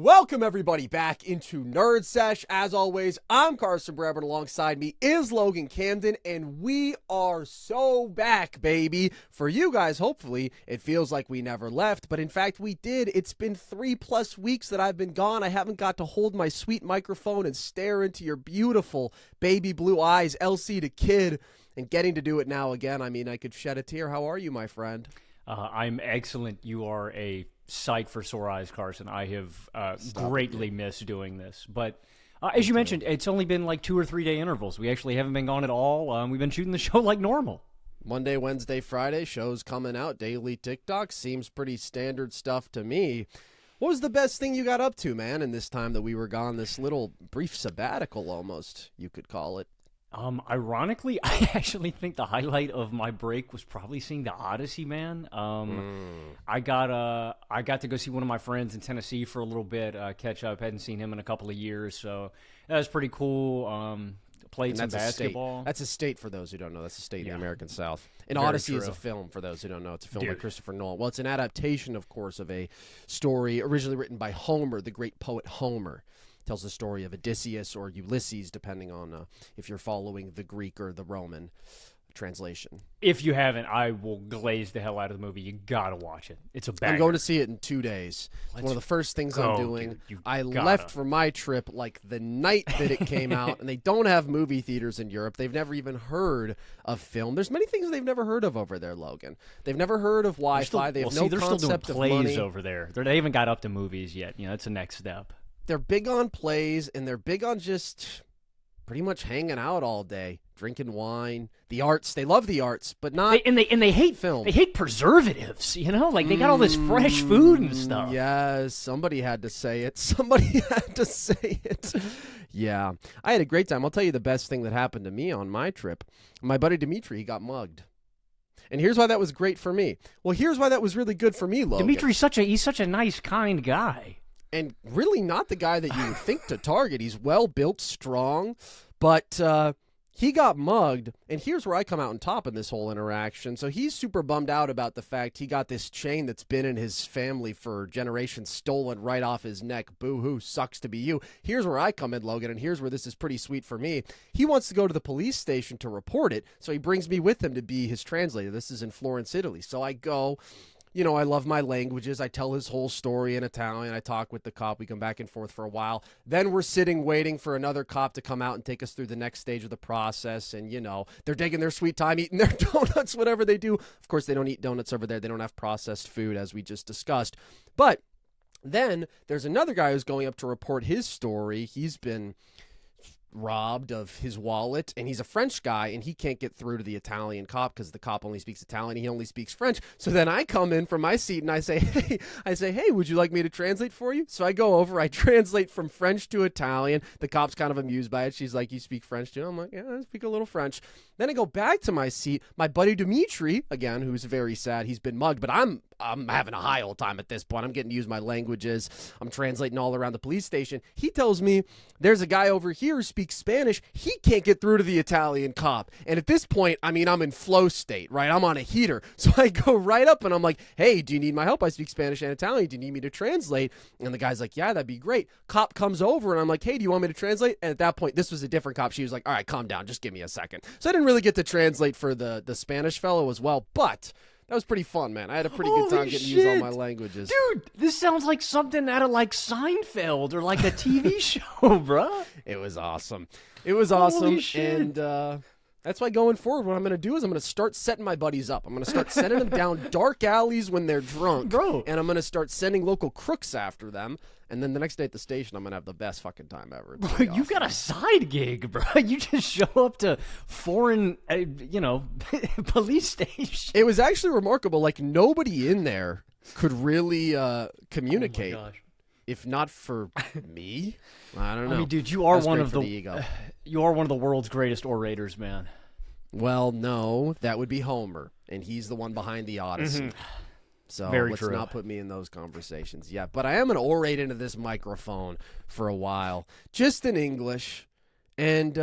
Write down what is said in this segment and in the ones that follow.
Welcome everybody back into Nerd Sesh. As always, I'm Carson Brabant. Alongside me is Logan Camden, and we are so back, baby. For you guys, hopefully, it feels like we never left, but in fact, we did. It's been 3+ weeks that I've been gone. I haven't got to hold my sweet microphone and stare into your beautiful baby blue eyes, LC to kid, and getting to do it now again. I mean, I could shed a tear. How are you, my friend? I'm excellent. You are a sight for sore eyes, Carson. I have greatly missed doing this. But as you mentioned, it's only been like 2 or 3 day intervals. We actually haven't been gone at all. We've been shooting the show like normal. Monday, Wednesday, Friday, shows coming out, daily TikTok. Seems pretty standard stuff to me. What was the best thing you got up to, man, in this time that we were gone? This little brief sabbatical almost, you could call it. Ironically, I actually think the highlight of my break was probably seeing The Odyssey, man. I got to go see one of my friends in Tennessee for a little bit, catch up. Hadn't seen him in a couple of years, so that was pretty cool. Played some basketball. That's a state, for those who don't know. That's a state in the American South. And Odyssey is a film, for those who don't know. It's a film by Christopher Nolan. Well, it's an adaptation, of course, of a story originally written by Homer, the great poet Homer. Tells the story of Odysseus or Ulysses, depending on if you're following the Greek or the Roman translation. If you haven't, I will glaze the hell out of the movie. You gotta watch it. It's a banger. I'm going to see it in 2 days. It's one of the first things I'm doing. I left for my trip like the night that it came out, and they don't have movie theaters in Europe. They've never even heard of film. There's many things they've never heard of over there, Logan. They've never heard of Wi-Fi. They have no concept of money. They're still doing plays over there. They haven't got up to movies yet. You know, that's the next step. They're big on plays, and they're big on just pretty much hanging out all day, drinking wine, the arts. They love the arts, but not they hate film. They hate preservatives, you know? Like, they got all this fresh food and stuff. Yes, somebody had to say it. Somebody had to say it. Yeah. I had a great time. I'll tell you the best thing that happened to me on my trip. My buddy Dimitri, he got mugged. And here's why that was great for me. Well, here's why that was really good for me, Logan. Dimitri's he's such a nice, kind guy. And really not the guy that you would think to target. He's well-built, strong, but he got mugged, and here's where I come out on top in this whole interaction. So he's super bummed out about the fact he got this chain that's been in his family for generations stolen right off his neck. Boo-hoo, sucks to be you. Here's where I come in, Logan, and here's where this is pretty sweet for me. He wants to go to the police station to report it, so he brings me with him to be his translator. This is in Florence, Italy. So I go. You know, I love my languages. I tell his whole story in Italian. I talk with the cop. We come back and forth for a while. Then we're sitting waiting for another cop to come out and take us through the next stage of the process. And, you know, they're taking their sweet time, eating their donuts, whatever they do. Of course, they don't eat donuts over there. They don't have processed food, as we just discussed. But then there's another guy who's going up to report his story. He's been robbed of his wallet, and he's a French guy, and he can't get through to the Italian cop because the cop only speaks Italian. He only speaks French. So then I come in from my seat and I say, hey, would you like me to translate for you? So I go over, I translate from French to Italian. The cop's kind of amused by it. She's like, you speak French too? I'm like, yeah, I speak a little French. Then I go back to my seat. My buddy Dimitri, again, who's very sad, he's been mugged, but I'm having a high old time at this point. I'm getting to use my languages. I'm translating all around the police station. He tells me there's a guy over here who speaks Spanish. He can't get through to the Italian cop. And at this point, I mean, I'm in flow state, right? I'm on a heater. So I go right up and I'm like, hey, do you need my help? I speak Spanish and Italian. Do you need me to translate? And the guy's like, yeah, that'd be great. Cop comes over and I'm like, hey, do you want me to translate? And at that point, this was a different cop. She was like, all right, calm down. Just give me a second. So I didn't really get to translate for the Spanish fellow as well, but that was pretty fun, man. I had a pretty good time getting to use all my languages. Dude, this sounds like something out of like Seinfeld or like a TV show, bro. It was awesome. It was awesome. And that's why going forward, what I'm going to do is I'm going to start setting my buddies up. I'm going to start sending them down dark alleys when they're drunk. Bro. And I'm going to start sending local crooks after them. And then the next day at the station, I'm going to have the best fucking time ever. Bro, you got a side gig, bro. You just show up to foreign, police station. It was actually remarkable. Like, nobody in there could really communicate. Oh my gosh. If not for me. I don't know. I mean, dude, you are one of the ego. You are one of the world's greatest orators, man. Well, no, that would be Homer, and he's the one behind the Odyssey. Mm-hmm. So Very let's true. not put me in those conversations yet. But I am going to orate into this microphone for a while, just in English. And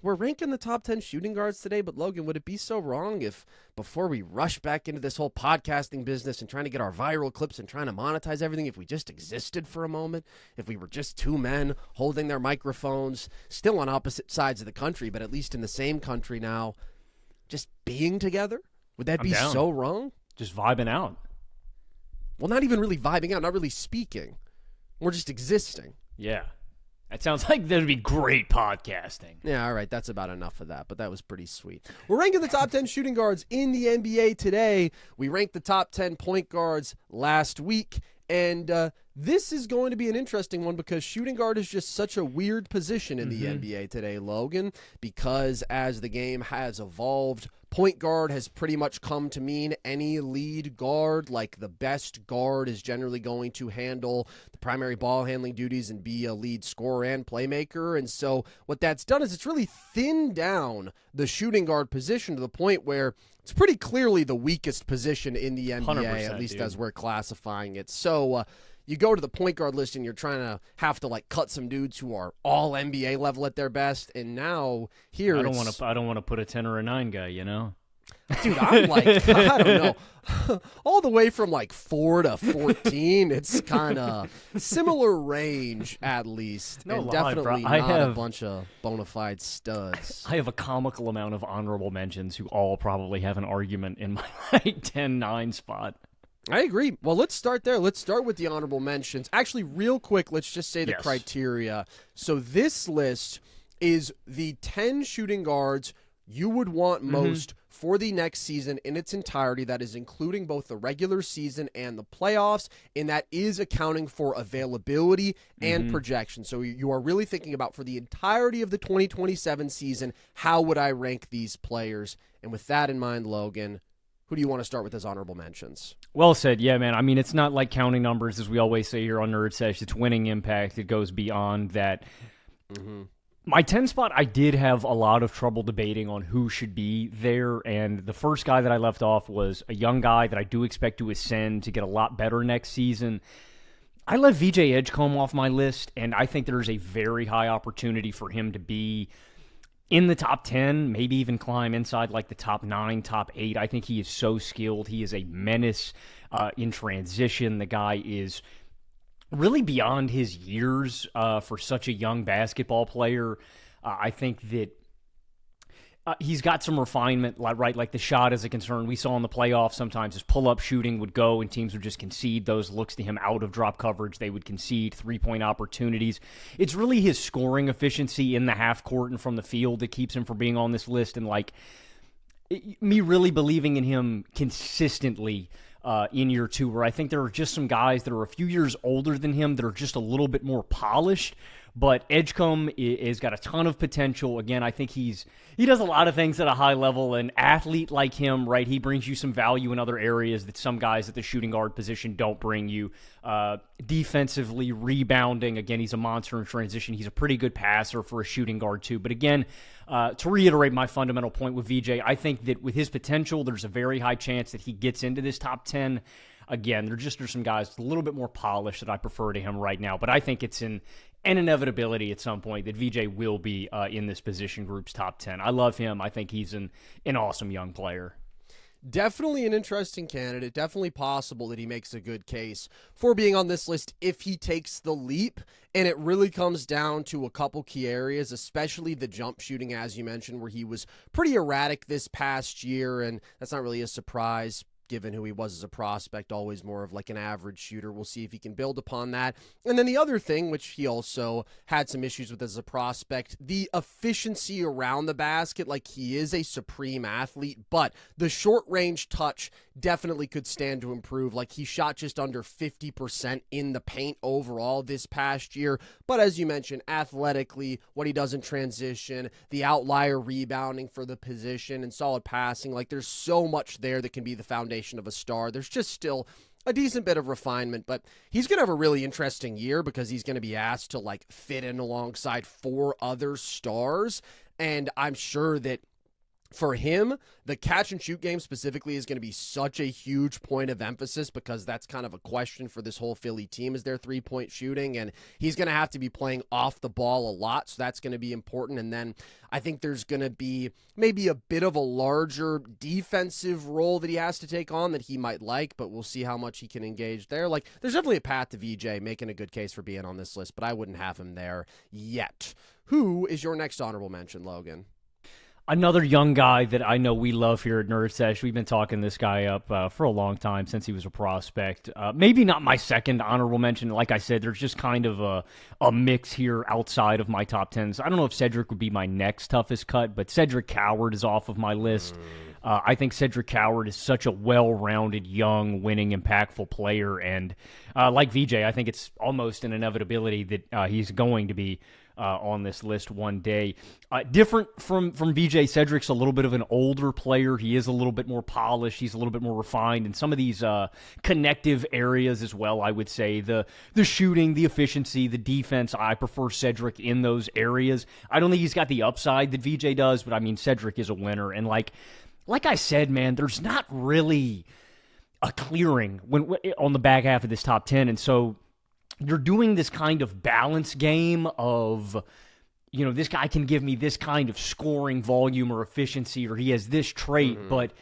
we're ranking the top 10 shooting guards today, but Logan, would it be so wrong if before we rush back into this whole podcasting business and trying to get our viral clips and trying to monetize everything, if we just existed for a moment, if we were just two men holding their microphones, still on opposite sides of the country, but at least in the same country now, just being together? Would that be so wrong? Just vibing out. Well, not even really vibing out, not really speaking. We're just existing. Yeah. That sounds like that'd be great podcasting. Yeah, all right, that's about enough of that, but that was pretty sweet. We're ranking the top 10 shooting guards in the NBA today. We ranked the top 10 point guards last week, and this is going to be an interesting one because shooting guard is just such a weird position in the NBA today, Logan, because as the game has evolved, point guard has pretty much come to mean any lead guard. Like, the best guard is generally going to handle the primary ball handling duties and be a lead scorer and playmaker. And so what that's done is it's really thinned down the shooting guard position to the point where it's pretty clearly the weakest position in the NBA, at least as we're classifying it. So you go to the point guard list and you're trying to have to like cut some dudes who are all NBA level at their best, and now here I don't want to put a 10 or a 9 guy, you know. Dude, I'm like, I don't know, all the way from like 4 to 14. It's kind of similar range at least, and definitely not a bunch of bona fide studs. I have a comical amount of honorable mentions who all probably have an argument in my like 10-9 spot. I agree. Well, let's start there. Let's start with the honorable mentions. Actually, real quick, let's just say the criteria. So this list is the 10 shooting guards you would want most for the next season in its entirety. That is including both the regular season and the playoffs, and that is accounting for availability and projection. So you are really thinking about, for the entirety of the 2027 season, how would I rank these players? And with that in mind, Logan, who do you want to start with as honorable mentions? Well said. Yeah, man. I mean, it's not like counting numbers, as we always say here on Nerd Sesh. It's winning impact. It goes beyond that. My 10 spot, I did have a lot of trouble debating on who should be there, and the first guy that I left off was a young guy that I do expect to ascend to get a lot better next season. I left VJ Edgecombe off my list, and I think there's a very high opportunity for him to be in the top 10, maybe even climb inside like the top 9, top 8. I think he is so skilled. He is a menace in transition. The guy is really beyond his years for such a young basketball player. I think that he's got some refinement, like the shot is a concern. We saw in the playoffs sometimes his pull-up shooting would go and teams would just concede those looks to him out of drop coverage. They would concede three-point opportunities. It's really his scoring efficiency in the half court and from the field that keeps him from being on this list, and like me really believing in him consistently in year 2, where I think there are just some guys that are a few years older than him that are just a little bit more polished. But Edgecombe has got a ton of potential. Again, I think he does a lot of things at a high level. An athlete like him, right, he brings you some value in other areas that some guys at the shooting guard position don't bring you. Defensively, rebounding, again, he's a monster in transition. He's a pretty good passer for a shooting guard too. But again, to reiterate my fundamental point with VJ, I think that with his potential, there's a very high chance that he gets into this top 10. Again, there's some guys with a little bit more polish that I prefer to him right now. But I think it's an inevitability at some point that VJ will be in this position group's top 10. I love him. I think he's an awesome young player. Definitely an interesting candidate. Definitely possible that he makes a good case for being on this list if he takes the leap. And it really comes down to a couple key areas, especially the jump shooting, as you mentioned, where he was pretty erratic this past year. And that's not really a surprise, given who he was as a prospect, always more of like an average shooter. We'll see if he can build upon that. And then the other thing, which he also had some issues with as a prospect, the efficiency around the basket. Like, he is a supreme athlete, but the short range touch definitely could stand to improve. Like, he shot just under 50% in the paint overall this past year. But as you mentioned, athletically, what he does in transition, the outlier rebounding for the position, and solid passing, like, there's so much there that can be the foundation of a star. There's just still a decent bit of refinement, but he's going to have a really interesting year because he's going to be asked to like fit in alongside 4 other stars. And I'm sure that for him, the catch and shoot game specifically is going to be such a huge point of emphasis because that's kind of a question for this whole Philly team is their 3-point shooting, and he's going to have to be playing off the ball a lot, so that's going to be important. And then I think there's going to be maybe a bit of a larger defensive role that he has to take on that he might like, but we'll see how much he can engage there. Like, there's definitely a path to VJ making a good case for being on this list, but I wouldn't have him there yet. Who is your next honorable mention, Logan? Another young guy that I know we love here at Nerd Sesh. We've been talking this guy up for a long time since he was a prospect. Maybe not my second honorable mention. Like I said, there's just kind of a mix here outside of my top 10s. I don't know if Cedric would be my next toughest cut, but Cedric Coward is off of my list. I think Cedric Coward is such a well-rounded, young, winning, impactful player. And like VJ, I think it's almost an inevitability that he's going to be on this list one day. Different from VJ, Cedric's a little bit of an older player. He is a little bit more polished. He's a little bit more refined in some of these connective areas as well, I would say. The shooting, the efficiency, the defense, I prefer Cedric in those areas. I don't think he's got the upside that VJ does, but I mean, Cedric is a winner. And like I said, man, there's not really a clearing on the back half of this top 10. And so you're doing this kind of balance game of, this guy can give me this kind of scoring volume or efficiency, or he has this trait, but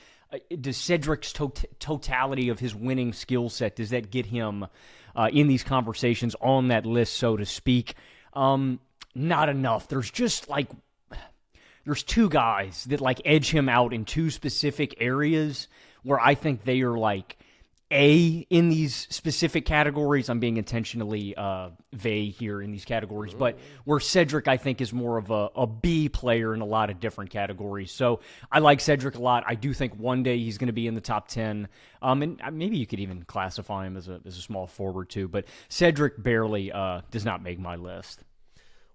does Cedric's totality of his winning skill set, does that get him in these conversations on that list, so to speak? Not enough. There's just there's two guys that edge him out in two specific areas where I think they are A in these specific categories. I'm being intentionally vague here in these categories, but where Cedric, I think, is more of a B player in a lot of different categories. So I like Cedric a lot. I do think one day he's going to be in the top 10. And maybe you could even classify him as a small forward too, but Cedric barely does not make my list.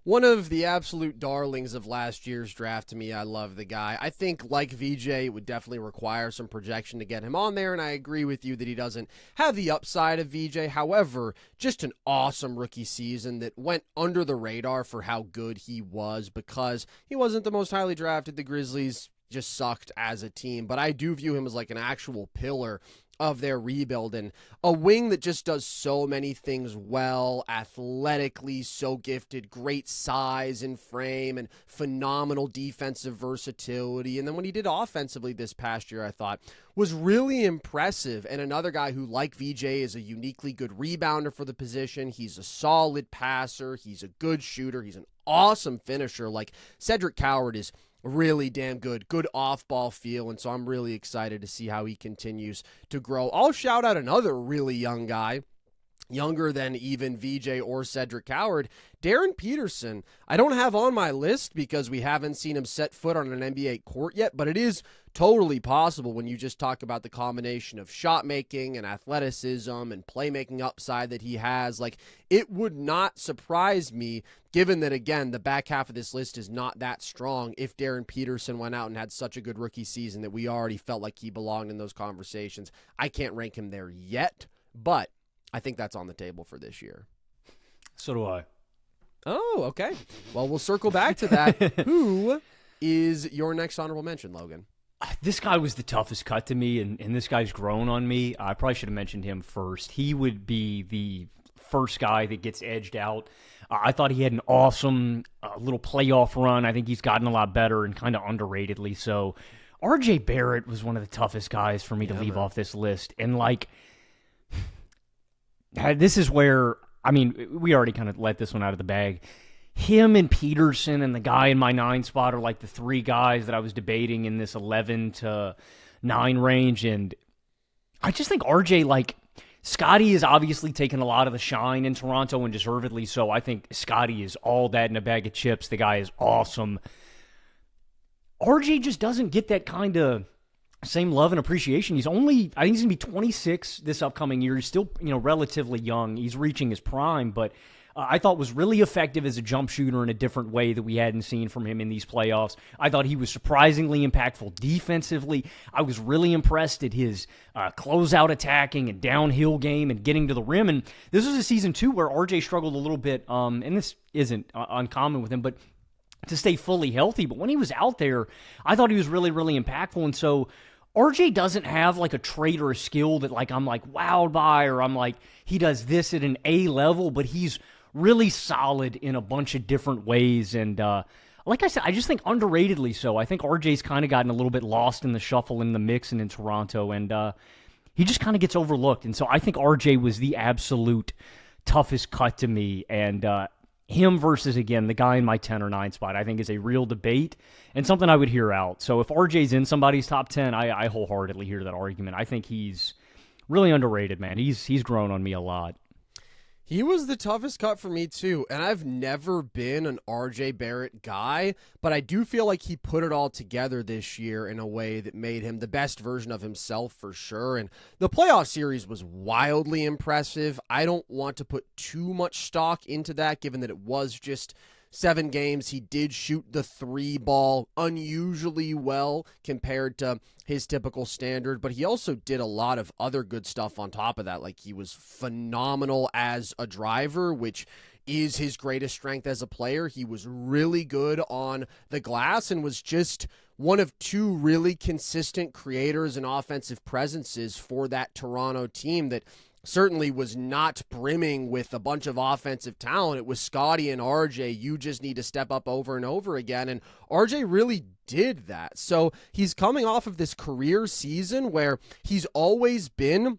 One of the absolute darlings of last year's draft to me. I love the guy. I think, like VJ, it would definitely require some projection to get him on there, and I agree with you that he doesn't have the upside of VJ. However, just an awesome rookie season that went under the radar for how good he was because he wasn't the most highly drafted. The Grizzlies just sucked as a team, but I do view him as an actual pillar of their rebuild and a wing that just does so many things well, athletically so gifted, great size and frame, and phenomenal defensive versatility. And then when he did offensively this past year, I thought was really impressive. And another guy who, like VJ, is a uniquely good rebounder for the position. He's a solid passer. He's a good shooter. He's an awesome finisher. Cedric Coward is really damn good off-ball feel, and so I'm really excited to see how he continues to grow. I'll shout out another really young guy, younger than even VJ or Cedric Coward, Darryn Peterson. I don't have on my list because we haven't seen him set foot on an NBA court yet, but it is totally possible when you just talk about the combination of shot making and athleticism and playmaking upside that he has. It would not surprise me, given that, again, the back half of this list is not that strong, if Darryn Peterson went out and had such a good rookie season that we already felt like he belonged in those conversations. I can't rank him there yet, but I think that's on the table for this year. So do I. Oh, okay. Well, we'll circle back to that. Who is your next honorable mention, Logan? This guy was the toughest cut to me, and this guy's grown on me. I probably should have mentioned him first. He would be the first guy that gets edged out. I thought he had an awesome little playoff run. I think he's gotten a lot better and kind of underratedly so. RJ Barrett was one of the toughest guys for me to leave off this list. And this is where, we already kind of let this one out of the bag. Him and Peterson and the guy in my 9 spot are the three guys that I was debating in this 11 to 9 range. And I just think RJ, Scotty is obviously taking a lot of the shine in Toronto, and deservedly so. I think Scotty is all that in a bag of chips. The guy is awesome. RJ just doesn't get that kind of same love and appreciation. I think he's going to be 26 this upcoming year. He's still, relatively young. He's reaching his prime, but I thought was really effective as a jump shooter in a different way that we hadn't seen from him in these playoffs. I thought he was surprisingly impactful defensively. I was really impressed at his closeout attacking and downhill game and getting to the rim. And this was a season, too, where RJ struggled a little bit, and this isn't uncommon with him, but to stay fully healthy. But when he was out there, I thought he was really, really impactful. And so RJ doesn't have like a trait or a skill that like I'm like wowed by, or I'm like he does this at an A level, but he's really solid in a bunch of different ways. And like I said, I just think underratedly so. I think RJ's kind of gotten a little bit lost in the shuffle, in the mix, and in Toronto, and he just kind of gets overlooked. And so I think RJ was the absolute toughest cut to me. And him versus, again, the guy in my 10 or 9 spot, I think is a real debate and something I would hear out. So if RJ's in somebody's top 10, I wholeheartedly hear that argument. I think he's really underrated, man. He's grown on me a lot. He was the toughest cut for me, too, and I've never been an RJ Barrett guy, but I do feel like he put it all together this year in a way that made him the best version of himself for sure, and the playoff series was wildly impressive. I don't want to put too much stock into that, given that it was just 7 games. He did shoot the 3 ball unusually well compared to his typical standard, but he also did a lot of other good stuff on top of that. Like, he was phenomenal as a driver, which is his greatest strength as a player. He was really good on the glass and was just one of 2 really consistent creators and offensive presences for that Toronto team that certainly was not brimming with a bunch of offensive talent. It was Scottie and RJ. You just need to step up over and over again. And RJ really did that. So he's coming off of this career season where he's always been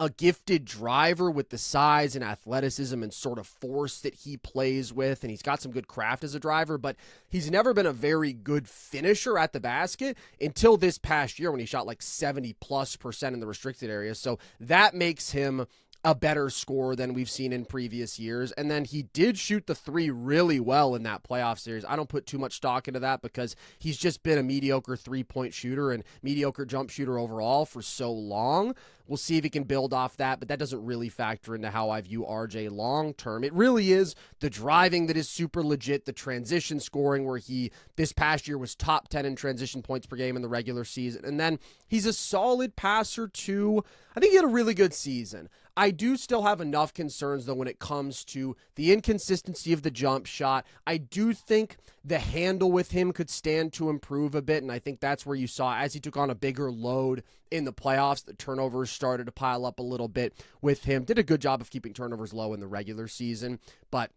a gifted driver with the size and athleticism and sort of force that he plays with, and he's got some good craft as a driver, but he's never been a very good finisher at the basket until this past year when he shot like 70+% in the restricted area. So that makes him a better scorer than we've seen in previous years. And then he did shoot the 3 really well in that playoff series. I don't put too much stock into that because he's just been a mediocre 3-point shooter and mediocre jump shooter overall for so long. We'll see if he can build off that, but that doesn't really factor into how I view RJ long term. It really is the driving that is super legit, the transition scoring where he, this past year, was top 10 in transition points per game in the regular season. And then he's a solid passer too. I think he had a really good season. I do still have enough concerns, though, when it comes to the inconsistency of the jump shot. I do think the handle with him could stand to improve a bit, and I think that's where you saw, as he took on a bigger load in the playoffs, the turnovers started to pile up a little bit with him. Did a good job of keeping turnovers low in the regular season, but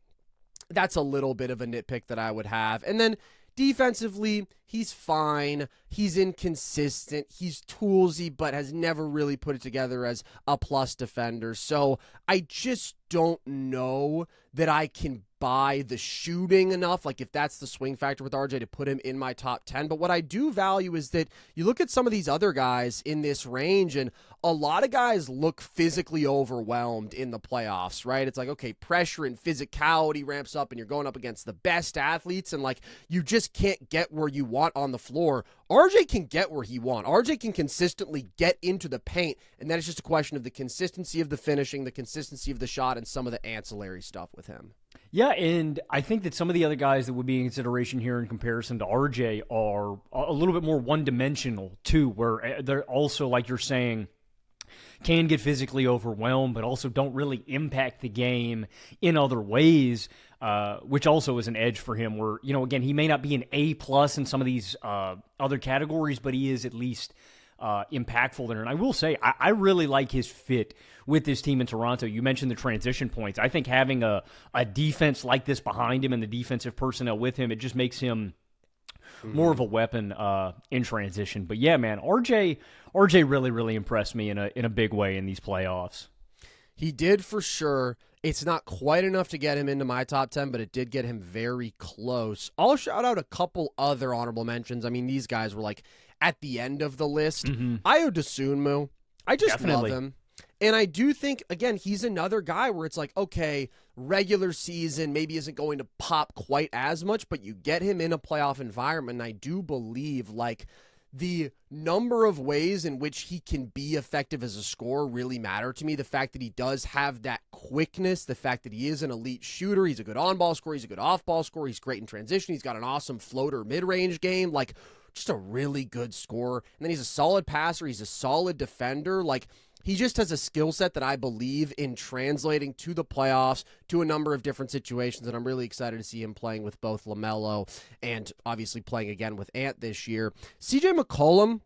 that's a little bit of a nitpick that I would have. And then defensively, he's fine. He's inconsistent. He's toolsy, but has never really put it together as a plus defender. So I just don't know that I can buy the shooting enough, like if that's the swing factor with RJ, to put him in my top 10. But what I do value is that you look at some of these other guys in this range, and a lot of guys look physically overwhelmed in the playoffs, right? It's like, okay, pressure and physicality ramps up and you're going up against the best athletes, and like you just can't get where you want on the floor. RJ can get where he wants. RJ can consistently get into the paint, and then it's just a question of the consistency of the finishing, the consistency of the shot, and some of the ancillary stuff with him. Yeah, and I think that some of the other guys that would be in consideration here in comparison to RJ are a little bit more one-dimensional, too, where they're also, like you're saying, can get physically overwhelmed, but also don't really impact the game in other ways, which also is an edge for him where, you know, again, he may not be an A+ in some of these other categories, but he is at least impactful there. And I will say, I really like his fit with this team in Toronto. You mentioned the transition points. I think having a defense like this behind him and the defensive personnel with him, it just makes him more of a weapon in transition. But yeah, man, RJ really, really impressed me in a big way in these playoffs. He did for sure. It's not quite enough to get him into my top 10, but it did get him very close. I'll shout out a couple other honorable mentions. I mean, these guys were like at the end of the list. Ayo Dosunmu, I just love him. And I do think, again, he's another guy where it's like, okay, regular season maybe isn't going to pop quite as much, but you get him in a playoff environment, and I do believe, like, the number of ways in which he can be effective as a scorer really matter to me. The fact that he does have that quickness, the fact that he is an elite shooter, he's a good on-ball scorer, he's a good off-ball scorer, he's great in transition, he's got an awesome floater mid-range game, like, just a really good scorer. And then he's a solid passer, he's a solid defender. Like, he just has a skill set that I believe in translating to the playoffs, to a number of different situations, and I'm really excited to see him playing with both LaMelo and obviously playing again with Ant this year. CJ McCollum,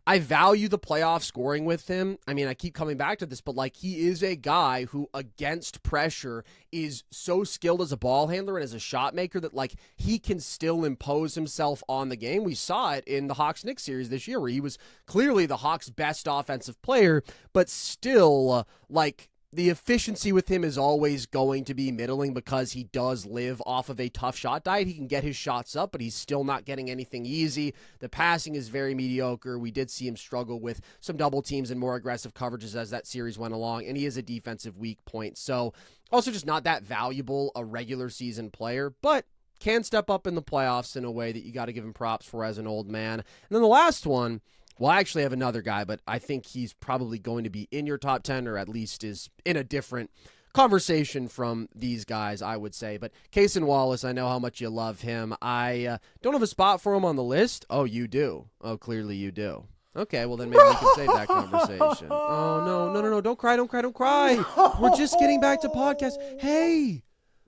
I value the playoff scoring with him. I mean, I keep coming back to this, but like, he is a guy who against pressure is so skilled as a ball handler and as a shot maker that like he can still impose himself on the game. We saw it in the Hawks-Knicks series this year where he was clearly the Hawks' best offensive player, but still like the efficiency with him is always going to be middling because he does live off of a tough shot diet. He can get his shots up, but he's still not getting anything easy. The passing is very mediocre. We did see him struggle with some double teams and more aggressive coverages as that series went along, and he is a defensive weak point. So also just not that valuable a regular season player, but can step up in the playoffs in a way that you got to give him props for as an old man. And then the last one, well, I actually have another guy, but I think he's probably going to be in your top 10 or at least is in a different conversation from these guys, I would say. But Cason Wallace, I know how much you love him. I don't have a spot for him on the list. Oh, you do? Oh, clearly you do. Okay, well then maybe we can save that conversation. Oh, no. Don't cry. We're just getting back to podcast. Hey,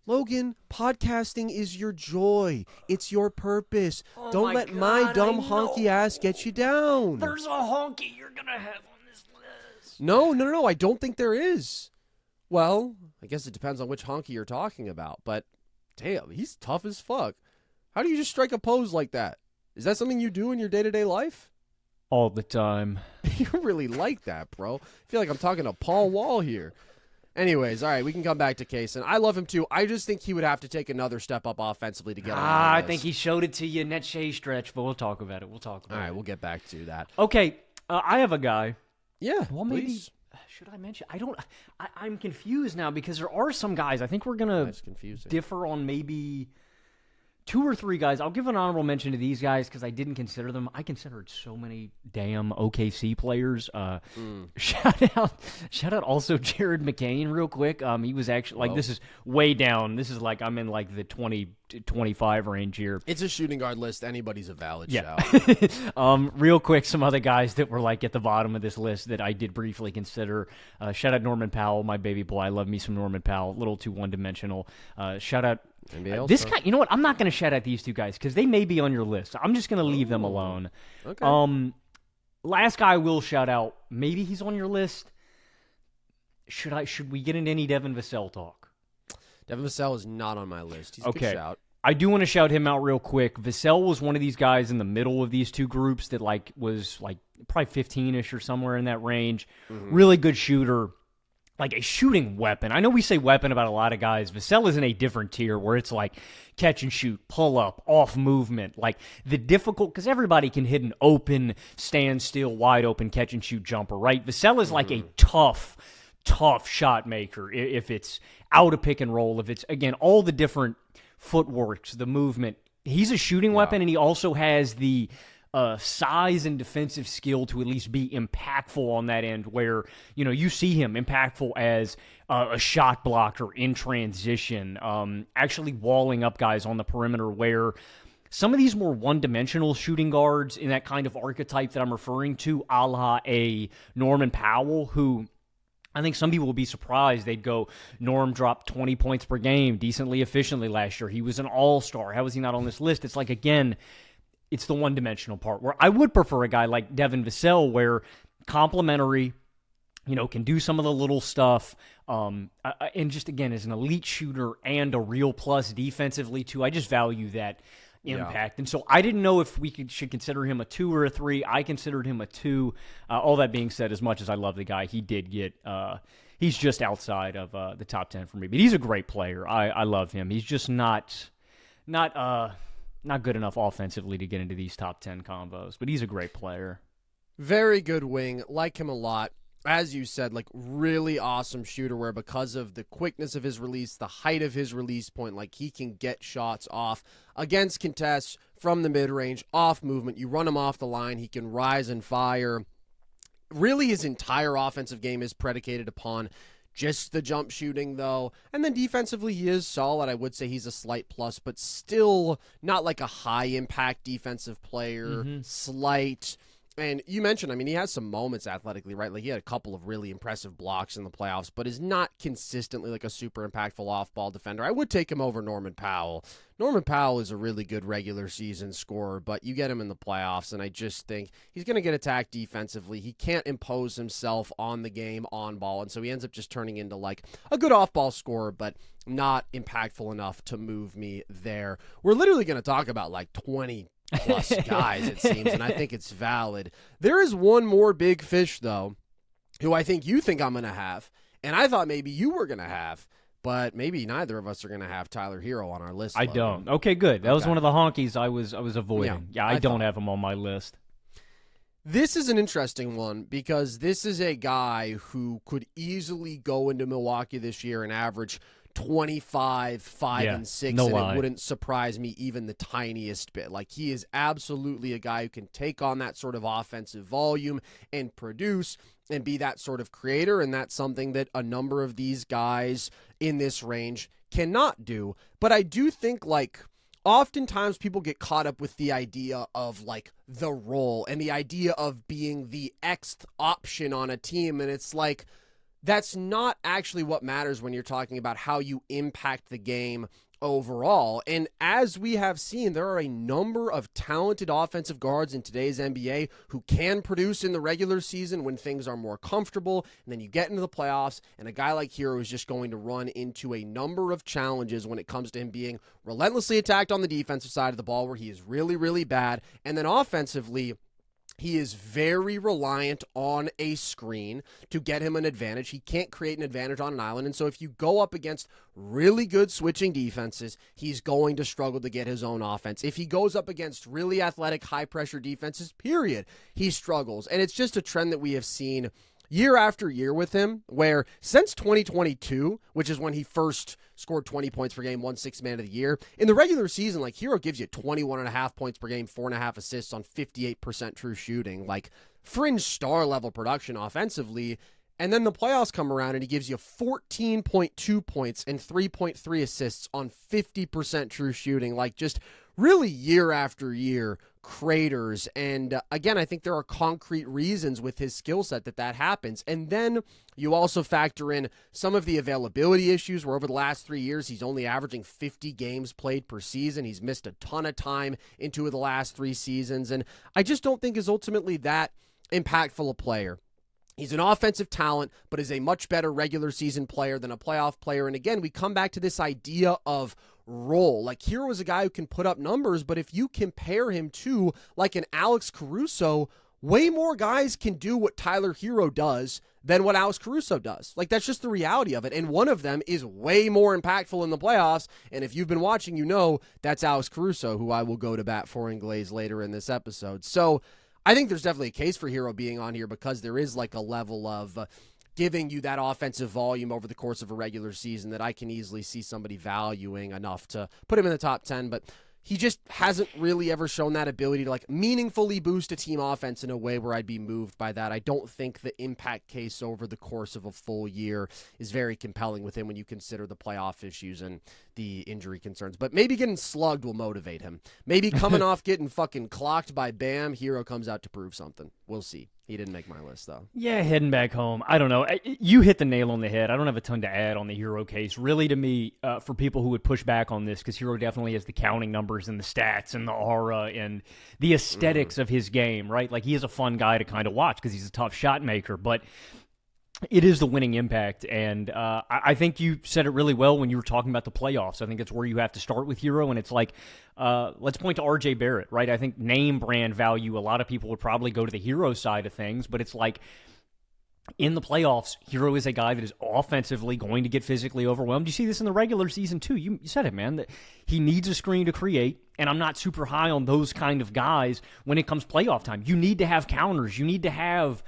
Logan, podcasting is your joy. It's your purpose. Don't let my dumb honky ass get you down. There's a honky you're going to have on this list. No. I don't think there is. Well, I guess it depends on which honky you're talking about. But, damn, he's tough as fuck. How do you just strike a pose like that? Is that something you do in your day-to-day life? All the time. You really like that, bro. I feel like I'm talking to Paul Wall here. Anyways, all right, we can come back to Cason. I love him too. I just think he would have to take another step up offensively to get on the I list. think he showed it to you in that shade stretch, but we'll talk about it. All right, we'll get back to that. Okay, I have a guy. Yeah, well, maybe please. Should I mention? I'm confused now because there are some guys. I think we're gonna differ on maybe 2 or 3 guys. I'll give an honorable mention to these guys because I didn't consider them. I considered so many damn OKC players. Shout out also Jared McCain real quick. He was actually this is way down. This is like I'm in like the 20 to 25 range here. It's a shooting guard list. Anybody's a valid shout. Real quick, some other guys that were like at the bottom of this list that I did briefly consider. Shout out Norman Powell, my baby boy. I love me some Norman Powell. A little too one-dimensional. Shout out this guy. You know what? I'm not going to shout out these 2 guys because they may be on your list. I'm just going to leave them alone. Okay. Last guy I will shout out. Maybe he's on your list. Should we get into any Devin Vassell talk? Devin Vassell is not on my list. He's a good shout. I do want to shout him out real quick. Vassell was one of these guys in the middle of these 2 groups that was probably 15-ish or somewhere in that range. Mm-hmm. Really good shooter. Like a shooting weapon. I know we say weapon about a lot of guys. Vassell is in a different tier where it's like catch and shoot, pull up, off movement. Like the difficult, because everybody can hit an open, stand still, wide open catch and shoot jumper, right? Vassell is like a tough shot maker. If it's out of pick and roll, if it's, again, all the different footworks, the movement. He's a shooting weapon, and he also has the size and defensive skill to at least be impactful on that end where, you see him impactful as a shot blocker in transition, actually walling up guys on the perimeter where some of these more one-dimensional shooting guards in that kind of archetype that I'm referring to, a la a Norman Powell, who I think some people will be surprised. They'd go, Norm dropped 20 points per game decently efficiently last year. He was an all-star. How is he not on this list? It's like, again, it's the one-dimensional part where I would prefer a guy like Devin Vassell where complimentary, can do some of the little stuff, and just, again, as an elite shooter and a real plus defensively, too. I just value that impact. And so I didn't know if we should consider him a 2 or a 3. I considered him a 2. All that being said, as much as I love the guy, he did get he's just outside of the top 10 for me. But he's a great player. I love him. He's just not good enough offensively to get into these top 10 combos. But he's a great player. Very good wing. Like him a lot. As you said, like really awesome shooter where because of the quickness of his release, the height of his release point, like he can get shots off against contests from the mid-range, off movement. You run him off the line, he can rise and fire. Really his entire offensive game is predicated upon just the jump shooting, though. And then defensively, he is solid. I would say he's a slight plus, but still not like a high-impact defensive player. Slight. And you mentioned, I mean, he has some moments athletically, right? Like he had a couple of really impressive blocks in the playoffs, but is not consistently like a super impactful off-ball defender. I would take him over Norman Powell. Norman Powell is a really good regular season scorer, but you get him in the playoffs, and I just think he's going to get attacked defensively. He can't impose himself on the game, on ball, and so he ends up just turning into like a good off-ball scorer, but not impactful enough to move me there. We're literally going to talk about like 20 plus guys, it seems, and I think it's valid. There is one more big fish, though, who I think you think I'm going to have, and I thought maybe you were going to have, but maybe neither of us are going to have Tyler Hero on our list. I don't. Okay, good. That was one of the honkies I was avoiding. Yeah, I don't have him on my list. This is an interesting one because this is a guy who could easily go into Milwaukee this year and average 25, 5, and 6, and it wouldn't surprise me even the tiniest bit. Like, he is absolutely a guy who can take on that sort of offensive volume and produce and be that sort of creator, and that's something that a number of these guys in this range cannot do. But I do think, like, oftentimes people get caught up with the idea of, like, the role and the idea of being the Xth option on a team, and it's like, that's not actually what matters when you're talking about how you impact the game overall. And as we have seen, there are a number of talented offensive guards in today's NBA who can produce in the regular season when things are more comfortable. And then you get into the playoffs, and a guy like Hero is just going to run into a number of challenges when it comes to him being relentlessly attacked on the defensive side of the ball, where he is really, really bad. And then offensively, he is very reliant on a screen to get him an advantage. He can't create an advantage on an island. And so if you go up against really good switching defenses, he's going to struggle to get his own offense. If he goes up against really athletic, high-pressure defenses, period, he struggles. And it's just a trend that we have seen year after year with him, where since 2022, which is when he first scored 20 points per game, won Sixth Man of the Year, in the regular season, like, Hero gives you 21.5 points per game, 4.5 assists on 58% true shooting, like fringe star level production offensively. And then the playoffs come around and he gives you 14.2 points and 3.3 assists on 50% true shooting, like just really year after year craters. And again, I think there are concrete reasons with his skill set that happens. And then you also factor in some of the availability issues, where over the last 3 years, he's only averaging 50 games played per season. He's missed a ton of time into the last 3 seasons. And I just don't think is ultimately that impactful a player. He's an offensive talent, but is a much better regular season player than a playoff player. And again, we come back to this idea of role. Like, Hero is a guy who can put up numbers, but if you compare him to like an Alex Caruso, way more guys can do what Tyler Hero does than what Alex Caruso does. Like, that's just the reality of it. And one of them is way more impactful in the playoffs. And if you've been watching, you know that's Alex Caruso, who I will go to bat for and glaze later in this episode. So I think there's definitely a case for Hero being on here because there is like a level of giving you that offensive volume over the course of a regular season that I can easily see somebody valuing enough to put him in the top 10. But he just hasn't really ever shown that ability to like meaningfully boost a team offense in a way where I'd be moved by that. I don't think the impact case over the course of a full year is very compelling with him when you consider the playoff issues and the injury concerns. But maybe getting slugged will motivate him. Maybe coming off getting fucking clocked by Bam, Hero comes out to prove something. We'll see. He didn't make my list, though. Yeah, heading back home. I don't know. You hit the nail on the head. I don't have a ton to add on the Hero case. Really, to me, for people who would push back on this, because Hero definitely has the counting numbers and the stats and the aura and the aesthetics of his game, right? Like, he is a fun guy to kind of watch because he's a tough shot maker, but it is the winning impact, and I think you said it really well when you were talking about the playoffs. I think it's where you have to start with Hero, and it's like, let's point to RJ Barrett, right? I think name brand value, a lot of people would probably go to the Hero side of things, but it's like, in the playoffs, Hero is a guy that is offensively going to get physically overwhelmed. You see this in the regular season, too. You said it, man, that he needs a screen to create, and I'm not super high on those kind of guys when it comes playoff time. You need to have counters. You need to have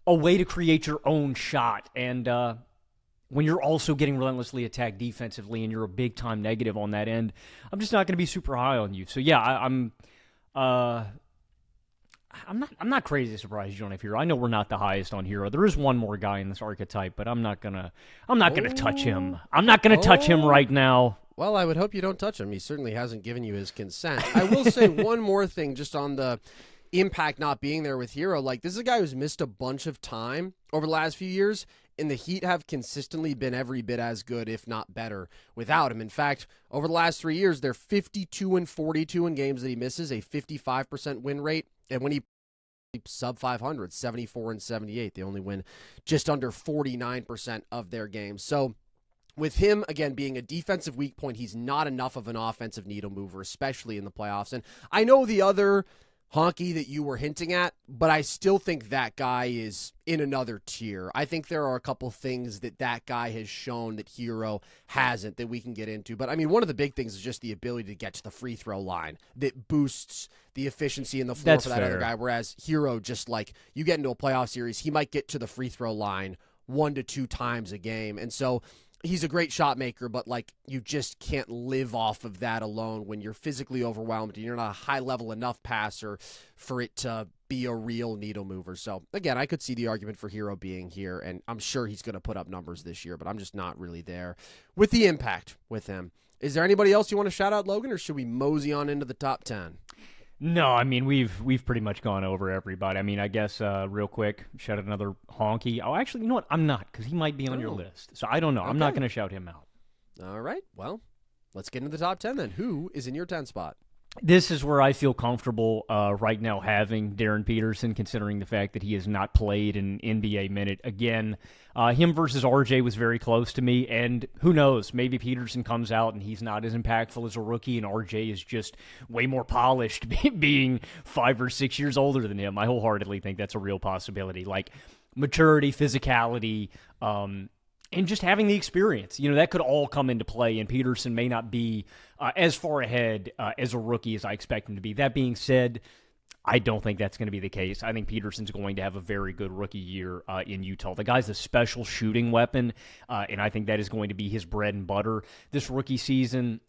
a way to create your own shot. And when you're also getting relentlessly attacked defensively and you're a big-time negative on that end, I'm just not going to be super high on you. So, yeah, I'm not crazy surprised you don't have Hero. I know we're not the highest on Hero. There is one more guy in this archetype, but I'm not gonna touch him. I'm not gonna touch him right now. Well, I would hope you don't touch him. He certainly hasn't given you his consent. I will say one more thing just on the impact not being there with Hero. Like, this is a guy who's missed a bunch of time over the last few years, and the Heat have consistently been every bit as good, if not better, without him. In fact, over the last 3 years, they're 52-42 in games that he misses, a 55% win rate, and when he sub 500, 74-78, they only win just under 49% of their games. So with him, again, being a defensive weak point, he's not enough of an offensive needle mover, especially in the playoffs. And I know the other honky that you were hinting at, but I still think that guy is in another tier. I think there are a couple things that guy has shown that Hero hasn't that we can get into. But, I mean, one of the big things is just the ability to get to the free throw line that boosts the efficiency in the floor for that other guy, whereas Hero, just like you get into a playoff series, he might get to the free throw line 1 to 2 times a game. And so he's a great shot maker, but like you just can't live off of that alone when you're physically overwhelmed and you're not a high level enough passer for it to be a real needle mover. So again, I could see the argument for Hero being here, and I'm sure he's going to put up numbers this year, but I'm just not really there with the impact with him. Is there anybody else you want to shout out, Logan, or should we mosey on into the top 10? No, I mean, we've pretty much gone over everybody. I mean, I guess real quick, shout out another honky. Oh, actually, you know what? I'm not, because he might be on your list. So I don't know. Okay. I'm not going to shout him out. All right. Well, let's get into the top 10 then. Who is in your 10 spot? This is where I feel comfortable right now having Darryn Peterson, considering the fact that he has not played an NBA minute. Again, him versus RJ was very close to me, and who knows, maybe Peterson comes out and he's not as impactful as a rookie, and RJ is just way more polished being 5 or 6 years older than him. I wholeheartedly think that's a real possibility. Like, maturity, physicality, and just having the experience, that could all come into play, and Peterson may not be as far ahead as a rookie as I expect him to be. That being said, I don't think that's going to be the case. I think Peterson's going to have a very good rookie year in Utah. The guy's a special shooting weapon, and I think that is going to be his bread and butter this rookie season.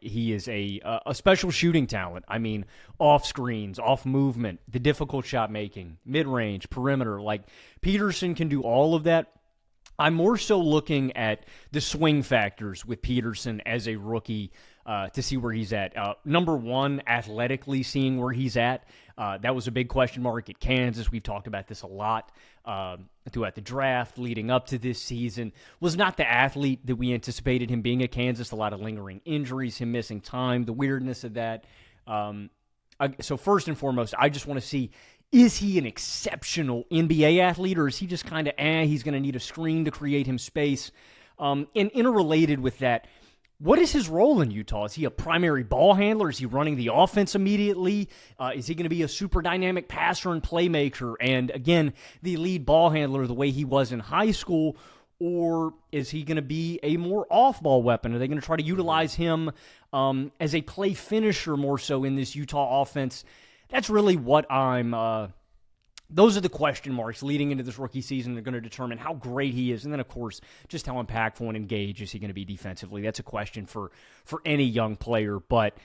He is a special shooting talent. I mean, off screens, off movement, the difficult shot making, mid-range, perimeter. Like, Peterson can do all of that. I'm more so looking at the swing factors with Peterson as a rookie to see where he's at. Number one, athletically, seeing where he's at. That was a big question mark at Kansas. We've talked about this a lot throughout the draft leading up to this season. Was not the athlete that we anticipated him being at Kansas. A lot of lingering injuries, him missing time, the weirdness of that. So first and foremost, I just want to see, is he an exceptional NBA athlete, or is he just kind of, he's going to need a screen to create him space? And interrelated with that, what is his role in Utah? Is he a primary ball handler? Is he running the offense immediately? Is he going to be a super dynamic passer and playmaker? And again, the lead ball handler the way he was in high school? Or is he going to be a more off-ball weapon? Are they going to try to utilize him as a play finisher more so in this Utah offense? That's really what those are the question marks leading into this rookie season. They're going to determine how great he is. And then, of course, just how impactful and engaged is he going to be defensively. That's a question for any young player. But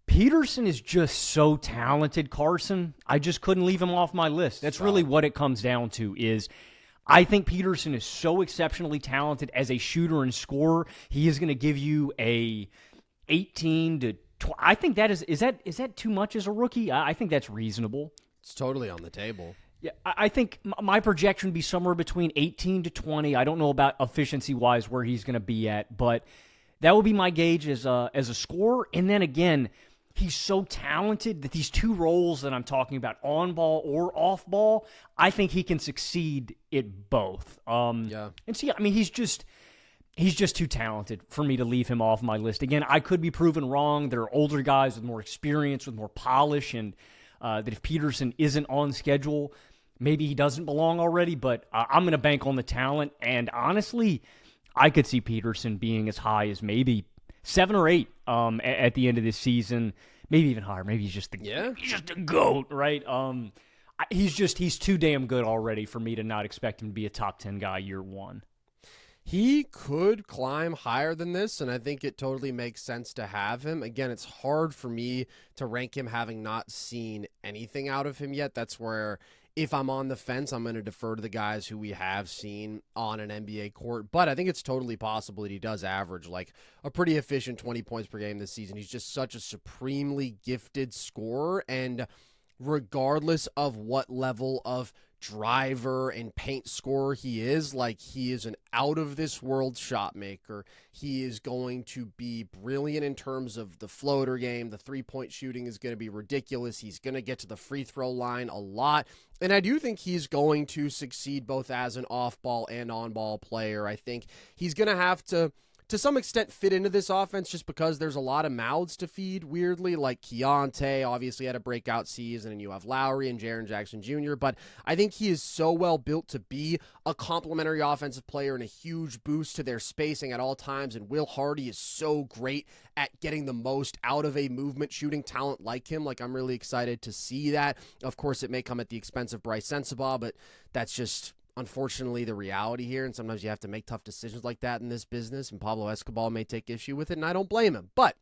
Peterson is just so talented, Carson. I just couldn't leave him off my list. That's really what it comes down to is I think Peterson is so exceptionally talented as a shooter and scorer. He is going to give you a 18 to 20. I think that is that too much as a rookie? I think that's reasonable. It's totally on the table. Yeah, I think my projection would be somewhere between 18 to 20. I don't know about efficiency-wise where he's going to be at, but that would be my gauge as a scorer. And then again, he's so talented that these two roles that I'm talking about, on-ball or off-ball, I think he can succeed at both. And so, I mean, he's just too talented for me to leave him off my list. Again, I could be proven wrong. There are older guys with more experience, with more polish, and that if Peterson isn't on schedule, maybe he doesn't belong already, but I'm going to bank on the talent. And honestly, I could see Peterson being as high as maybe 7 or 8 at the end of this season, maybe even higher. Maybe he's just the GOAT, right? He's too damn good already for me to not expect him to be a top 10 guy year one. He could climb higher than this, and I think it totally makes sense to have him. Again, it's hard for me to rank him having not seen anything out of him yet. That's where, if I'm on the fence, I'm going to defer to the guys who we have seen on an NBA court. But I think it's totally possible that he does average like a pretty efficient 20 points per game this season. He's just such a supremely gifted scorer, and regardless of what level of driver and paint scorer he is. Like, he is an out-of-this-world shot maker. He is going to be brilliant in terms of the floater game. The three-point shooting is going to be ridiculous. He's going to get to the free throw line a lot. And I do think he's going to succeed both as an off-ball and on-ball player. I think he's going to have to some extent fit into this offense just because there's a lot of mouths to feed, weirdly. Like Keontae obviously had a breakout season, and you have Lowry and Jaren Jackson Jr., but I think he is so well built to be a complementary offensive player and a huge boost to their spacing at all times, and Will Hardy is so great at getting the most out of a movement shooting talent like him. Like, I'm really excited to see that. Of course, it may come at the expense of Bryce Sensabaugh, but that's just unfortunately the reality here, and sometimes you have to make tough decisions like that in this business, and Pablo Escobar may take issue with it, and I don't blame him. But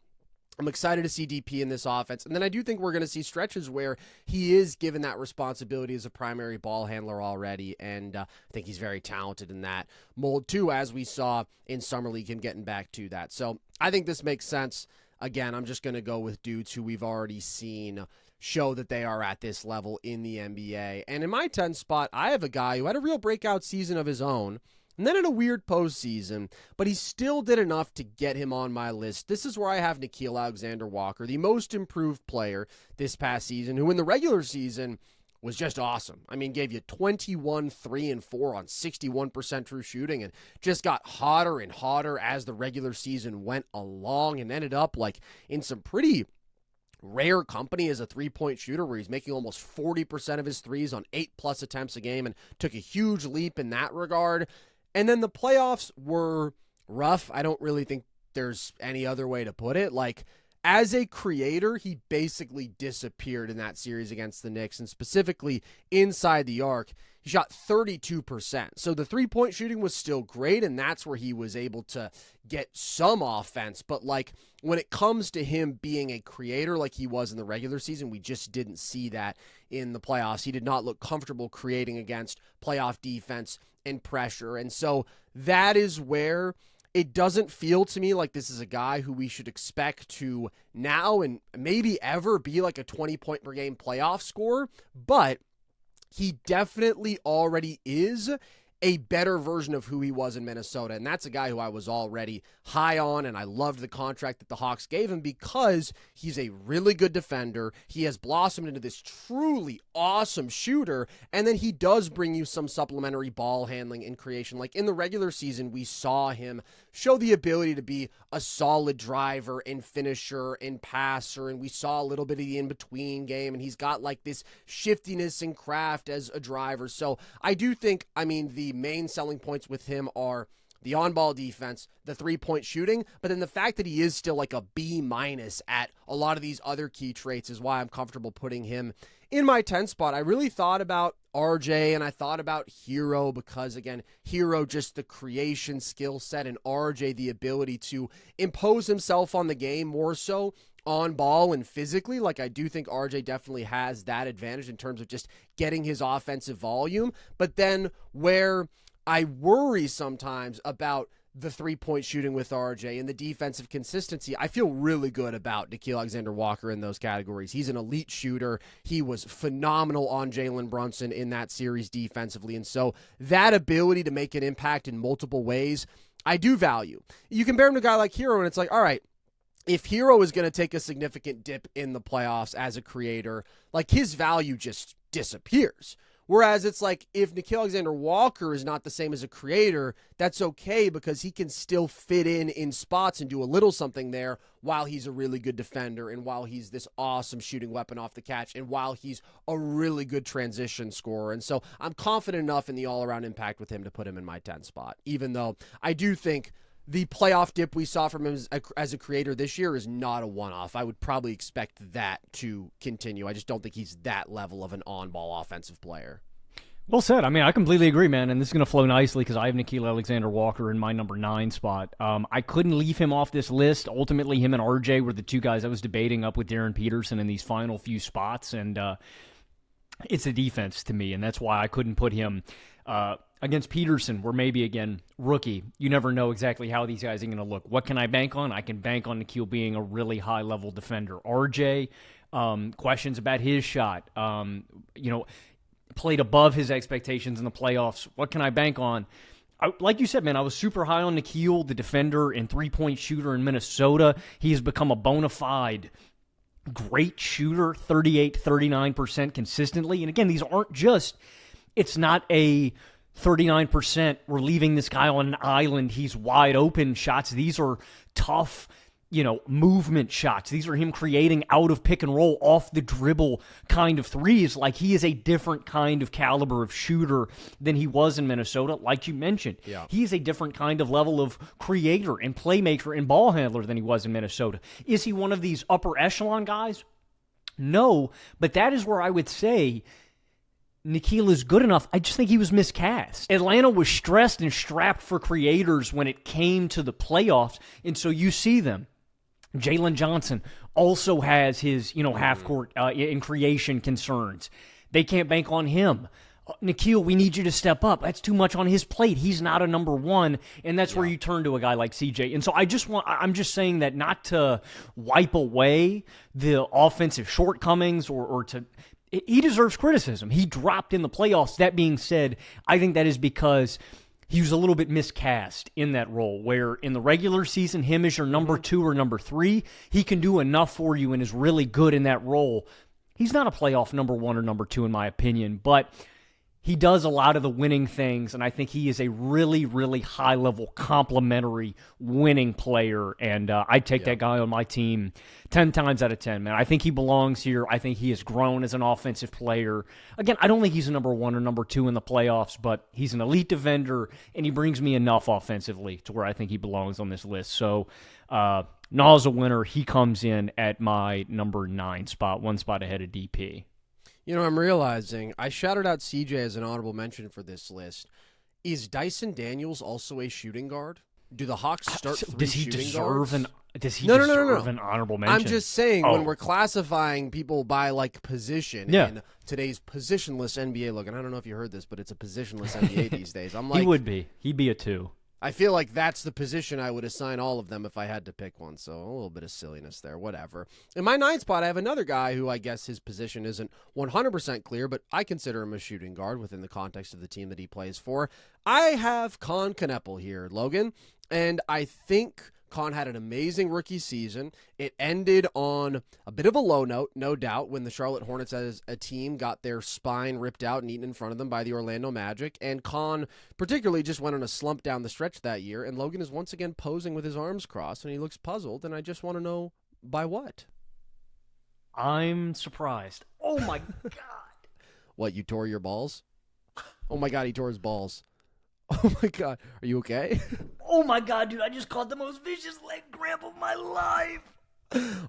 I'm excited to see DP in this offense, and then I do think we're going to see stretches where he is given that responsibility as a primary ball handler already, and I think he's very talented in that mold too, as we saw in Summer League, him getting back to that. So I think this makes sense. Again, I'm just going to go with dudes who we've already seen show that they are at this level in the NBA. And in my 10 spot, I have a guy who had a real breakout season of his own, and then in a weird postseason, but he still did enough to get him on my list. This is where I have Nickeil Alexander-Walker, the most improved player this past season, who in the regular season was just awesome. I mean, gave you 21, 3, and 4 on 61% true shooting, and just got hotter and hotter as the regular season went along, and ended up like in some pretty rare company as a three-point shooter, where he's making almost 40% of his threes on 8+ attempts a game, and took a huge leap in that regard. And then the playoffs were rough. I don't really think there's any other way to put it. Like, as a creator, he basically disappeared in that series against the Knicks, and specifically inside the arc, he shot 32%. So the three-point shooting was still great, and that's where he was able to get some offense. But, like, when it comes to him being a creator like he was in the regular season, we just didn't see that in the playoffs. He did not look comfortable creating against playoff defense and pressure. And so that is where it doesn't feel to me like this is a guy who we should expect to now and maybe ever be like a 20-point per game playoff scorer, but he definitely already is a better version of who he was in Minnesota. And that's a guy who I was already high on, and I loved the contract that the Hawks gave him because he's a really good defender. He has blossomed into this truly awesome shooter, and then he does bring you some supplementary ball handling and creation. Like in the regular season, we saw him show the ability to be a solid driver and finisher and passer, and we saw a little bit of the in-between game, and he's got like this shiftiness and craft as a driver. So I do think, I mean, the main selling points with him are the on-ball defense, the three-point shooting, but then the fact that he is still like a B- at a lot of these other key traits is why I'm comfortable putting him in my 10 spot. I really thought about RJ and I thought about Hero because, again, Hero just the creation skill set, and RJ the ability to impose himself on the game more so on ball and physically. Like, I do think RJ definitely has that advantage in terms of just getting his offensive volume. But then where I worry sometimes about the three-point shooting with RJ and the defensive consistency, I feel really good about Nickeil Alexander-Walker in those categories. He's an elite shooter. He was phenomenal on Jalen Brunson in that series defensively. And so that ability to make an impact in multiple ways, I do value. You compare him to a guy like Hero, and it's like, all right, if Hero is going to take a significant dip in the playoffs as a creator, like his value just disappears. Whereas it's like if Nickeil Alexander-Walker is not the same as a creator, that's okay because he can still fit in spots and do a little something there while he's a really good defender and while he's this awesome shooting weapon off the catch and while he's a really good transition scorer. And so I'm confident enough in the all-around impact with him to put him in my 10 spot, even though I do think the playoff dip we saw from him as a creator this year is not a one-off. I would probably expect that to continue. I just don't think he's that level of an on-ball offensive player. Well said. I mean, I completely agree, man, and this is going to flow nicely because I have Nickeil Alexander-Walker in my number 9 spot. I couldn't leave him off this list. Ultimately, him and RJ were the two guys I was debating up with Darryn Peterson in these final few spots, and it's a defense to me, and that's why I couldn't put him against Peterson, where maybe, again, rookie. You never know exactly how these guys are going to look. What can I bank on? I can bank on Nickeil being a really high-level defender. RJ, questions about his shot. Played above his expectations in the playoffs. What can I bank on? Like you said, man, I was super high on Nickeil, the defender and three-point shooter in Minnesota. He has become a bona fide great shooter, 38, 39% consistently. And again, these aren't just, it's not a 39%, we're leaving this guy on an island, he's wide open shots. These are tough, movement shots. These are him creating out of pick and roll, off the dribble kind of threes. Like, he is a different kind of caliber of shooter than he was in Minnesota. Like you mentioned, he is a different kind of level of creator and playmaker and ball handler than he was in Minnesota. Is he one of these upper echelon guys? No, but that is where I would say Nickeil is good enough. I just think he was miscast. Atlanta was stressed and strapped for creators when it came to the playoffs, and so you see them. Jalen Johnson also has his, half-court in creation concerns. They can't bank on him. Nickeil, we need you to step up. That's too much on his plate. He's not a number one, and that's where you turn to a guy like CJ. And so I'm just saying that not to wipe away the offensive shortcomings or to – he deserves criticism. He dropped in the playoffs. That being said, I think that is because – he was a little bit miscast in that role, where in the regular season, him as your number 2 or number 3, he can do enough for you and is really good in that role. He's not a playoff number 1 or number 2, in my opinion, but he does a lot of the winning things, and I think he is a really, really high-level, complementary winning player, and I'd take that guy on my team 10 times out of 10, man. I think he belongs here. I think he has grown as an offensive player. Again, I don't think he's a number 1 or number 2 in the playoffs, but he's an elite defender, and he brings me enough offensively to where I think he belongs on this list. So, Naw's a winner. He comes in at my number 9 spot, one spot ahead of DP. I'm realizing I shouted out CJ as an honorable mention for this list. Is Dyson Daniels also a shooting guard? Do the Hawks start three shooting guards? Does he deserve an honorable mention? I'm just saying, when we're classifying people by, position in today's positionless NBA look, and I don't know if you heard this, but it's a positionless NBA these days. I'm like, he would be. He'd be a 2. I feel like that's the position I would assign all of them if I had to pick one, so a little bit of silliness there, whatever. In my 9th spot, I have another guy who I guess his position isn't 100% clear, but I consider him a shooting guard within the context of the team that he plays for. I have Kon Knueppel here, Logan, and I think Kon had an amazing rookie season. It ended on a bit of a low note, no doubt, when the Charlotte Hornets as a team got their spine ripped out and eaten in front of them by the Orlando Magic. And Kon particularly just went on a slump down the stretch that year. And Logan is once again posing with his arms crossed, and he looks puzzled. And I just want to know by what? I'm surprised. Oh, my God. What, you tore your balls? Oh, my God, he tore his balls. Oh, my God. Are you okay? Oh, my God, dude. I just caught the most vicious leg cramp of my life.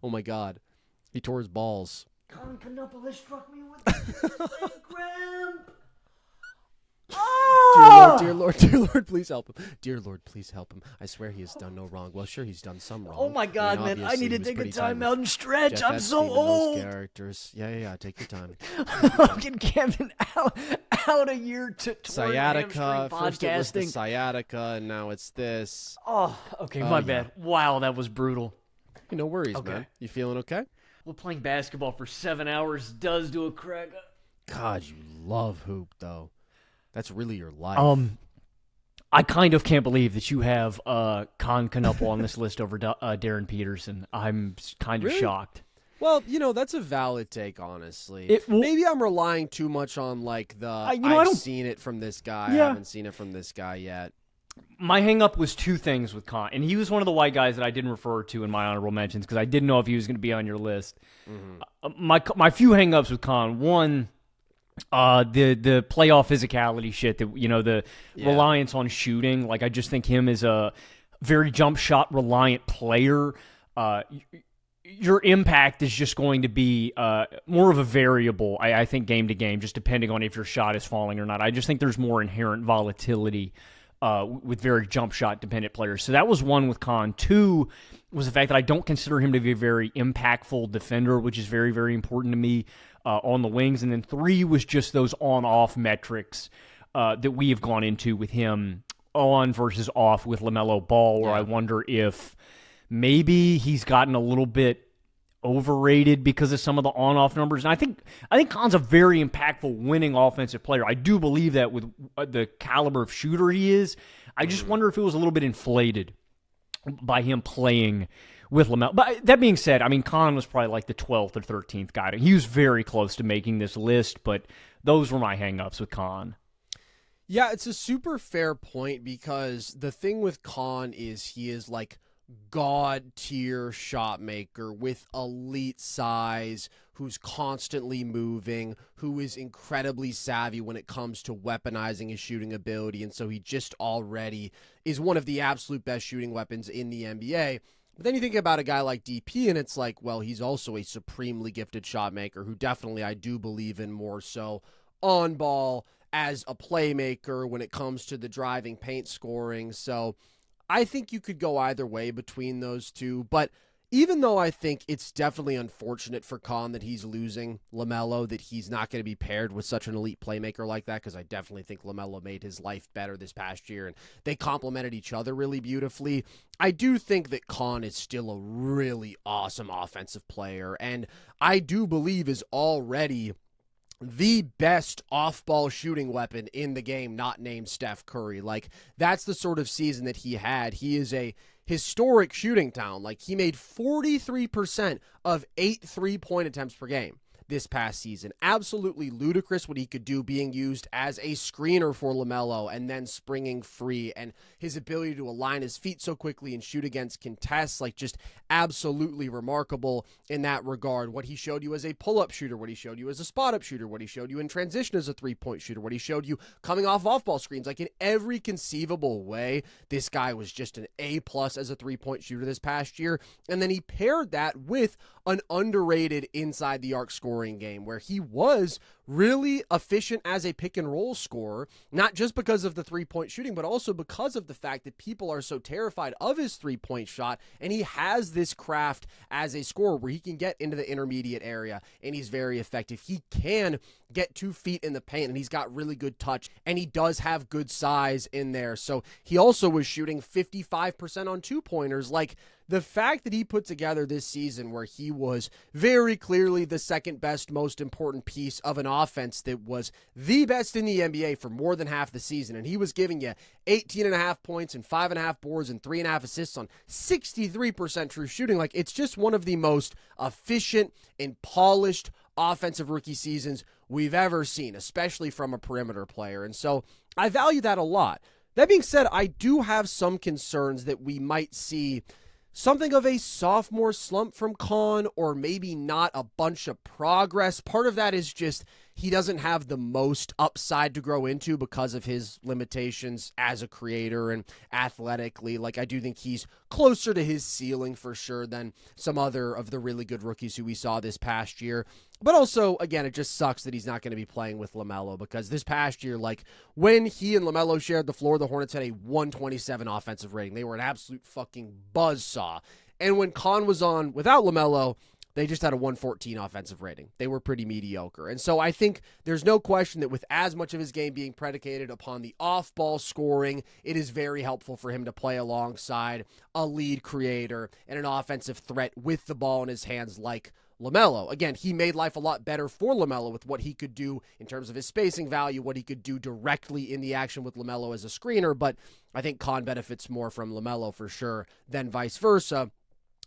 Oh, my God. He tore his balls. Kon Knueppel has struck me with a leg cramp. Oh! Dear Lord, please help him. Dear Lord, please help him. I swear he has done no wrong. Well, sure, he's done some wrong. Oh, my God, man. I need to take a time out and stretch. Jeff I'm so Epstein and old. those characters. Yeah. Take your time. Fucking Kevin out a year to sciatica. podcasting. First it was the sciatica, and now it's this. Oh, okay, my bad. Wow, that was brutal. No worries, man. You feeling okay? Well, playing basketball for 7 hours does do a crack. God, you love hoop, though. That's really your life. I kind of can't believe that you have Kon Knueppel on this list over Darryn Peterson. I'm kind of shocked. Well, that's a valid take, honestly. Maybe I'm relying too much on, I've seen it from this guy. Yeah. I haven't seen it from this guy yet. My hang-up was 2 things with Kon, and he was one of the white guys that I didn't refer to in my honorable mentions because I didn't know if he was going to be on your list. Mm-hmm. My few hang-ups with Kon, one, the playoff physicality shit, the reliance on shooting. I just think him as a very jump shot reliant player. Your impact is just going to be more of a variable, I think, game to game, just depending on if your shot is falling or not. I just think there's more inherent volatility with very jump shot dependent players. So that was one with Kon. 2 was the fact that I don't consider him to be a very impactful defender, which is very, very important to me on the wings. And then 3 was just those on-off metrics that we have gone into with him on versus off with LaMelo Ball, where I wonder if maybe he's gotten a little bit overrated because of some of the on-off numbers. And I think Kon's a very impactful winning offensive player. I do believe that with the caliber of shooter he is. I just wonder if it was a little bit inflated by him playing with LaMelo. But that being said, I mean, Kon was probably like the 12th or 13th guy. He was very close to making this list, but those were my hang-ups with Kon. Yeah, it's a super fair point because the thing with Kon is he is like god-tier shot maker with elite size, who's constantly moving, who is incredibly savvy when it comes to weaponizing his shooting ability, and so he just already is one of the absolute best shooting weapons in the NBA. But then you think about a guy like DP, and it's like, well, he's also a supremely gifted shot maker who definitely I do believe in more so on ball as a playmaker when it comes to the driving paint scoring. So I think you could go either way between those two. But even though I think it's definitely unfortunate for Kon that he's losing LaMelo, that he's not going to be paired with such an elite playmaker like that, because I definitely think LaMelo made his life better this past year, and they complemented each other really beautifully. I do think that Kon is still a really awesome offensive player, and I do believe is already the best off-ball shooting weapon in the game, not named Steph Curry. Like, that's the sort of season that he had. He is a historic shooting town. Like, he made 43% of 8 3-point attempts per game this past season. Absolutely ludicrous what he could do being used as a screener for LaMelo and then springing free, and his ability to align his feet so quickly and shoot against contests, like just absolutely remarkable in that regard. What he showed you as a pull-up shooter, what he showed you as a spot-up shooter, what he showed you in transition as a three-point shooter, what he showed you coming off ball screens, like in every conceivable way, this guy was just an A+ as a three-point shooter this past year. And then he paired that with an underrated inside the arc scoring game where he was really efficient as a pick and roll scorer, not just because of the three-point shooting, but also because of the fact that people are so terrified of his three-point shot, and he has this craft as a scorer where he can get into the intermediate area, and he's very effective. He can get 2 feet in the paint, and he's got really good touch, and he does have good size in there. So he also was shooting 55% on two-pointers. Like, the fact that he put together this season where he was very clearly the second best, most important piece of an offense that was the best in the NBA for more than half the season, and he was giving you 18.5 points and 5.5 boards and 3.5 assists on 63% true shooting. Like, it's just one of the most efficient and polished offensive rookie seasons we've ever seen, especially from a perimeter player. And so I value that a lot. That being said, I do have some concerns that we might see something of a sophomore slump from Kon, or maybe not a bunch of progress. Part of that is just he doesn't have the most upside to grow into because of his limitations as a creator and athletically. Like, I do think he's closer to his ceiling for sure than some other of the really good rookies who we saw this past year. But also, again, it just sucks that he's not going to be playing with LaMelo, because this past year, like, when he and LaMelo shared the floor, the Hornets had a 127 offensive rating. They were an absolute fucking buzzsaw. And when Kon was on without LaMelo, they just had a 114 offensive rating. They were pretty mediocre. And so I think there's no question that with as much of his game being predicated upon the off-ball scoring, it is very helpful for him to play alongside a lead creator and an offensive threat with the ball in his hands like LaMelo. Again, he made life a lot better for LaMelo with what he could do in terms of his spacing value, what he could do directly in the action with LaMelo as a screener, but I think Kon benefits more from LaMelo for sure than vice versa.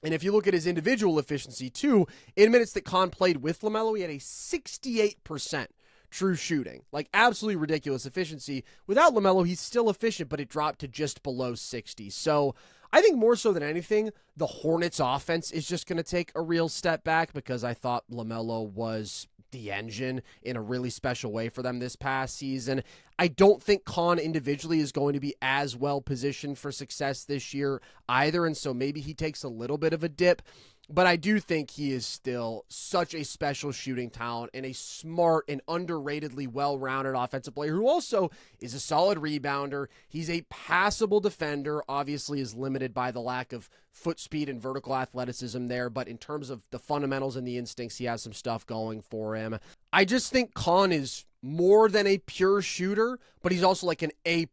And if you look at his individual efficiency too, in minutes that Kon played with LaMelo, he had a 68% true shooting. Like, absolutely ridiculous efficiency. Without LaMelo, he's still efficient, but it dropped to just below 60. So I think more so than anything, the Hornets offense is just going to take a real step back, because I thought LaMelo was the engine in a really special way for them this past season. I don't think Kon individually is going to be as well positioned for success this year either, and so maybe he takes a little bit of a dip. But I do think he is still such a special shooting talent and a smart and underratedly well-rounded offensive player who also is a solid rebounder. He's a passable defender, obviously is limited by the lack of foot speed and vertical athleticism there, but in terms of the fundamentals and the instincts, he has some stuff going for him. I just think Kon is more than a pure shooter, but he's also like an A++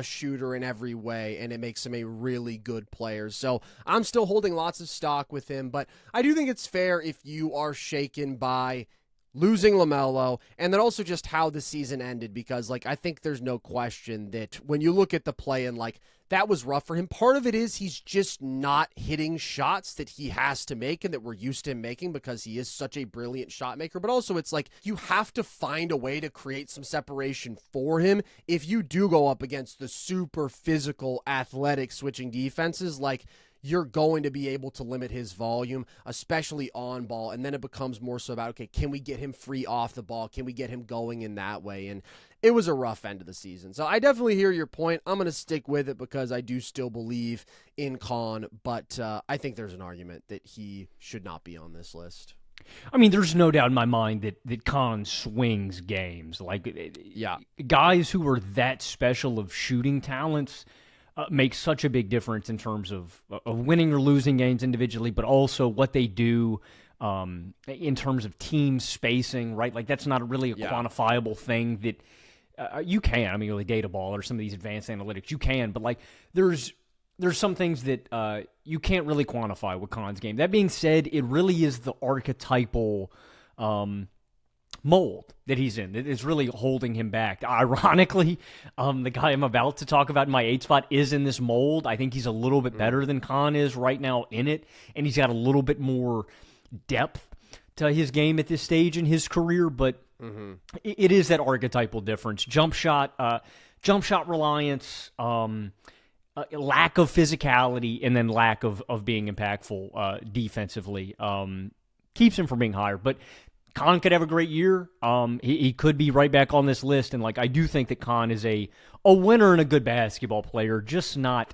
shooter in every way, and it makes him a really good player. So I'm still holding lots of stock with him, but I do think it's fair if you are shaken by losing LaMelo, and then also just how the season ended, because like I think there's no question that when you look at the play and like that was rough for him. Part of it is he's just not hitting shots that he has to make and that we're used to him making because he is such a brilliant shot maker. But also it's like you have to find a way to create some separation for him if you do go up against the super physical, athletic switching defenses. Like, you're going to be able to limit his volume, especially on ball. And then it becomes more so about, okay, can we get him free off the ball? Can we get him going in that way? And it was a rough end of the season. So I definitely hear your point. I'm going to stick with it because I do still believe in Kon, but I think there's an argument that he should not be on this list. I mean, there's no doubt in my mind that Kon swings games. Like, yeah, guys who are that special of shooting talents make such a big difference in terms of winning or losing games individually, but also what they do in terms of team spacing, right? Like, that's not really a quantifiable thing that you can. I mean, with data ball or some of these advanced analytics, you can, but like there's some things that you can't really quantify with Kon's game. That being said, it really is the archetypal mold that he's in that is really holding him back. Ironically, the guy I'm about to talk about in my 8 spot is in this mold. I think he's a little bit better than Kon is right now in it, and he's got a little bit more depth to his game at this stage in his career, but it is that archetypal difference. Jump shot reliance, lack of physicality, and then lack of being impactful defensively keeps him from being higher. But Kon could have a great year. He could be right back on this list, and like I do think that Kon is a winner and a good basketball player, just not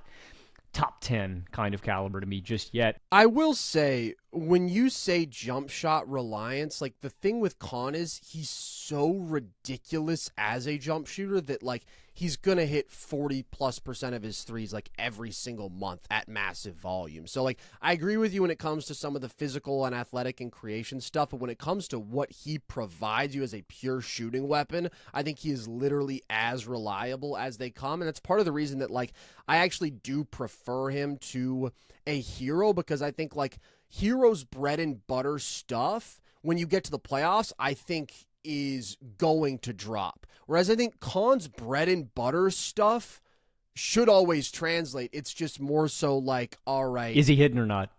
top 10 kind of caliber to me just yet. I will say, when you say jump shot reliance, like the thing with Kon is he's so ridiculous as a jump shooter that like he's going to hit 40+% of his threes like every single month at massive volume. So like I agree with you when it comes to some of the physical and athletic and creation stuff, but when it comes to what he provides you as a pure shooting weapon, I think he is literally as reliable as they come. And that's part of the reason that like I actually do prefer him to a Hero, because I think like Hero's bread and butter stuff, when you get to the playoffs, I think is going to drop. Whereas I think Kon's bread and butter stuff should always translate. It's just more so like, all right. Is he hitting or not?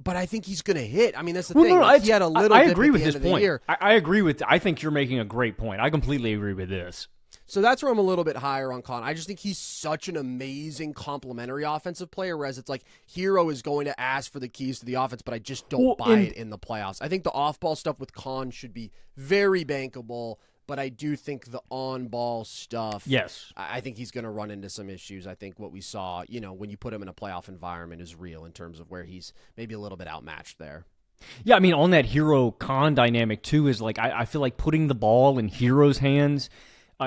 But I think he's going to hit. I mean, that's the thing. Like, he had a little I dip agree at with the this end of the point. year. I agree with. I think you're making a great point. I completely agree with this. So that's where I'm a little bit higher on Kon. I just think he's such an amazing complementary offensive player, whereas it's like Hero is going to ask for the keys to the offense, but I just don't buy it in the playoffs. I think the off-ball stuff with Kon should be very bankable, but I do think the on-ball stuff, yes, I think he's going to run into some issues. I think what we saw, when you put him in a playoff environment is real in terms of where he's maybe a little bit outmatched there. Yeah, I mean, on that Hero-Kon dynamic, too, is like I feel like putting the ball in Hero's hands,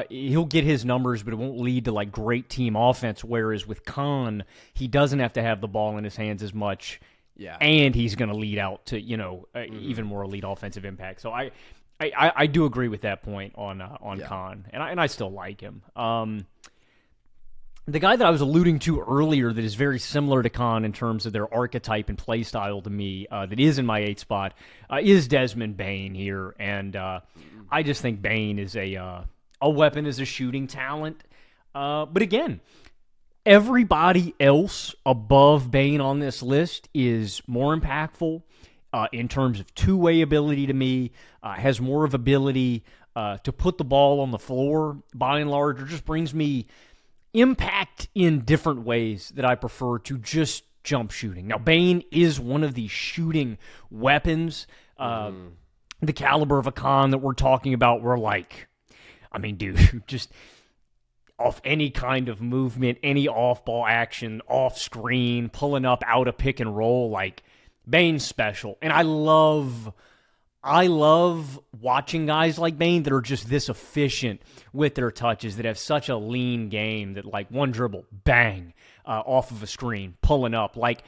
he'll get his numbers, but it won't lead to like great team offense. Whereas with Kon, he doesn't have to have the ball in his hands as much, and he's going to lead out to even more elite offensive impact. So I do agree with that point on Kon, and I still like him. The guy that I was alluding to earlier that is very similar to Kon in terms of their archetype and play style to me, that is in my 8 spot, is Desmond Bane here, and I just think Bane is a weapon as a shooting talent. But again, everybody else above Bane on this list is more impactful in terms of two-way ability to me, has more of ability to put the ball on the floor by and large, or just brings me impact in different ways that I prefer to just jump shooting. Now, Bane is one of these shooting weapons, the caliber of a Kon that we're talking about, where like, I mean, dude, just off any kind of movement, any off-ball action, off-screen, pulling up out of pick and roll, like, Bane's special. And I love watching guys like Bane that are just this efficient with their touches, that have such a lean game that, like, one dribble, bang, off of a screen, pulling up. Like,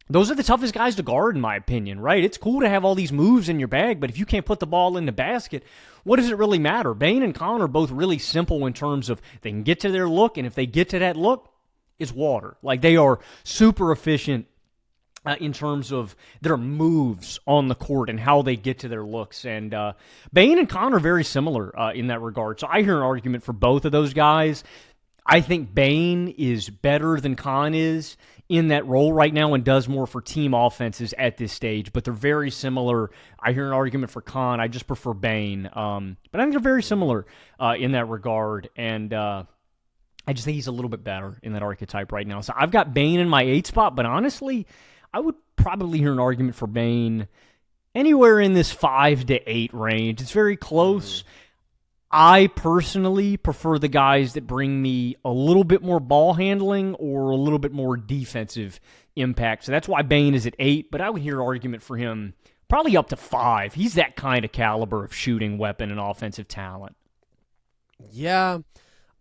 those are the toughest guys to guard, in my opinion, right? It's cool to have all these moves in your bag, but if you can't put the ball in the basket, what does it really matter? Bane and Kon are both really simple in terms of they can get to their look, and if they get to that look, it's water. Like, they are super efficient in terms of their moves on the court and how they get to their looks. And Bane and Kon are very similar in that regard. So I hear an argument for both of those guys. I think Bane is better than Kon is in that role right now and does more for team offenses at this stage, but they're very similar. I hear an argument for Kon. I just prefer Bane. But I think they're very similar in that regard, and I just think he's a little bit better in that archetype right now. So I've got Bane in my 8 spot, but honestly, I would probably hear an argument for Bane anywhere in this 5 to 8 range. It's very close. I personally prefer the guys that bring me a little bit more ball handling or a little bit more defensive impact. So that's why Bane is at 8, but I would hear an argument for him probably up to 5. He's that kind of caliber of shooting weapon and offensive talent. Yeah,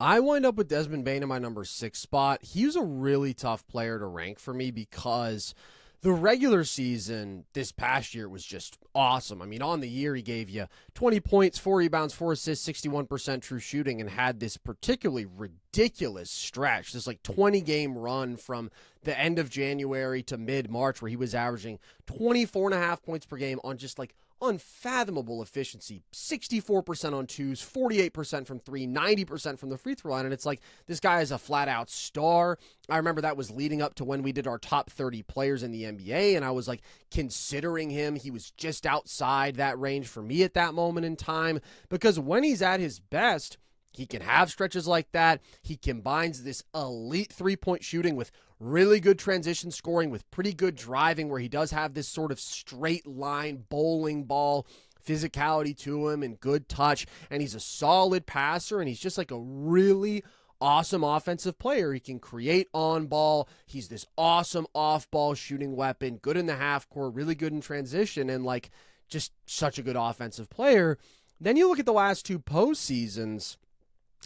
I wind up with Desmond Bane in my number 6 spot. He's a really tough player to rank for me because the regular season this past year was just awesome. I mean, on the year, he gave you 20 points, 4 rebounds, 4 assists, 61% true shooting, and had this particularly ridiculous stretch, this like 20-game run from the end of January to mid-March where he was averaging 24.5 points per game on just like unfathomable efficiency, 64% on twos, 48% from 3, 90% from the free throw line. And it's like, this guy is a flat out star. I remember that was leading up to when we did our top 30 players in the NBA, and I was like considering him. He was just outside that range for me at that moment in time, because when he's at his best, he can have stretches like that. He combines this elite three-point shooting with really good transition scoring, with pretty good driving, where he does have this sort of straight line bowling ball physicality to him and good touch. And he's a solid passer, and he's just like a really awesome offensive player. He can create on ball. He's this awesome off ball shooting weapon, good in the half court, really good in transition, and like just such a good offensive player. Then you look at the last 2 postseasons,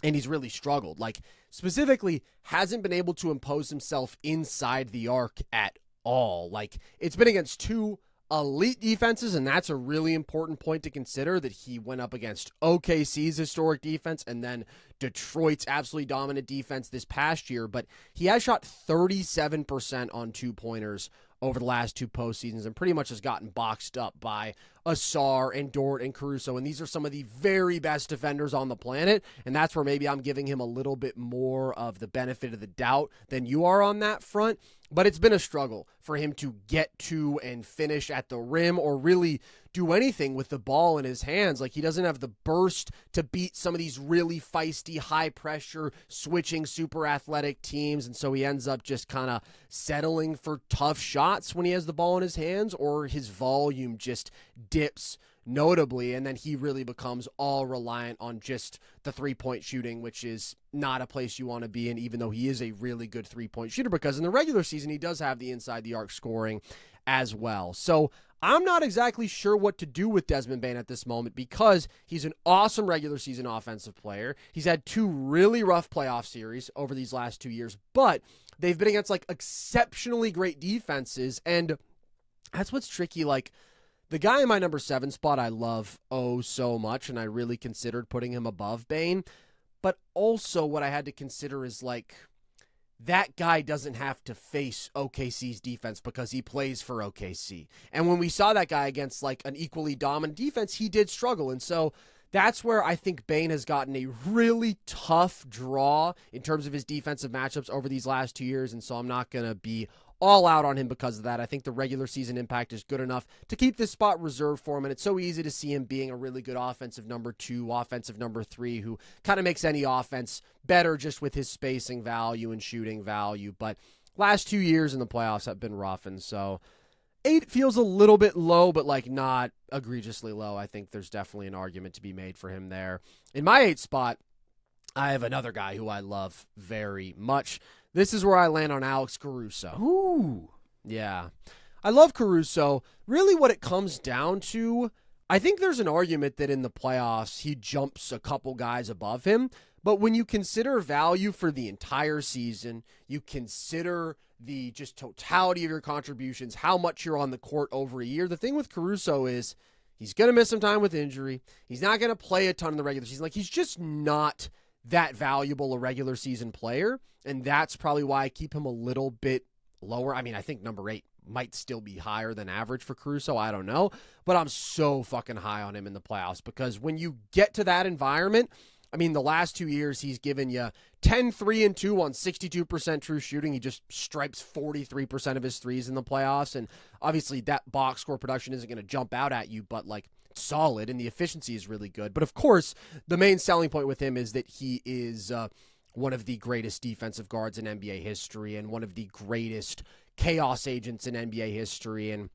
and he's really struggled. Like, specifically, hasn't been able to impose himself inside the arc at all. Like, it's been against 2 elite defenses, and that's a really important point to consider, that he went up against OKC's historic defense and then Detroit's absolutely dominant defense this past year. But he has shot 37% on 2-pointers over the last 2 postseasons, and pretty much has gotten boxed up by Ausar and Dort and Caruso. And these are some of the very best defenders on the planet. And that's where maybe I'm giving him a little bit more of the benefit of the doubt than you are on that front. But it's been a struggle for him to get to and finish at the rim or really do anything with the ball in his hands. Like, he doesn't have the burst to beat some of these really feisty, high-pressure, switching, super athletic teams. And so he ends up just kind of settling for tough shots when he has the ball in his hands, or his volume just dips notably, and then he really becomes all reliant on just the three-point shooting, which is not a place you want to be in, even though he is a really good three-point shooter, because in the regular season he does have the inside the arc scoring as well. So I'm not exactly sure what to do with Desmond Bane at this moment, because he's an awesome regular season offensive player. He's had 2 really rough playoff series over these last 2 years, but they've been against like exceptionally great defenses, and that's what's tricky. Like, the guy in my number 7 spot I love so much, and I really considered putting him above Bane. But also what I had to consider is, like, that guy doesn't have to face OKC's defense because he plays for OKC. And when we saw that guy against, like, an equally dominant defense, he did struggle. And so that's where I think Bane has gotten a really tough draw in terms of his defensive matchups over these last 2 years. And so I'm not going to be all out on him because of that. I think the regular season impact is good enough to keep this spot reserved for him, and it's so easy to see him being a really good offensive number 2, offensive number 3, who kind of makes any offense better just with his spacing value and shooting value. But last 2 years in the playoffs have been rough, and so 8 feels a little bit low, but like not egregiously low. I think there's definitely an argument to be made for him there. In my 8 spot, I have another guy who I love very much. This is where I land on Alex Caruso. Ooh. Yeah. I love Caruso. Really what it comes down to, I think there's an argument that in the playoffs he jumps a couple guys above him. But when you consider value for the entire season, you consider the just totality of your contributions, how much you're on the court over a year. The thing with Caruso is he's going to miss some time with injury. He's not going to play a ton in the regular season. Like, he's just not that valuable a regular season player. And that's probably why I keep him a little bit lower. I mean, I think number 8 might still be higher than average for Caruso. I don't know. But I'm so fucking high on him in the playoffs because when you get to that environment, I mean, the last 2 years, he's given you 10, 3, and 2 on 62% true shooting. He just stripes 43% of his threes in the playoffs. And obviously that box score production isn't going to jump out at you, but like it's solid and the efficiency is really good. But of course, the main selling point with him is that he is one of the greatest defensive guards in NBA history and one of the greatest chaos agents in NBA history. And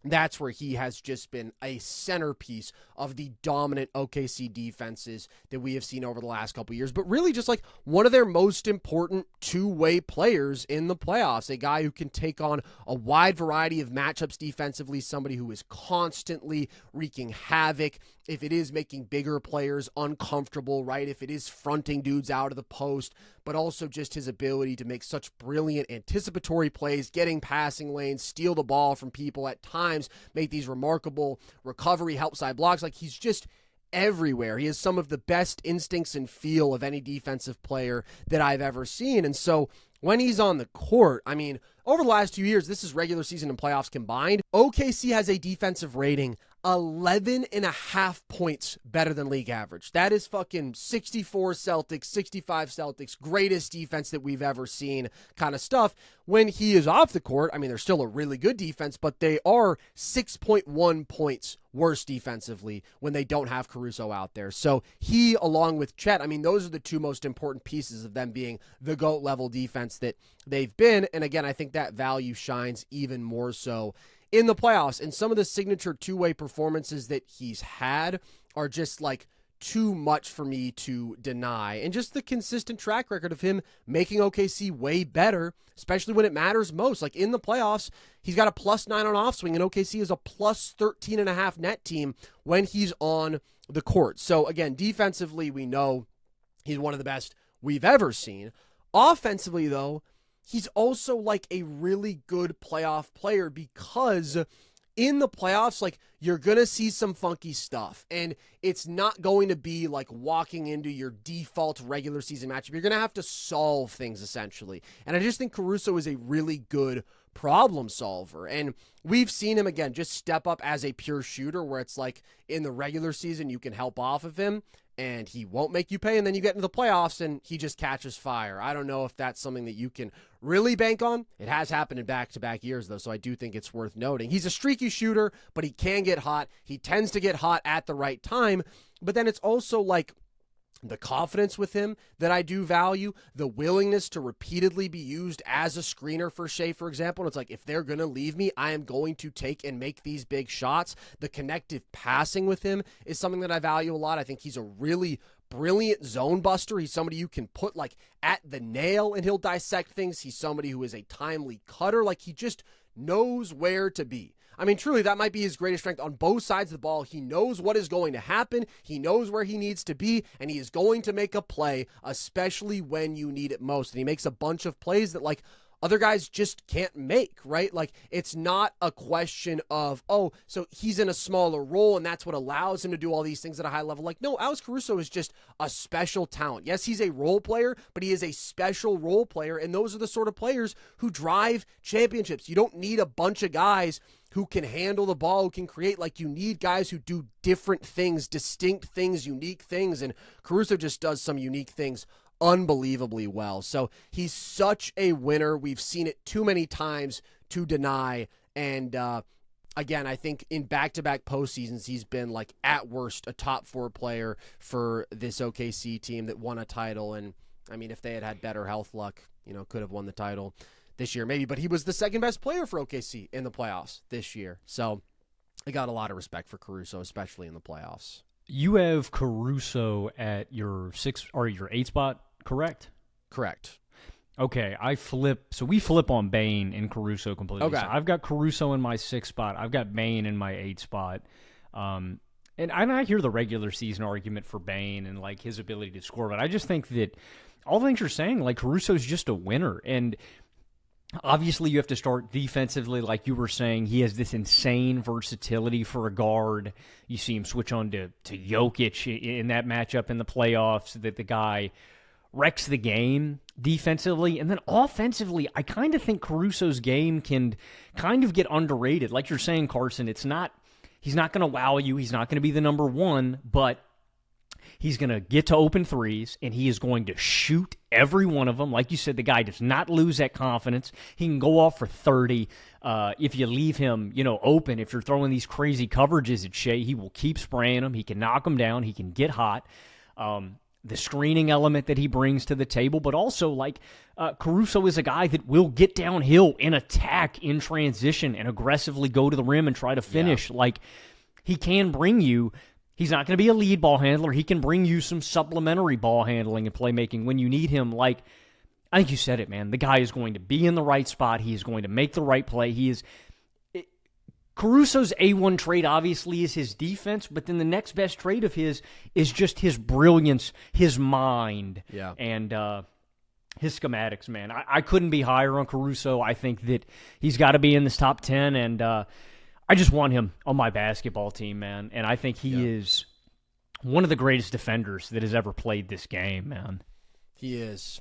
that's where he has just been a centerpiece of the dominant OKC defenses that we have seen over the last couple of years, but really just like one of their most important two-way players in the playoffs, a guy who can take on a wide variety of matchups defensively, somebody who is constantly wreaking havoc. If it is making bigger players uncomfortable, right? If it is fronting dudes out of the post, but also just his ability to make such brilliant anticipatory plays, getting passing lanes, steal the ball from people at times, make these remarkable recovery help side blocks. Like, he's just everywhere. He has some of the best instincts and feel of any defensive player that I've ever seen. And so when he's on the court, I mean, over the last 2 years, this is regular season and playoffs combined, OKC has a defensive rating 11.5 points better than league average. That is fucking 64 Celtics, 65 Celtics, greatest defense that we've ever seen kind of stuff. When he is off the court, I mean, they're still a really good defense, but they are 6.1 points worse defensively when they don't have Caruso out there. So he, along with Chet, I mean, those are the two most important pieces of them being the GOAT level defense that they've been. And again, I think that value shines even more so in the playoffs. And some of the signature two-way performances that he's had are just like too much for me to deny. And just the consistent track record of him making OKC way better, especially when it matters most. Like in the playoffs, he's got a +9 on offswing, and OKC is a +13.5 net team when he's on the court. So again, defensively, we know he's one of the best we've ever seen. Offensively, though, he's also like a really good playoff player because in the playoffs, like, you're going to see some funky stuff, and it's not going to be like walking into your default regular season matchup. You're going to have to solve things essentially. And I just think Caruso is a really good problem solver. And we've seen him again, just step up as a pure shooter where it's like in the regular season, you can help off of him and he won't make you pay. And then you get into the playoffs and he just catches fire. I don't know if that's something that you can really bank on. It has happened in back-to-back years, though, so I do think it's worth noting. He's a streaky shooter, but he can get hot. He tends to get hot at the right time. But then it's also like the confidence with him that I do value, the willingness to repeatedly be used as a screener for Shea, for example. And it's like, if they're going to leave me, I am going to take and make these big shots. The connective passing with him is something that I value a lot. I think he's a really brilliant zone buster. He's somebody you can put like at the nail and he'll dissect things. He's somebody who is a timely cutter. Like, he just knows where to be. I mean, truly, that might be his greatest strength on both sides of the ball. He knows what is going to happen. He knows where he needs to be, and he is going to make a play, especially when you need it most. And he makes a bunch of plays that, like, other guys just can't make, right? Like, it's not a question of, oh, so he's in a smaller role, and that's what allows him to do all these things at a high level. Like, no, Alex Caruso is just a special talent. Yes, he's a role player, but he is a special role player, and those are the sort of players who drive championships. You don't need a bunch of guys who can handle the ball, who can create. Like, you need guys who do different things, distinct things, unique things, and Caruso just does some unique things unbelievably well. So he's such a winner. We've seen it too many times to deny. And again, I think in back-to-back postseasons, he's been like at worst a top 4 player for this OKC team that won a title. And I mean, if they had had better health luck, you know, could have won the title this year maybe, but he was the second best player for OKC in the playoffs this year. So I got a lot of respect for Caruso, especially in the playoffs. You have Caruso at your 6 or your 8 spot, correct? Correct. Okay, we flip on Bane and Caruso completely. Okay. So I've got Caruso in my 6 spot. I've got Bane in my 8 spot. And I hear the regular season argument for Bane and like his ability to score, but I just think that all the things you're saying, like Caruso's just a winner. And obviously you have to start defensively, like you were saying. He has this insane versatility for a guard. You see him switch on to Jokic in that matchup in the playoffs, that the guy wrecks the game defensively. And then offensively, I kind of think Caruso's game can kind of get underrated. Like you're saying, Carson, he's not going to wow you. He's not going to be the number one, but he's going to get to open threes, and he is going to shoot every one of them. Like you said, the guy does not lose that confidence. He can go off for 30. If you leave him, open, if you're throwing these crazy coverages at Shea, he will keep spraying them. He can knock them down. He can get hot. The screening element that he brings to the table, but also like Caruso is a guy that will get downhill and attack in transition and aggressively go to the rim and try to finish. Yeah. Like he can bring you, he's not going to be a lead ball handler. He can bring you some supplementary ball handling and playmaking when you need him. Like, I think you said it, man. The guy is going to be in the right spot. He is going to make the right play. Caruso's A1 trait obviously is his defense, but then the next best trait of his is just his brilliance, his mind, and his schematics, man. I couldn't be higher on Caruso. I think that he's got to be in this top 10, and I just want him on my basketball team, man. And I think he is one of the greatest defenders that has ever played this game, man. He is.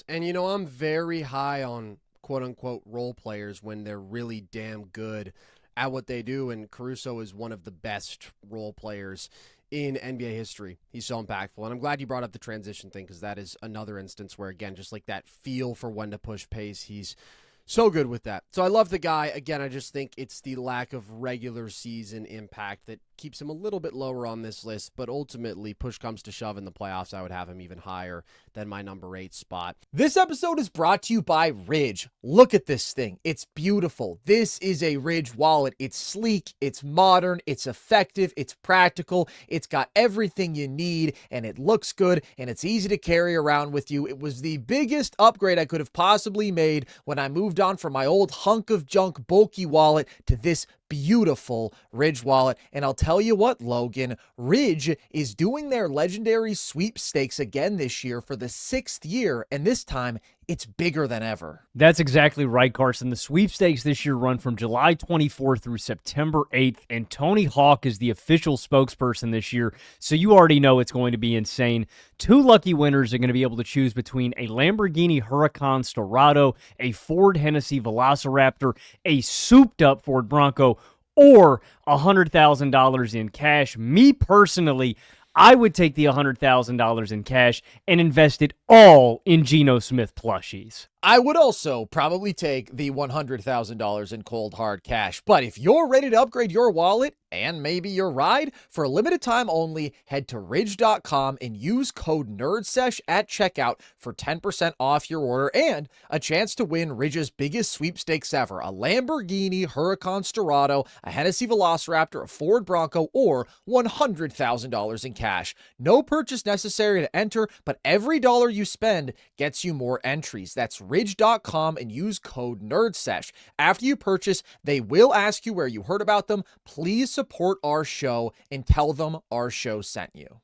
And, I'm very high on quote-unquote role players when they're really damn good at what they do, and Caruso is one of the best role players in NBA history. He's so impactful, and I'm glad you brought up the transition thing, because that is another instance where, again, just like that feel for when to push pace, he's so good with that. So I love the guy. Again, I just think it's the lack of regular season impact that keeps him a little bit lower on this list, but ultimately, push comes to shove in the playoffs, I would have him even higher than my number 8 spot. This episode is brought to you by Ridge. Look at this thing. It's beautiful. This is a Ridge wallet. It's sleek, it's modern, it's effective, it's practical, it's got everything you need, and it looks good, and it's easy to carry around with you. It was the biggest upgrade I could have possibly made when I moved on from my old hunk of junk bulky wallet to this beautiful Ridge wallet. And I'll tell you what, Logan, Ridge is doing their legendary sweepstakes again this year for the 6th year, and this time it's bigger than ever. That's exactly right, Carson. The sweepstakes this year run from July 24th through September 8th, and Tony Hawk is the official spokesperson this year, so you already know it's going to be insane. 2 lucky winners are going to be able to choose between a Lamborghini Huracan Storado, a Ford Hennessy Velociraptor, a souped-up Ford Bronco, or $100,000 in cash. Me personally, I would take the $100,000 in cash and invest it all in Geno Smith plushies. I would also probably take the $100,000 in cold hard cash. But if you're ready to upgrade your wallet and maybe your ride, for a limited time only, head to ridge.com and use code NERDSESH at checkout for 10% off your order and a chance to win Ridge's biggest sweepstakes ever: a Lamborghini Huracan Storado, a Hennessy Velociraptor, a Ford Bronco, or $100,000 in cash. No purchase necessary to enter, but every dollar you spend gets you more entries. That's ridge.com and use code NERDSESH. After you purchase, they will ask you where you heard about them. Please support our show and tell them our show sent you.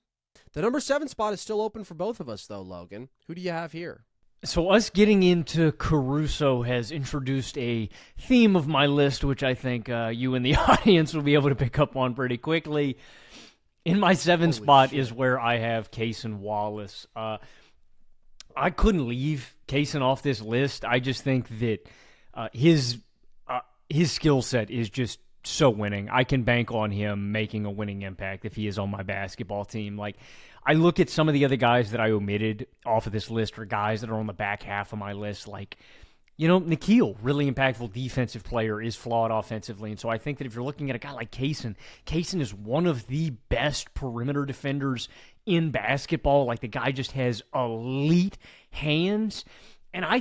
The number 7 spot is still open for both of us, though, Logan. Who do you have here? So us getting into Caruso has introduced a theme of my list, which I think you in the audience will be able to pick up on pretty quickly. In my 7 spot is where I have Cason Wallace. I couldn't leave Cason off this list. I just think that his skill set is just so winning. I can bank on him making a winning impact if he is on my basketball team. Like, I look at some of the other guys that I omitted off of this list, or guys that are on the back half of my list, like, Nickeil, really impactful defensive player, is flawed offensively. And so I think that if you're looking at a guy like Cason is one of the best perimeter defenders in basketball. Like, the guy just has elite hands. And I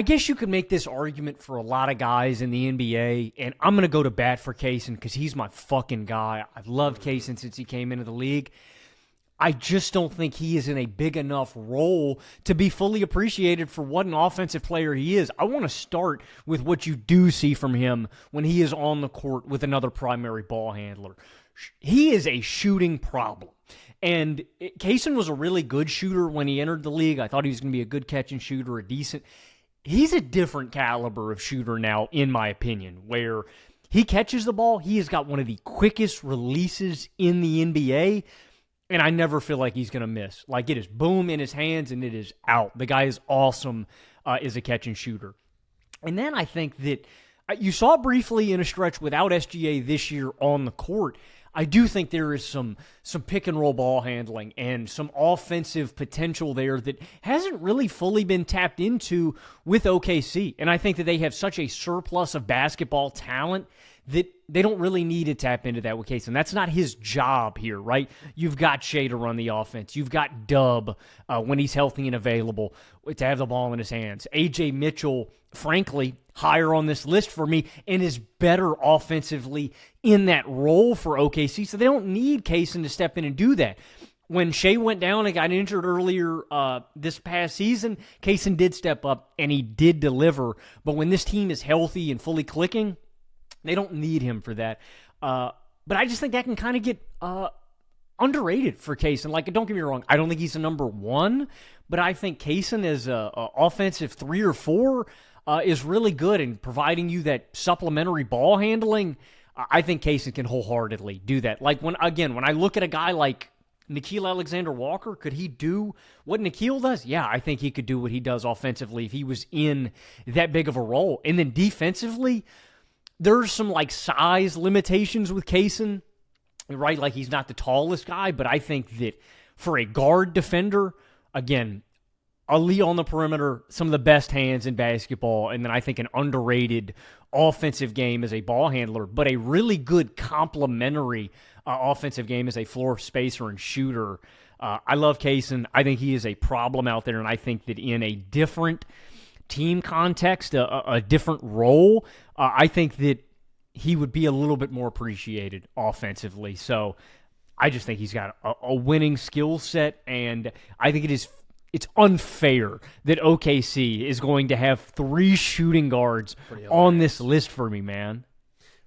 guess you could make this argument for a lot of guys in the NBA, and I'm going to go to bat for Cason because he's my fucking guy. I've loved Cason since he came into the league. I just don't think he is in a big enough role to be fully appreciated for what an offensive player he is. I want to start with what you do see from him when he is on the court with another primary ball handler. He is a shooting problem. And Cason was a really good shooter when he entered the league. I thought he was going to be a good catch and shooter, a decent. He's a different caliber of shooter now, in my opinion, where he catches the ball. He has got one of the quickest releases in the NBA, and I never feel like he's going to miss. Like, it is boom in his hands, and it is out. The guy is awesome as a catch and shooter. And then I think that you saw briefly in a stretch without SGA this year on the court, I do think there is some pick-and-roll ball handling and some offensive potential there that hasn't really fully been tapped into with OKC. And I think that they have such a surplus of basketball talent that they don't really need to tap into that with Cason. That's not his job here, right? You've got Shea to run the offense. You've got Dub when he's healthy and available to have the ball in his hands. Ajay Mitchell, frankly, higher on this list for me and is better offensively in that role for OKC, so they don't need Cason to step in and do that. When Shea went down and got injured earlier this past season, Cason did step up and he did deliver, but when this team is healthy and fully clicking, they don't need him for that. But I just think that can kind of get underrated for Cason. Like, don't get me wrong, I don't think he's a number one, but I think Cason as a offensive 3 or 4 is really good in providing you that supplementary ball handling. I think Cason can wholeheartedly do that. Like, when I look at a guy like Nickeil Alexander-Walker, could he do what Nickeil does? Yeah, I think he could do what he does offensively if he was in that big of a role. And then defensively, there's some like size limitations with Cason, right? Like, he's not the tallest guy, but I think that for a guard defender, again, elite on the perimeter, some of the best hands in basketball, and then I think an underrated offensive game as a ball handler, but a really good complementary offensive game as a floor spacer and shooter. I love Cason. I think he is a problem out there, and I think that in a different team context, a different role, I think that he would be a little bit more appreciated offensively. So I just think he's got a winning skill set, and I think it's unfair that OKC is going to have 3 shooting guards on this list for me, man.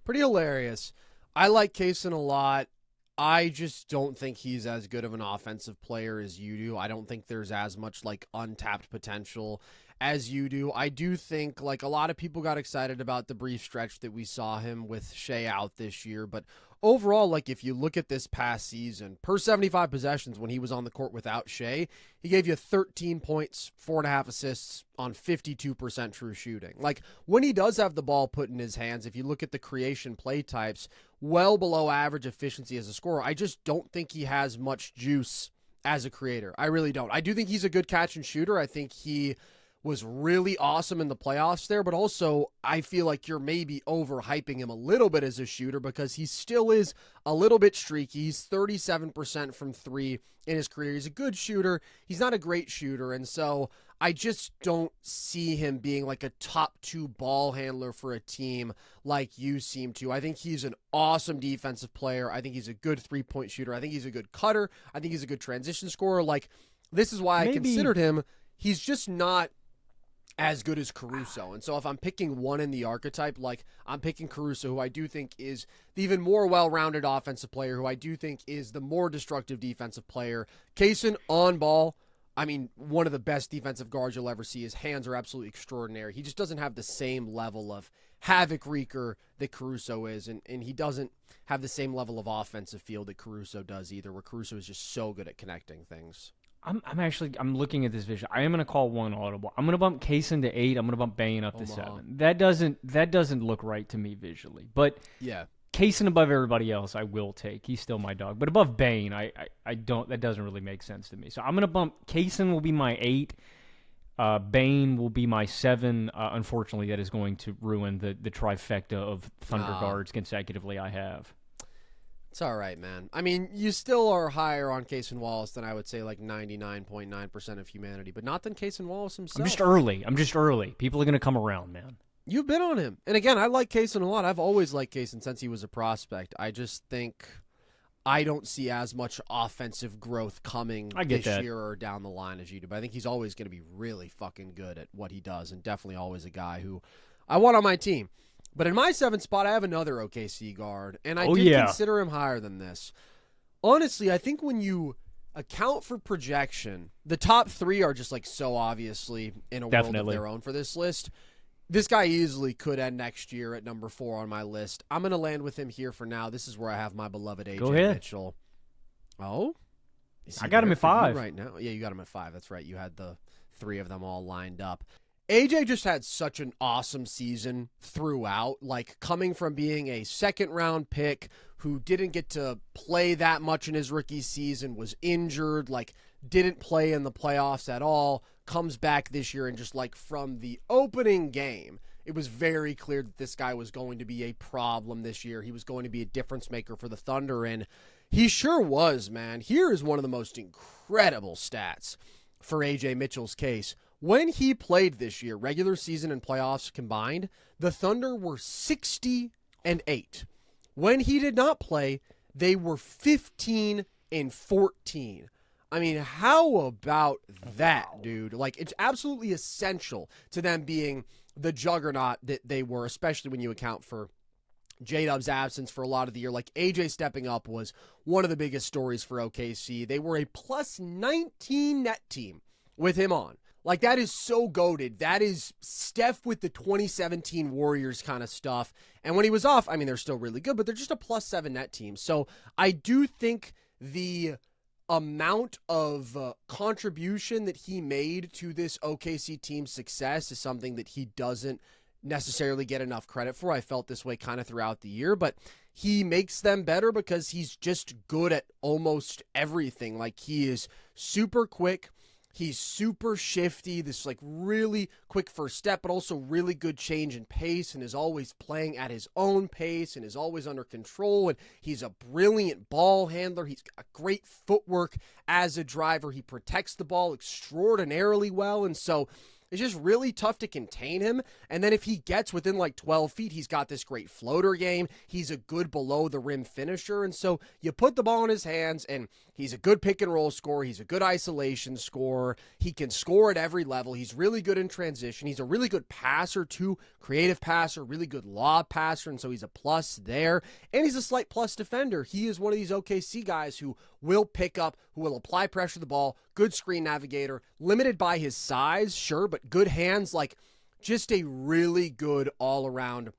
Pretty hilarious. I like Cason a lot. I just don't think he's as good of an offensive player as you do. I don't think there's as much like untapped potential as you do. I do think like a lot of people got excited about the brief stretch that we saw him with Shea out this year, but overall, like if you look at this past season, per 75 possessions when he was on the court without Shea, he gave you 13 points, 4.5 assists on 52% true shooting. Like when he does have the ball put in his hands, if you look at the creation play types, well below average efficiency as a scorer. I just don't think he has much juice as a creator. I really don't. I do think he's a good catch and shooter. I think he was really awesome in the playoffs there, but also I feel like you're maybe overhyping him a little bit as a shooter because he still is a little bit streaky. He's 37% from 3 in his career. He's a good shooter. He's not a great shooter, and so I just don't see him being like a top 2 ball handler for a team like you seem to. I think he's an awesome defensive player. I think he's a good 3-point shooter. I think he's a good cutter. I think he's a good transition scorer. Like, this is why I considered him. He's just not as good as Caruso. And so if I'm picking one in the archetype, like I'm picking Caruso, who I do think is the even more well-rounded offensive player, who I do think is the more destructive defensive player. Cason on ball, I mean, one of the best defensive guards you'll ever see. His hands are absolutely extraordinary. He just doesn't have the same level of havoc wreaker that Caruso is, and he doesn't have the same level of offensive feel that Caruso does either, where Caruso is just so good at connecting things. I'm looking at this vision. I am going to call one audible. I'm going to bump Cason to 8. I'm going to bump Bane up to 7. That doesn't look right to me visually. But yeah, Cason above everybody else, I will take. He's still my dog. But above Bane, I don't. That doesn't really make sense to me. So I'm going to bump Cason will be my 8. Bane will be my 7. Unfortunately, that is going to ruin the trifecta of Thunder guards consecutively I have. It's all right, man. I mean, you still are higher on Cason Wallace than I would say like 99.9% of humanity, but not than Cason Wallace himself. I'm just early. People are going to come around, man. You've been on him. And again, I like Cason a lot. I've always liked Cason since he was a prospect. I just think I don't see as much offensive growth coming this year or down the line as you do. But I think he's always going to be really fucking good at what he does, and definitely always a guy who I want on my team. But in my 7th spot, I have another OKC guard, and I consider him higher than this. Honestly, I think when you account for projection, the top 3 are just like so obviously in a world of their own for this list. This guy easily could end next year at number 4 on my list. I'm going to land with him here for now. This is where I have my beloved Ajay Mitchell. Oh? I got him at 5. Right now? Yeah, you got him at 5. That's right. You had the 3 of them all lined up. AJ just had such an awesome season throughout, like coming from being a second-round pick who didn't get to play that much in his rookie season, was injured, like didn't play in the playoffs at all, comes back this year, and just like from the opening game, it was very clear that this guy was going to be a problem this year. He was going to be a difference maker for the Thunder, and he sure was, man. Here is one of the most incredible stats for AJ Mitchell's case. When he played this year, regular season and playoffs combined, the Thunder were 60-8. When he did not play, they were 15-14. I mean, how about that, dude? Like, it's absolutely essential to them being the juggernaut that they were, especially when you account for J-Dub's absence for a lot of the year. Like, AJ stepping up was one of the biggest stories for OKC. They were a plus 19 net team with him on. Like, that is so goated. That is Steph with the 2017 Warriors kind of stuff. And when he was off, I mean, they're still really good, but they're just a plus 7 net team. So I do think the amount of contribution that he made to this OKC team's success is something that he doesn't necessarily get enough credit for. I felt this way kind of throughout the year, but he makes them better because he's just good at almost everything. Like, he is super quick. He's super shifty, this like really quick first step, but also really good change in pace, and is always playing at his own pace and is always under control. And he's a brilliant ball handler. He's got great footwork as a driver. He protects the ball extraordinarily well. And so it's just really tough to contain him. And then if he gets within like 12 feet, he's got this great floater game. He's a good below the rim finisher. And so you put the ball in his hands, and he's a good pick and roll scorer. He's a good isolation scorer. He can score at every level. He's really good in transition. He's a really good passer too, creative passer, really good lob passer. And so he's a plus there. And he's a slight plus defender. He is one of these OKC guys who will pick up, who will apply pressure to the ball, good screen navigator, limited by his size, sure, but good hands, like just a really good all-around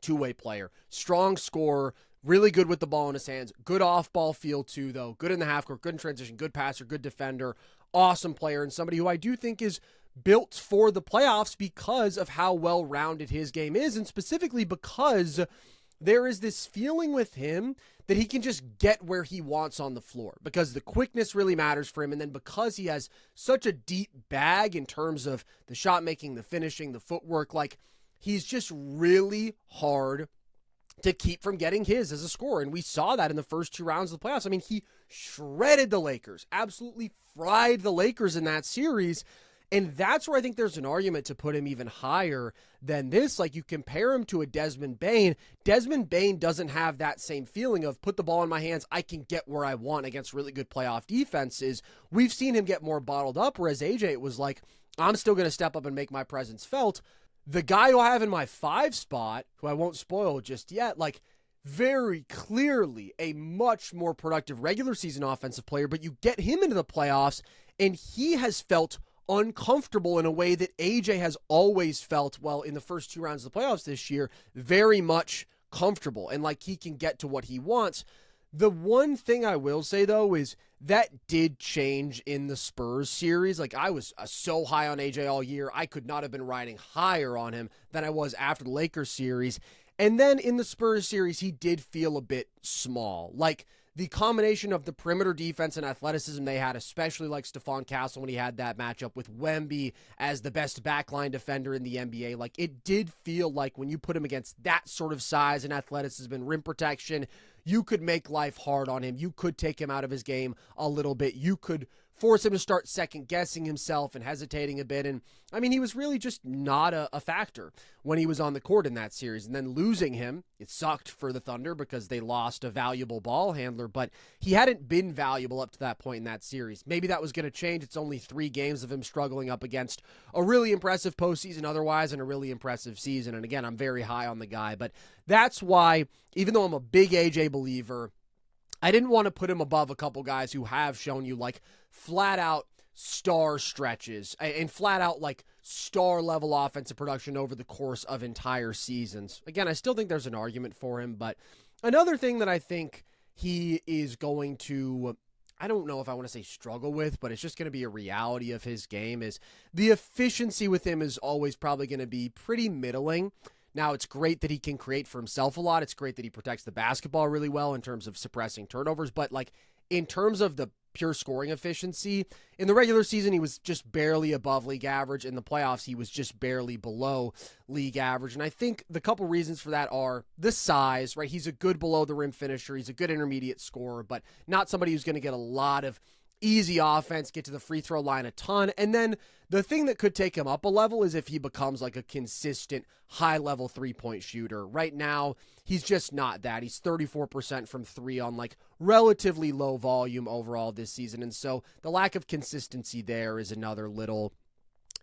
two-way player. Strong scorer, really good with the ball in his hands, good off-ball feel too, though, good in the half court, good in transition, good passer, good defender, awesome player, and somebody who I do think is built for the playoffs because of how well-rounded his game is, and specifically because there is this feeling with him that he can just get where he wants on the floor because the quickness really matters for him. And then because he has such a deep bag in terms of the shot making, the finishing, the footwork, like he's just really hard to keep from getting his as a scorer. And we saw that in the first 2 rounds of the playoffs. I mean, he shredded the Lakers, absolutely fried the Lakers in that series. And that's where I think there's an argument to put him even higher than this. Like, you compare him to a Desmond Bane. Desmond Bane doesn't have that same feeling of put the ball in my hands, I can get where I want against really good playoff defenses. We've seen him get more bottled up, whereas AJ, it was like, I'm still going to step up and make my presence felt. The guy who I have in my 5 spot, who I won't spoil just yet, like, very clearly a much more productive regular season offensive player, but you get him into the playoffs, and he has felt uncomfortable in a way that AJ has always felt, well, in the first 2 rounds of the playoffs this year, very much comfortable and like he can get to what he wants. The one thing I will say, though, is that did change in the Spurs series. Like, I was so high on AJ all year. I could not have been riding higher on him than I was after the Lakers series. And then in the Spurs series, he did feel a bit small. Like, the combination of the perimeter defense and athleticism they had, especially like Stephon Castle when he had that matchup with Wemby as the best backline defender in the NBA, like it did feel like when you put him against that sort of size and athleticism and rim protection, you could make life hard on him. You could take him out of his game a little bit. You could force him to start second-guessing himself and hesitating a bit. And, I mean, he was really just not a factor when he was on the court in that series. And then losing him, it sucked for the Thunder because they lost a valuable ball handler, but he hadn't been valuable up to that point in that series. Maybe that was going to change. It's only 3 games of him struggling up against a really impressive postseason otherwise and a really impressive season. And again, I'm very high on the guy, but that's why, even though I'm a big AJ believer, I didn't want to put him above a couple guys who have shown you like flat out star stretches and flat out like star level offensive production over the course of entire seasons. Again, I still think there's an argument for him, but another thing that I think he is going to, I don't know if I want to say struggle with, but it's just going to be a reality of his game, is the efficiency with him is always probably going to be pretty middling. Now, it's great that he can create for himself a lot. It's great that he protects the basketball really well in terms of suppressing turnovers. But, like, in terms of the pure scoring efficiency, in the regular season, he was just barely above league average. In the playoffs, he was just barely below league average. And I think the couple reasons for that are the size, right? He's a good below-the-rim finisher. He's a good intermediate scorer, but not somebody who's going to get a lot of easy offense, get to the free throw line a ton. And then the thing that could take him up a level is if he becomes like a consistent high-level three-point shooter. Right now, he's just not that. He's 34% from 3 on like relatively low volume overall this season. And so the lack of consistency there is another little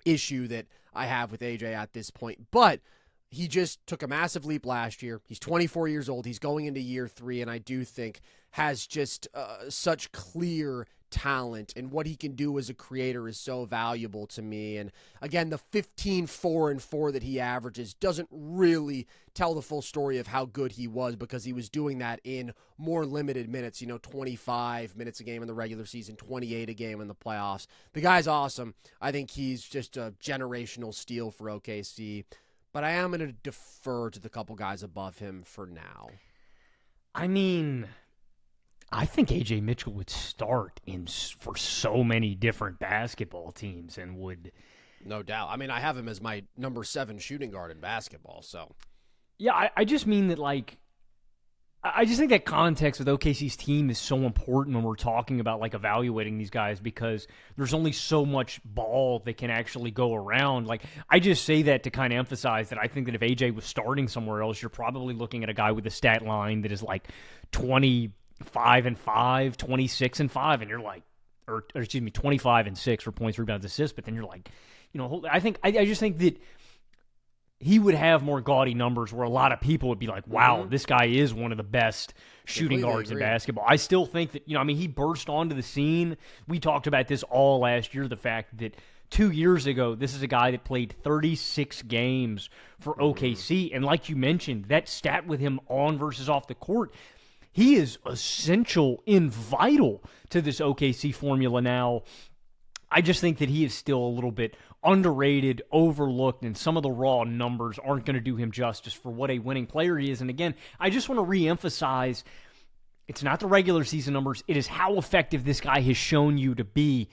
issue that I have with AJ at this point. But he just took a massive leap last year. He's 24 years old. He's going into year 3, and I do think has just such clear talent, and what he can do as a creator is so valuable to me. And again, the 15, 4, and 4 that he averages doesn't really tell the full story of how good he was, because he was doing that in more limited minutes, 25 minutes a game in the regular season, 28 a game in the playoffs. The guy's awesome. I think he's just a generational steal for OKC, but I am going to defer to the couple guys above him for now. I mean, I think Ajay Mitchell would start for so many different basketball teams and would. No doubt. I mean, I have him as my number 7 shooting guard in basketball, so. Yeah, I just mean that, like, I just think that context with OKC's team is so important when we're talking about, like, evaluating these guys, because there's only so much ball that can actually go around. Like, I just say that to kind of emphasize that I think that if AJ was starting somewhere else, you're probably looking at a guy with a stat line that is, like, 25-5, 26-5, and you're like, or excuse me, 25-6 for points, rebounds, assists. But then you're like, I just think that he would have more gaudy numbers where a lot of people would be like, wow, this guy is one of the best shooting guards in basketball. I still think that, he burst onto the scene. We talked about this all last year, the fact that 2 years ago, this is a guy that played 36 games for OKC. And like you mentioned, that stat with him on versus off the court, he is essential and vital to this OKC formula now. I just think that he is still a little bit underrated, overlooked, and some of the raw numbers aren't going to do him justice for what a winning player he is. And again, I just want to reemphasize, it's not the regular season numbers. It is how effective this guy has shown you to be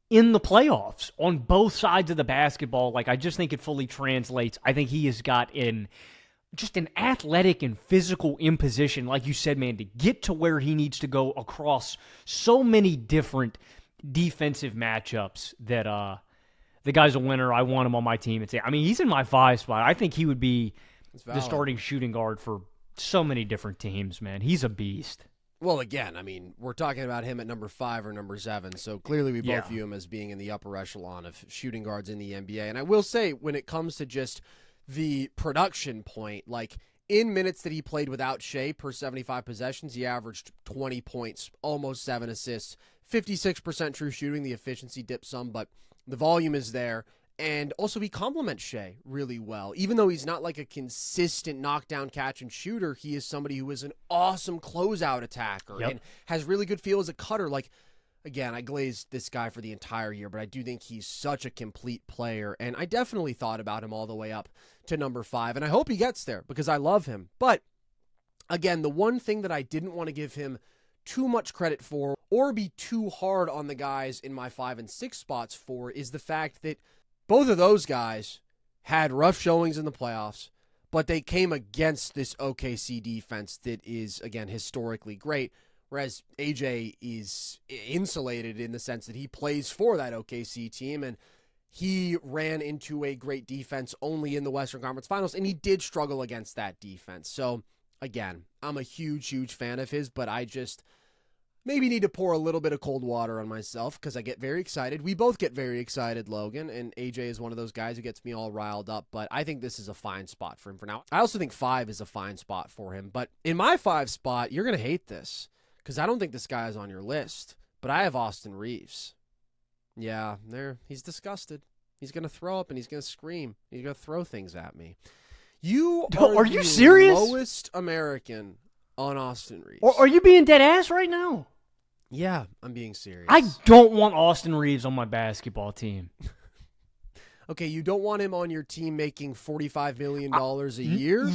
in the playoffs on both sides of the basketball. Like, I just think it fully translates. I think he has got just an athletic and physical imposition, like you said, man, to get to where he needs to go across so many different defensive matchups that the guy's a winner. I want him on my team. He's in my 5 spot. I think he would be the starting shooting guard for so many different teams, man. He's a beast. Well, again, we're talking about him at number 5 or number 7, so clearly we both view him as being in the upper echelon of shooting guards in the NBA. And I will say, when it comes to just the production point, like in minutes that he played without Shea per 75 possessions, he averaged 20 points, almost 7 assists, 56% true shooting. The efficiency dipped some, but the volume is there. And also he complements Shea really well. Even though he's not like a consistent knockdown catch and shooter, he is somebody who is an awesome closeout attacker and has really good feel as a cutter. Like, again, I glazed this guy for the entire year, but I do think he's such a complete player, and I definitely thought about him all the way up to number 5, and I hope he gets there because I love him. But, again, the one thing that I didn't want to give him too much credit for or be too hard on the guys in my 5 and 6 spots for is the fact that both of those guys had rough showings in the playoffs, but they came against this OKC defense that is, again, historically great. whereas AJ is insulated in the sense that he plays for that OKC team, and he ran into a great defense only in the Western Conference Finals, and he did struggle against that defense. So, again, I'm a huge, huge fan of his, but I just maybe need to pour a little bit of cold water on myself because I get very excited. We both get very excited, Logan, and AJ is one of those guys who gets me all riled up, but I think this is a fine spot for him for now. I also think 5 is a fine spot for him, but in my 5 spot, you're going to hate this because I don't think this guy is on your list, but I have Austin Reaves. Yeah, he's disgusted. He's going to throw up and he's going to scream. He's going to throw things at me. You are you serious? Lowest American on Austin Reaves. Or are you being dead ass right now? Yeah, I'm being serious. I don't want Austin Reaves on my basketball team. Okay, you don't want him on your team making $45 million a year?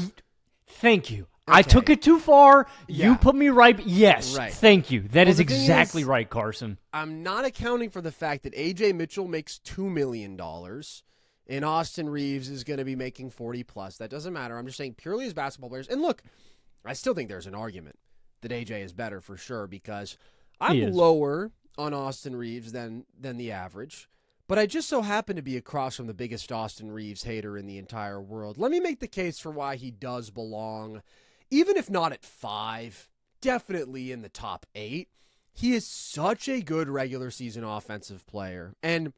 Thank you. Okay. I took it too far. Yeah. You put me right. Yes, right. Thank you. That is the thing exactly is, right, Carson. I'm not accounting for the fact that Ajay Mitchell makes $2 million and Austin Reaves is going to be making 40 plus. That doesn't matter. I'm just saying purely as basketball players. And look, I still think there's an argument that AJ is better for sure because I'm lower on Austin Reaves than the average. But I just so happen to be across from the biggest Austin Reaves hater in the entire world. Let me make the case for why he does belong, even if not at 5, definitely in the top 8. He is such a good regular season offensive player. And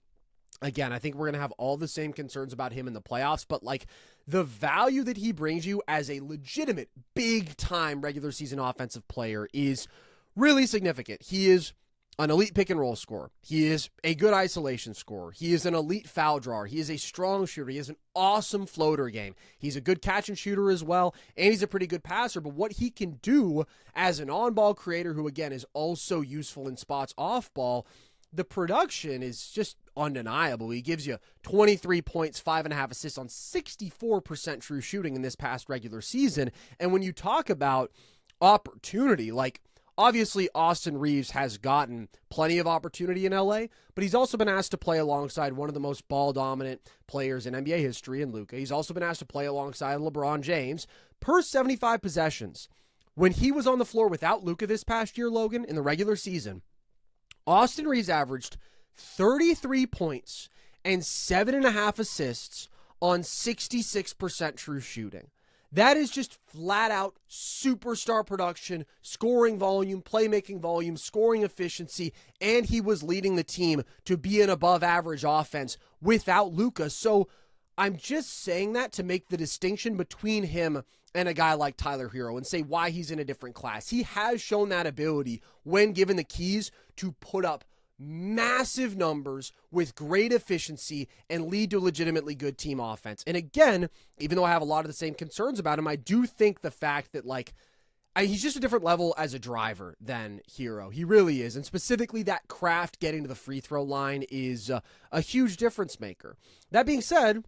again, I think we're going to have all the same concerns about him in the playoffs, but like the value that he brings you as a legitimate big-time regular season offensive player is really significant. He is an elite pick and roll scorer. He is a good isolation scorer. He is an elite foul drawer. He is a strong shooter. He has an awesome floater game. He's a good catch and shooter as well, and he's a pretty good passer. But what he can do as an on-ball creator who, again, is also useful in spots off-ball, the production is just undeniable. He gives you 23 points, 5.5 assists on 64% true shooting in this past regular season. And when you talk about opportunity, like, obviously, Austin Reaves has gotten plenty of opportunity in LA, but he's also been asked to play alongside one of the most ball-dominant players in NBA history in Luka. He's also been asked to play alongside LeBron James. Per 75 possessions, when he was on the floor without Luka this past year, Logan, in the regular season, Austin Reaves averaged 33 points and 7.5 assists on 66% true shooting. That is just flat out superstar production, scoring volume, playmaking volume, scoring efficiency, and he was leading the team to be an above average offense without Luka. So I'm just saying that to make the distinction between him and a guy like Tyler Hero and say why he's in a different class. He has shown that ability when given the keys to put up massive numbers with great efficiency and lead to a legitimately good team offense. And again, even though I have a lot of the same concerns about him, I do think the fact that he's just a different level as a driver than Hero. He really is. And specifically that craft getting to the free throw line is a huge difference maker. That being said,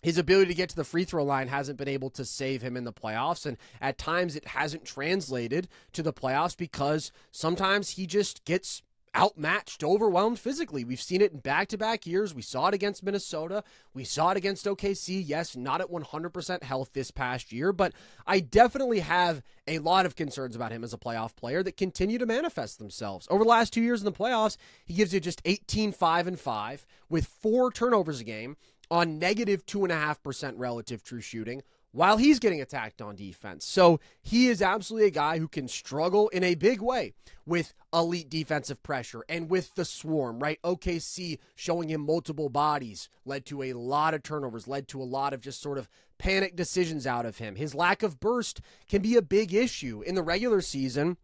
his ability to get to the free throw line hasn't been able to save him in the playoffs, and at times it hasn't translated to the playoffs because sometimes he just gets outmatched, overwhelmed physically. We've seen it in back-to-back years. We saw it against Minnesota. We saw it against OKC. Yes, not at 100% health this past year, but I definitely have a lot of concerns about him as a playoff player that continue to manifest themselves. Over the last 2 years in the playoffs, he gives you just 18, 5, and 5 with 4 turnovers a game on negative 2.5% relative true shooting while he's getting attacked on defense. So he is absolutely a guy who can struggle in a big way with elite defensive pressure and with the swarm, right? OKC showing him multiple bodies led to a lot of turnovers, led to a lot of just sort of panic decisions out of him. His lack of burst can be a big issue. In the regular season,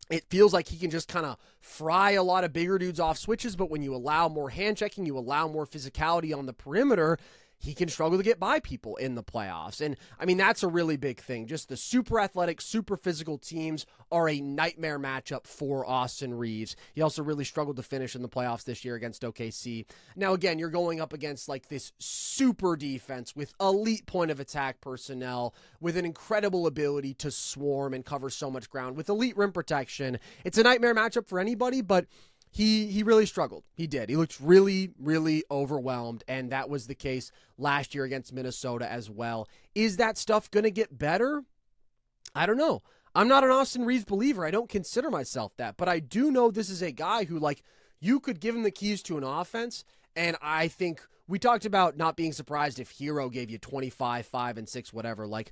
it feels like he can just kind of fry a lot of bigger dudes off switches, but when you allow more hand checking, you allow more physicality on the perimeter, he can struggle to get by people in the playoffs. And, I mean, that's a really big thing. Just the super athletic, super physical teams are a nightmare matchup for Austin Reaves. He also really struggled to finish in the playoffs this year against OKC. Now, again, you're going up against, like, this super defense with elite point of attack personnel, with an incredible ability to swarm and cover so much ground, with elite rim protection. It's a nightmare matchup for anybody, but He really struggled. He did. He looked really, really overwhelmed, and that was the case last year against Minnesota as well. Is that stuff going to get better? I don't know. I'm not an Austin Reaves believer. I don't consider myself that. But I do know this is a guy who, like, you could give him the keys to an offense, and I think we talked about not being surprised if Hero gave you 25, 5, and 6, whatever. Like,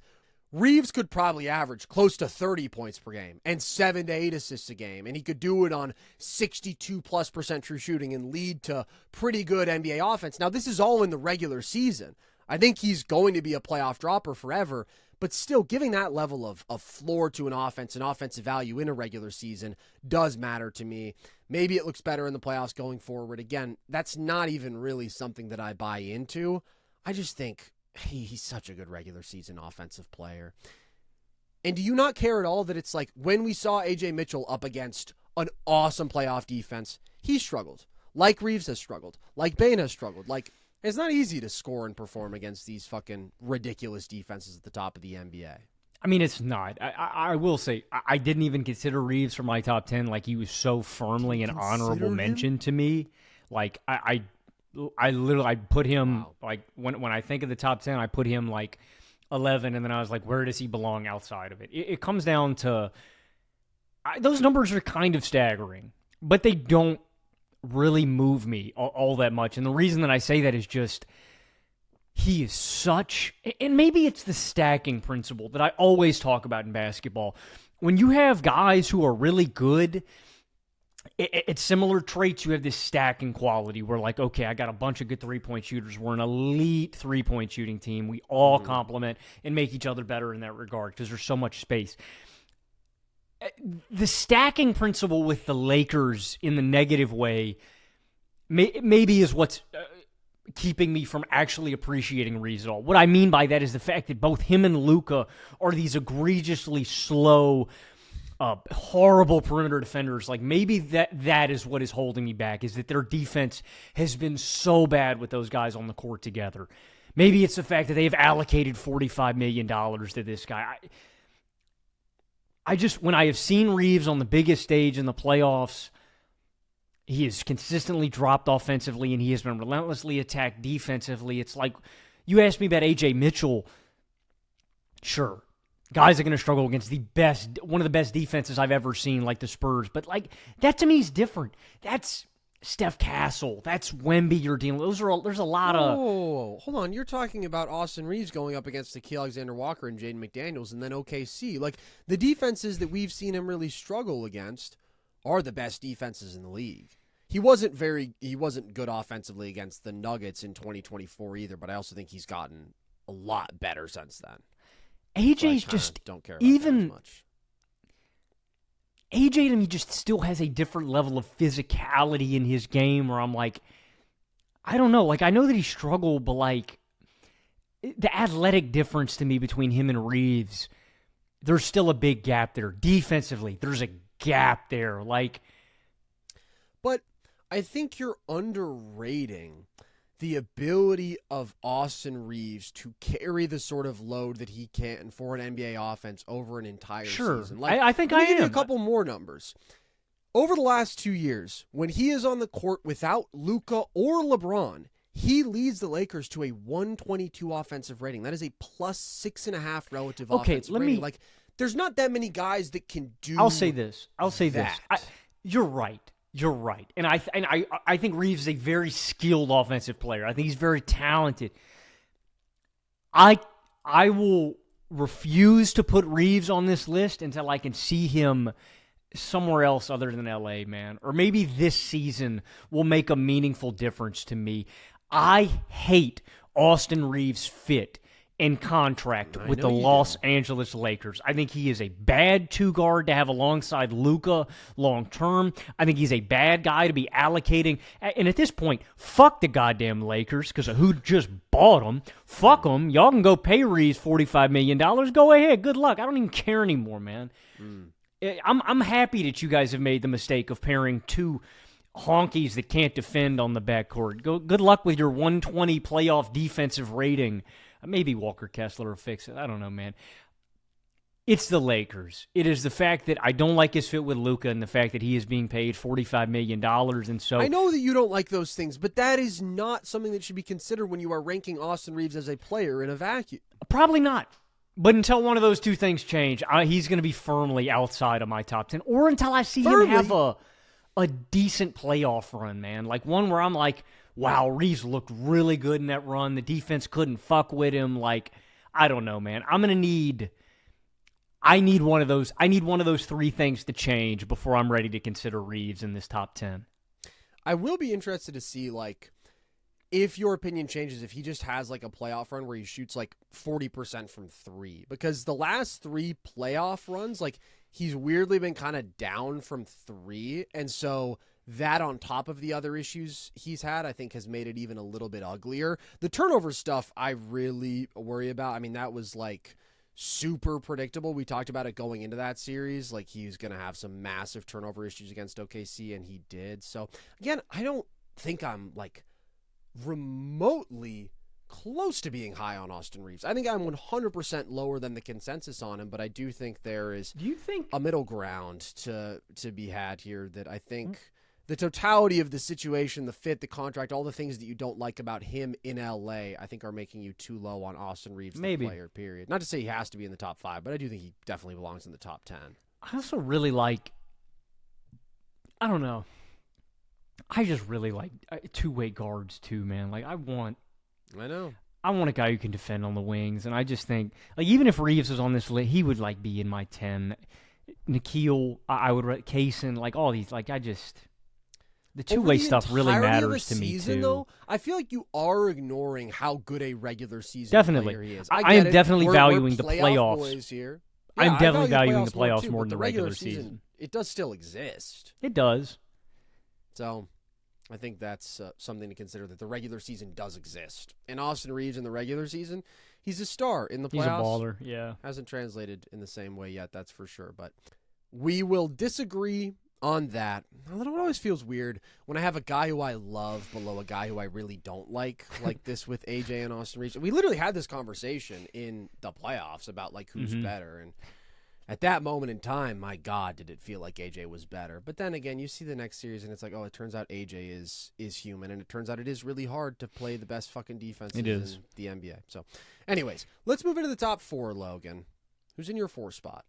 Reaves could probably average close to 30 points per game and 7 to 8 assists a game, and he could do it on 62+% true shooting and lead to pretty good NBA offense. Now, this is all in the regular season. I think he's going to be a playoff dropper forever, but still giving that level of floor to an offense and offensive value in a regular season does matter to me. Maybe it looks better in the playoffs going forward. Again, that's not even really something that I buy into. I just think he's such a good regular season offensive player. And do you not care at all that it's like when we saw Ajay Mitchell up against an awesome playoff defense, he struggled. Like Reaves has struggled. Like Bane has struggled. Like, it's not easy to score and perform against these fucking ridiculous defenses at the top of the NBA. I mean, it's not. I will say, I didn't even consider Reaves for my top 10. Like, he was so firmly an honorable mention to me. Like, I literally put him, like, when I think of the top 10, I put him, like, 11, and then I was like, where does he belong outside of it? It comes down to, those numbers are kind of staggering, but they don't really move me all that much. And the reason that I say that is just, he is such, and maybe it's the stacking principle that I always talk about in basketball. When you have guys who are really good, it's similar traits. You have this stacking quality where, like, okay, I got a bunch of good three-point shooters. We're an elite three-point shooting team. We all complement and make each other better in that regard because there's so much space. The stacking principle with the Lakers in the negative way maybe is what's keeping me from actually appreciating Reaves at all. What I mean by that is the fact that both him and Luka are these egregiously slow, horrible perimeter defenders. Like, maybe that is what is holding me back, is that their defense has been so bad with those guys on the court together. Maybe it's the fact that they've allocated $45 million to this guy. I just, when I have seen Reaves on the biggest stage in the playoffs, he has consistently dropped offensively, and he has been relentlessly attacked defensively. It's like, you asked me about Ajay Mitchell. Sure, guys are going to struggle against one of the best defenses I've ever seen, like the Spurs. But, like, that to me is different. That's Steph Castle. That's Wemby you're dealing with. There's a lot of... Oh, hold on. You're talking about Austin Reaves going up against Nickeil Alexander-Walker and Jaden McDaniels and then OKC. Like, the defenses that we've seen him really struggle against are the best defenses in the league. He wasn't good offensively against the Nuggets in 2024 either, but I also think he's gotten a lot better since then. AJ's just don't care about that as much. AJ to me just still has a different level of physicality in his game where I'm like, I don't know. Like, I know that he struggled, but, like, the athletic difference to me between him and Reaves, there's still a big gap there. Defensively, there's a gap there. Like, but I think you're underrating the ability of Austin Reaves to carry the sort of load that he can for an NBA offense over an entire season. Like, I think I am. Give you a couple more numbers. Over the last 2 years, when he is on the court without Luka or LeBron, he leads the Lakers to a 122 offensive rating. That is a plus 6.5 relative offensive rating. Like, there's not that many guys that can do. I'll say this. You're right. You're right. And I think Reaves is a very skilled offensive player. I think he's very talented. I will refuse to put Reaves on this list until I can see him somewhere else other than LA, man. Or maybe this season will make a meaningful difference to me. I hate Austin Reaves' fit and contract with the Los Angeles Lakers. I think he is a bad two-guard to have alongside Luka long-term. I think he's a bad guy to be allocating. And at this point, fuck the goddamn Lakers because of who just bought them. Fuck them. Y'all can go pay Reaves $45 million. Go ahead. Good luck. I don't even care anymore, man. I'm happy that you guys have made the mistake of pairing two honkies that can't defend on the backcourt. Good luck with your 120 playoff defensive rating. Maybe Walker Kessler will fix it. I don't know, man. It's the Lakers. It is the fact that I don't like his fit with Luka and the fact that he is being paid $45 million. And so I know that you don't like those things, but that is not something that should be considered when you are ranking Austin Reaves as a player in a vacuum. Probably not. But until one of those two things change, he's going to be firmly outside of my top 10. Or until I see him have a decent playoff run, man. Like one where I'm like, wow, Reaves looked really good in that run. The defense couldn't fuck with him. Like, I don't know, man. I need one of those. I need one of those three things to change before I'm ready to consider Reaves in this top 10. I will be interested to see, like, if your opinion changes, if he just has, like, a playoff run where he shoots, like, 40% from three. Because the last three playoff runs, like, he's weirdly been kind of down from three. And so that on top of the other issues he's had, I think has made it even a little bit uglier. The turnover stuff I really worry about. I mean, that was, like, super predictable. We talked about it going into that series. Like, he's going to have some massive turnover issues against OKC, and he did. So, again, I don't think I'm, like, remotely close to being high on Austin Reaves. I think I'm 100% lower than the consensus on him, but I do think there is a middle ground to be had here that I think the totality of the situation, the fit, the contract, all the things that you don't like about him in LA, I think are making you too low on Austin Reaves, the player, period. Not to say he has to be in the top 5, but I do think he definitely belongs in the top 10. I also really like, I don't know, I just really like two-way guards too, man. Like, I want a guy who can defend on the wings, and I just think, like, even if Reaves was on this list, he would, like, be in my 10. Nickeil, I would, Cason, like, all these, like, the two-way stuff really matters to me, too. Though, I feel like you are ignoring how good a regular season player he is. I am definitely valuing the playoffs. Boys here. I'm definitely valuing the playoffs more than the regular season. It does still exist. It does. So I think that's something to consider, that the regular season does exist. And Austin Reaves in the regular season, he's a star. In the playoffs, he's a baller, yeah. Hasn't translated in the same way yet, that's for sure. But we will disagree on that. It always feels weird when I have a guy who I love below a guy who I really don't like this with AJ and Austin Reaves. We literally had this conversation in the playoffs about, like, who's better. And at that moment in time, my God, did it feel like AJ was better. But then again, you see the next series and it's like, oh, it turns out AJ is human. And it turns out it is really hard to play the best fucking defenses in the NBA. So anyways, let's move into the top 4, Logan. Who's in your 4 spot?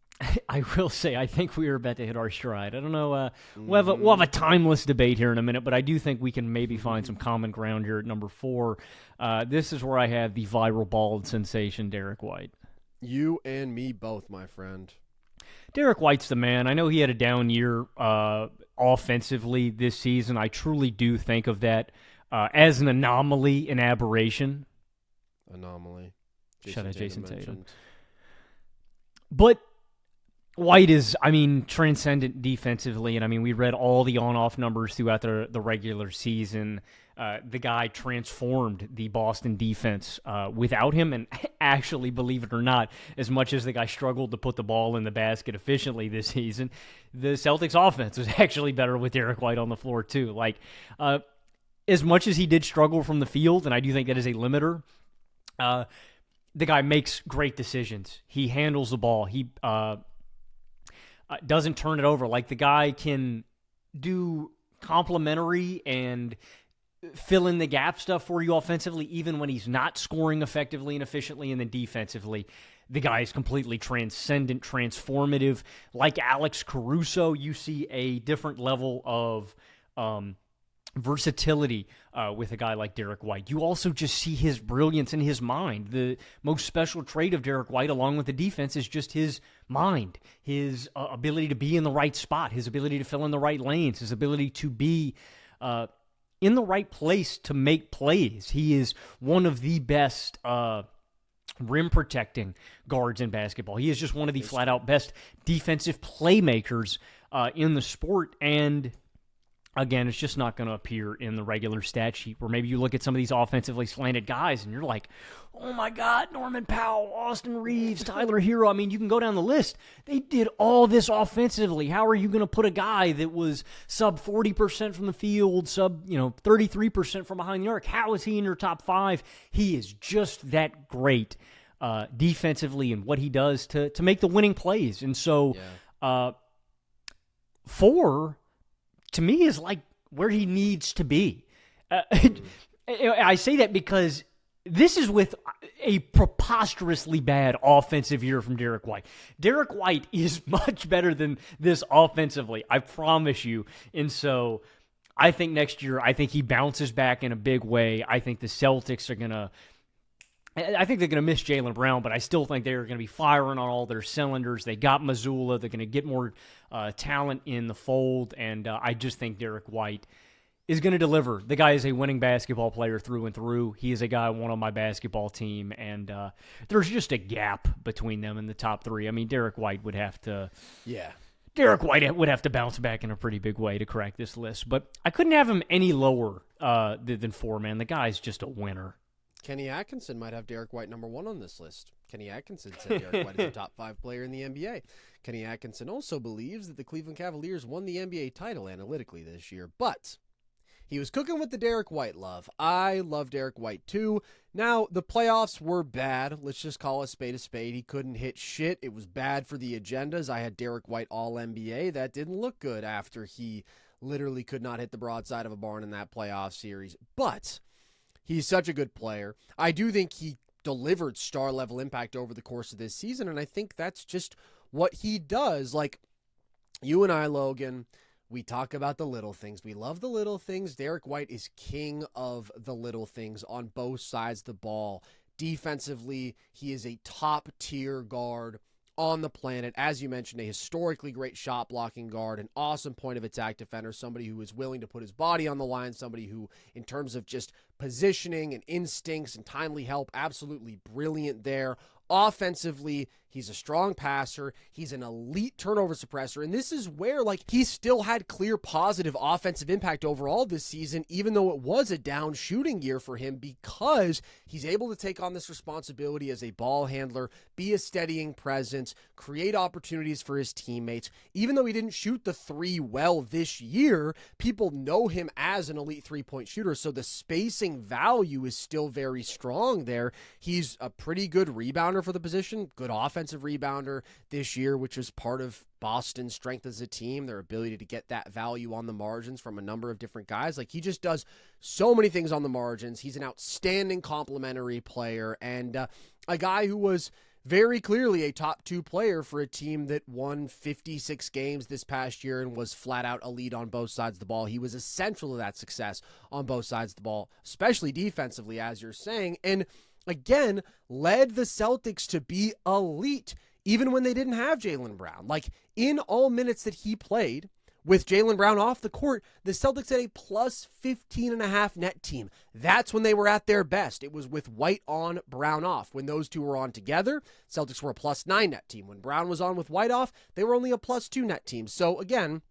I will say, I think we are about to hit our stride. I don't know. We'll have a timeless debate here in a minute, but I do think we can maybe find some common ground here at number 4. This is where I have the viral bald sensation, Derrick White. You and me both, my friend. Derrick White's the man. I know he had a down year offensively this season. I truly do think of that as an anomaly, an aberration. Anomaly. Shut up, Jason Tatum. But White is, transcendent defensively, and we read all the on-off numbers throughout the regular season. The guy transformed the Boston defense without him, and actually, believe it or not, as much as the guy struggled to put the ball in the basket efficiently this season, the Celtics offense was actually better with Derrick White on the floor too. Like, as much as he did struggle from the field, and I do think that is a limiter, the guy makes great decisions. He handles the ball. He doesn't turn it over. Like, the guy can do complementary and fill in the gap stuff for you offensively, even when he's not scoring effectively and efficiently. And then defensively, the guy is completely transcendent, transformative. Like Alex Caruso, you see a different level of versatility with a guy like Derrick White. You also just see his brilliance in his mind. The most special trait of Derrick White, along with the defense, is just his mind, his ability to be in the right spot, his ability to fill in the right lanes, his ability to be in the right place to make plays. He is one of the best rim protecting guards in basketball. He is just one of the flat out best defensive playmakers in the sport. And again, it's just not going to appear in the regular stat sheet, where maybe you look at some of these offensively slanted guys and you're like, oh my God, Norman Powell, Austin Reaves, Tyler Hero. You can go down the list. They did all this offensively. How are you going to put a guy that was sub 40% from the field, sub 33% from behind the arc? How is he in your top 5? He is just that great defensively and what he does to make the winning plays. And so 4, to me, is like where he needs to be. I say that because This is with a preposterously bad offensive year from Derrick White. Derrick White is much better than this offensively, I promise you. And so I think next year, I think he bounces back in a big way. I think the Celtics are going to – I think they're going to miss Jaylen Brown, but I still think they're going to be firing on all their cylinders. They got Mazzulla. They're going to get more talent in the fold, and I just think Derrick White – is going to deliver. The guy is a winning basketball player through and through. He is a guy I want on my basketball team, and there's just a gap between them in the top three. I mean, Derrick White would have to bounce back in a pretty big way to crack this list, but I couldn't have him any lower than 4, man. The guy's just a winner. Kenny Atkinson might have Derrick White number 1 on this list. Kenny Atkinson said Derrick White is a top 5 player in the NBA. Kenny Atkinson also believes that the Cleveland Cavaliers won the NBA title analytically this year, but he was cooking with the Derrick White love. I love Derrick White too. Now, the playoffs were bad. Let's just call a spade a spade. He couldn't hit shit. It was bad for the agendas. I had Derrick White All-NBA. That didn't look good after he literally could not hit the broadside of a barn in that playoff series. But he's such a good player. I do think he delivered star-level impact over the course of this season, and I think that's just what he does. Like, you and I, Logan, we talk about the little things. We love the little things. Derrick White is king of the little things on both sides of the ball. Defensively, he is a top-tier guard on the planet. As you mentioned, a historically great shot-blocking guard, an awesome point-of-attack defender, somebody who is willing to put his body on the line, somebody who, in terms of just positioning and instincts and timely help, absolutely brilliant there. Offensively, he's a strong passer. He's an elite turnover suppressor. And this is where, like, he still had clear positive offensive impact overall this season, even though it was a down shooting year for him, because he's able to take on this responsibility as a ball handler, be a steadying presence, create opportunities for his teammates. Even though he didn't shoot the 3 well this year, people know him as an elite 3-point shooter. So the spacing value is still very strong there. He's a pretty good rebounder for the position, good offensive rebounder this year, which is part of Boston's strength as a team, their ability to get that value on the margins from a number of different guys. Like, he just does so many things on the margins. He's an outstanding complementary player and a guy who was very clearly a top 2 player for a team that won 56 games this past year and was flat out elite on both sides of the ball. He was essential to that success on both sides of the ball, especially defensively, as you're saying. And again, led the Celtics to be elite, even when they didn't have Jaylen Brown. Like, in all minutes that he played, with Jaylen Brown off the court, the Celtics had a plus 15.5 net team. That's when they were at their best. It was with White on, Brown off. When those two were on together, Celtics were a plus 9 net team. When Brown was on with White off, they were only a plus 2 net team. So again,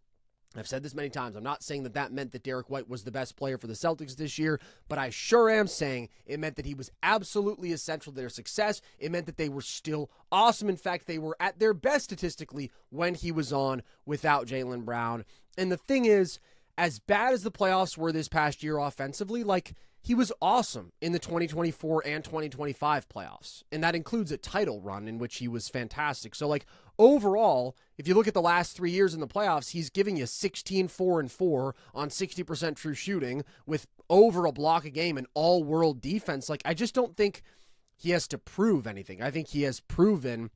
I've said this many times. I'm not saying that that meant that Derrick White was the best player for the Celtics this year, but I sure am saying it meant that he was absolutely essential to their success. It meant that they were still awesome. In fact, they were at their best statistically when he was on without Jaylen Brown. And the thing is, as bad as the playoffs were this past year offensively, like, he was awesome in the 2024 and 2025 playoffs. And that includes a title run in which he was fantastic. So, like, overall, if you look at the last 3 years in the playoffs, he's giving you 16, 4, and 4 on 60% true shooting with over a block a game and all-world defense. Like, I just don't think he has to prove anything. I think he has proven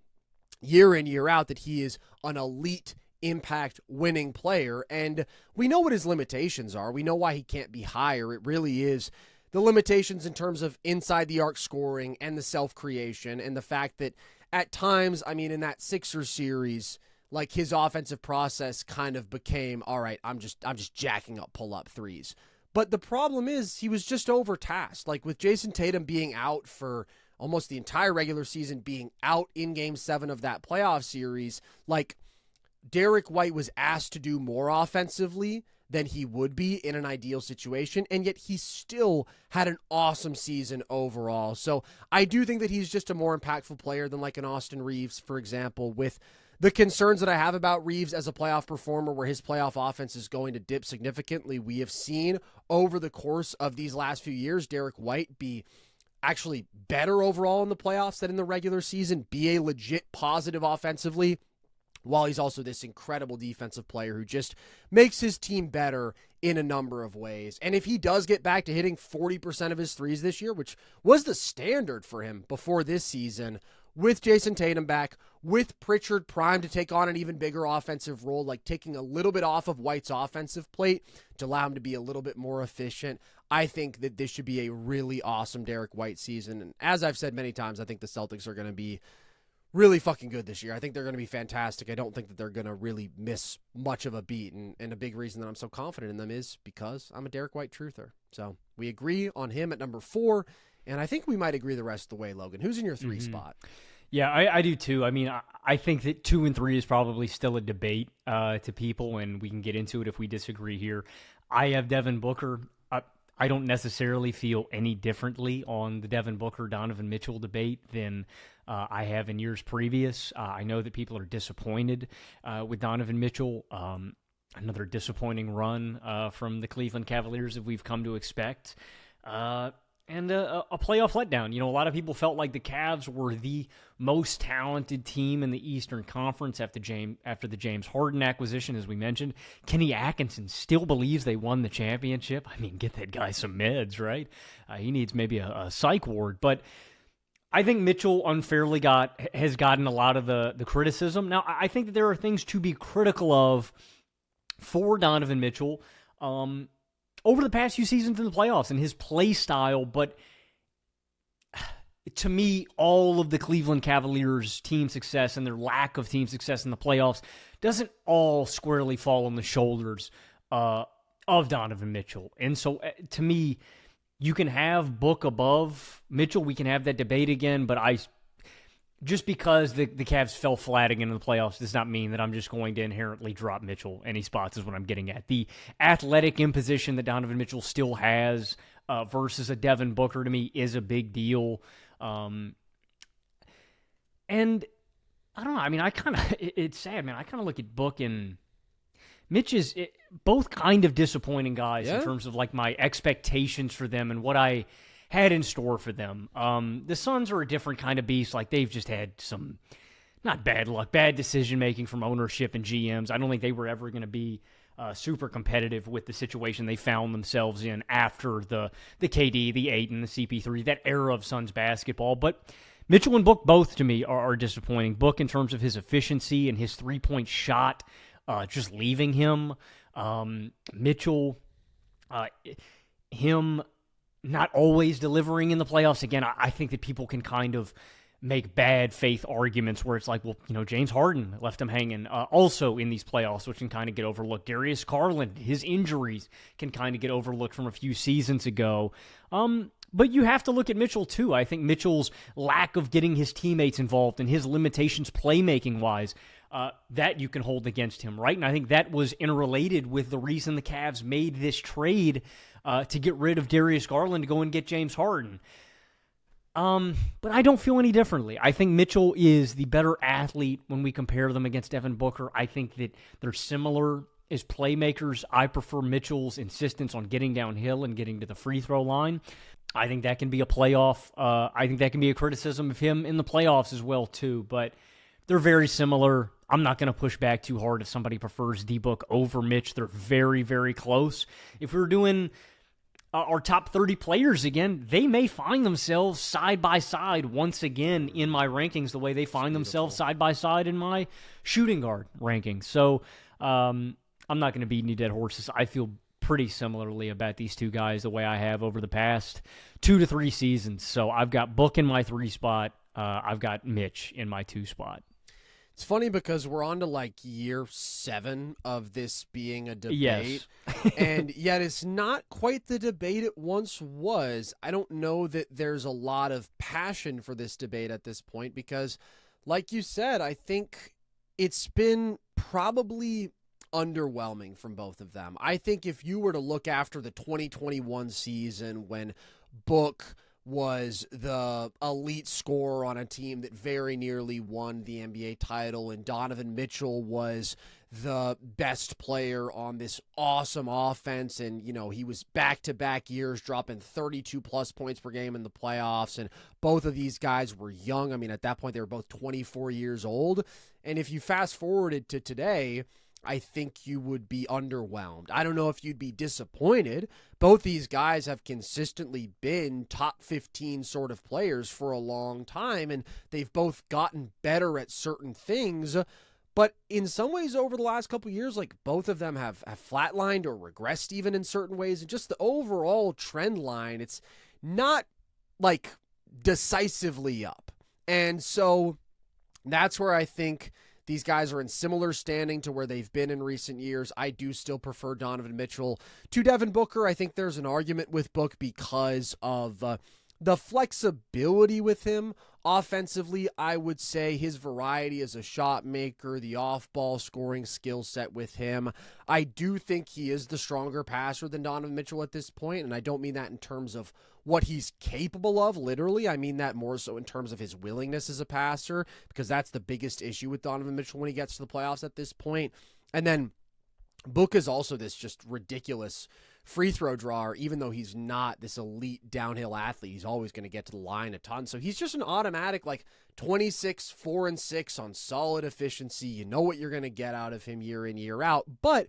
year in, year out that he is an elite impact winning player. And we know what his limitations are. We know why he can't be higher. It really is the limitations in terms of inside the arc scoring and the self-creation and the fact that at times, I mean, in that Sixers series, like, his offensive process kind of became, all right, I'm just jacking up pull-up threes. But the problem is he was just overtasked. Like, with Jason Tatum being out for almost the entire regular season, being out in Game 7 of that playoff series, like, Derrick White was asked to do more offensively than he would be in an ideal situation, and yet he still had an awesome season overall. So I do think that he's just a more impactful player than like an Austin Reaves, for example, with the concerns that I have about Reaves as a playoff performer where his playoff offense is going to dip significantly. We have seen over the course of these last few years Derrick White be actually better overall in the playoffs than in the regular season, be a legit positive offensively, while he's also this incredible defensive player who just makes his team better in a number of ways. And if he does get back to hitting 40% of his threes this year, which was the standard for him before this season, with Jason Tatum back, with Pritchard primed to take on an even bigger offensive role, like taking a little bit off of White's offensive plate to allow him to be a little bit more efficient, I think that this should be a really awesome Derrick White season. And as I've said many times, I think the Celtics are going to be really fucking good this year. I think they're going to be fantastic. I don't think that they're going to really miss much of a beat. And a big reason that I'm so confident in them is because I'm a Derrick White truther. So we agree on him at number 4. And I think we might agree the rest of the way, Logan. Who's in your 3 spot? Yeah, I do too. I mean, I think that 2 and 3 is probably still a debate to people, and we can get into it if we disagree here. I have Devin Booker. I don't necessarily feel any differently on the Devin Booker-Donovan Mitchell debate than I have in years previous. I know that people are disappointed with Donovan Mitchell. Another disappointing run from the Cleveland Cavaliers that we've come to expect. And a playoff letdown. You know, a lot of people felt like the Cavs were the most talented team in the Eastern Conference after the James Harden acquisition, as we mentioned. Kenny Atkinson still believes they won the championship. I mean, get that guy some meds, right? He needs maybe a psych ward. But I think Mitchell unfairly has gotten a lot of the criticism. Now, I think that there are things to be critical of for Donovan Mitchell over the past few seasons in the playoffs and his play style, but to me, all of the Cleveland Cavaliers' team success and their lack of team success in the playoffs doesn't all squarely fall on the shoulders of Donovan Mitchell. And so, to me, you can have Book above Mitchell. We can have that debate again, but just because the Cavs fell flat again in the playoffs does not mean that I'm just going to inherently drop Mitchell any spots is what I'm getting at. The athletic imposition that Donovan Mitchell still has versus a Devin Booker to me is a big deal. And I don't know. I mean, it's sad, man. I kind of look at Book and Mitch is both kind of disappointing guys in terms of like my expectations for them and what I had in store for them. The Suns are a different kind of beast. Like, they've just had some, not bad luck, bad decision-making from ownership and GMs. I don't think they were ever going to be super competitive with the situation they found themselves in after the KD, the Ayton, the CP3, that era of Suns basketball. But Mitchell and Book both, to me, are disappointing. Book in terms of his efficiency and his three-point shot, just leaving him. Mitchell, him not always delivering in the playoffs. Again, I think that people can kind of make bad faith arguments where it's like, well, you know, James Harden left him hanging also in these playoffs, which can kind of get overlooked. Darius Garland, his injuries can kind of get overlooked from a few seasons ago. But you have to look at Mitchell, too. I think Mitchell's lack of getting his teammates involved and his limitations playmaking-wise, that you can hold against him, right? And I think that was interrelated with the reason the Cavs made this trade to get rid of Darius Garland to go and get James Harden. But I don't feel any differently. I think Mitchell is the better athlete when we compare them against Devin Booker. I think that they're similar as playmakers. I prefer Mitchell's insistence on getting downhill and getting to the free throw line. I think that can be a playoff. I think that can be a criticism of him in the playoffs as well, too. But they're very similar. I'm not going to push back too hard if somebody prefers D-Book over Mitch. They're very, very close. If we were doing our top 30 players again, they may find themselves side by side once again in my rankings the way they find themselves side by side in my shooting guard rankings. So I'm not going to beat any dead horses. I feel pretty similarly about these two guys the way I have over the past 2 to 3 seasons. So I've got Book in my 3 spot. I've got Mitch in my 2 spot. It's funny because we're on to like year 7 of this being a debate. Yes. And yet it's not quite the debate it once was. I don't know that there's a lot of passion for this debate at this point because, like you said, I think it's been probably underwhelming from both of them. I think if you were to look after the 2021 season when Book was the elite scorer on a team that very nearly won the NBA title, and Donovan Mitchell was the best player on this awesome offense, and, you know, he was back-to-back years dropping 32-plus points per game in the playoffs, and both of these guys were young. I mean, at that point, they were both 24 years old, and if you fast-forwarded to today, I think you would be underwhelmed. I don't know if you'd be disappointed. Both these guys have consistently been top 15 sort of players for a long time, and they've both gotten better at certain things. But in some ways over the last couple of years, like both of them have flatlined or regressed even in certain ways. And just the overall trend line, it's not like decisively up. And so that's where I think these guys are in similar standing to where they've been in recent years. I do still prefer Donovan Mitchell to Devin Booker. I think there's an argument with Book because of the flexibility with him. Offensively, I would say his variety as a shot maker, the off-ball scoring skill set with him. I do think he is the stronger passer than Donovan Mitchell at this point, and I don't mean that in terms of what he's capable of, literally. I mean that more so in terms of his willingness as a passer, because that's the biggest issue with Donovan Mitchell when he gets to the playoffs at this point. And then Book is also this just ridiculous free throw drawer, even though he's not this elite downhill athlete. He's always going to get to the line a ton. So he's just an automatic, like 26, 4 and 6 on solid efficiency. You know what you're going to get out of him year in, year out. But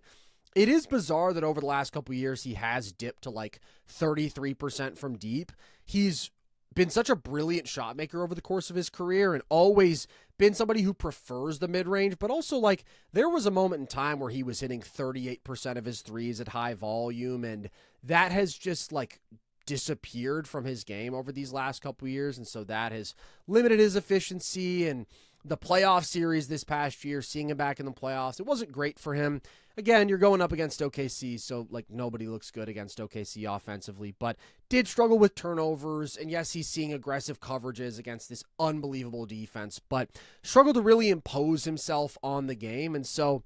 it is bizarre that over the last couple of years, he has dipped to like 33% from deep. He's been such a brilliant shot maker over the course of his career and always been somebody who prefers the mid-range, but also like there was a moment in time where he was hitting 38% of his threes at high volume, and that has just like disappeared from his game over these last couple of years, and so that has limited his efficiency. And the playoff series this past year, seeing him back in the playoffs, it wasn't great for him. Again, you're going up against OKC, so like nobody looks good against OKC offensively, but did struggle with turnovers. And yes, he's seeing aggressive coverages against this unbelievable defense, but struggled to really impose himself on the game. And so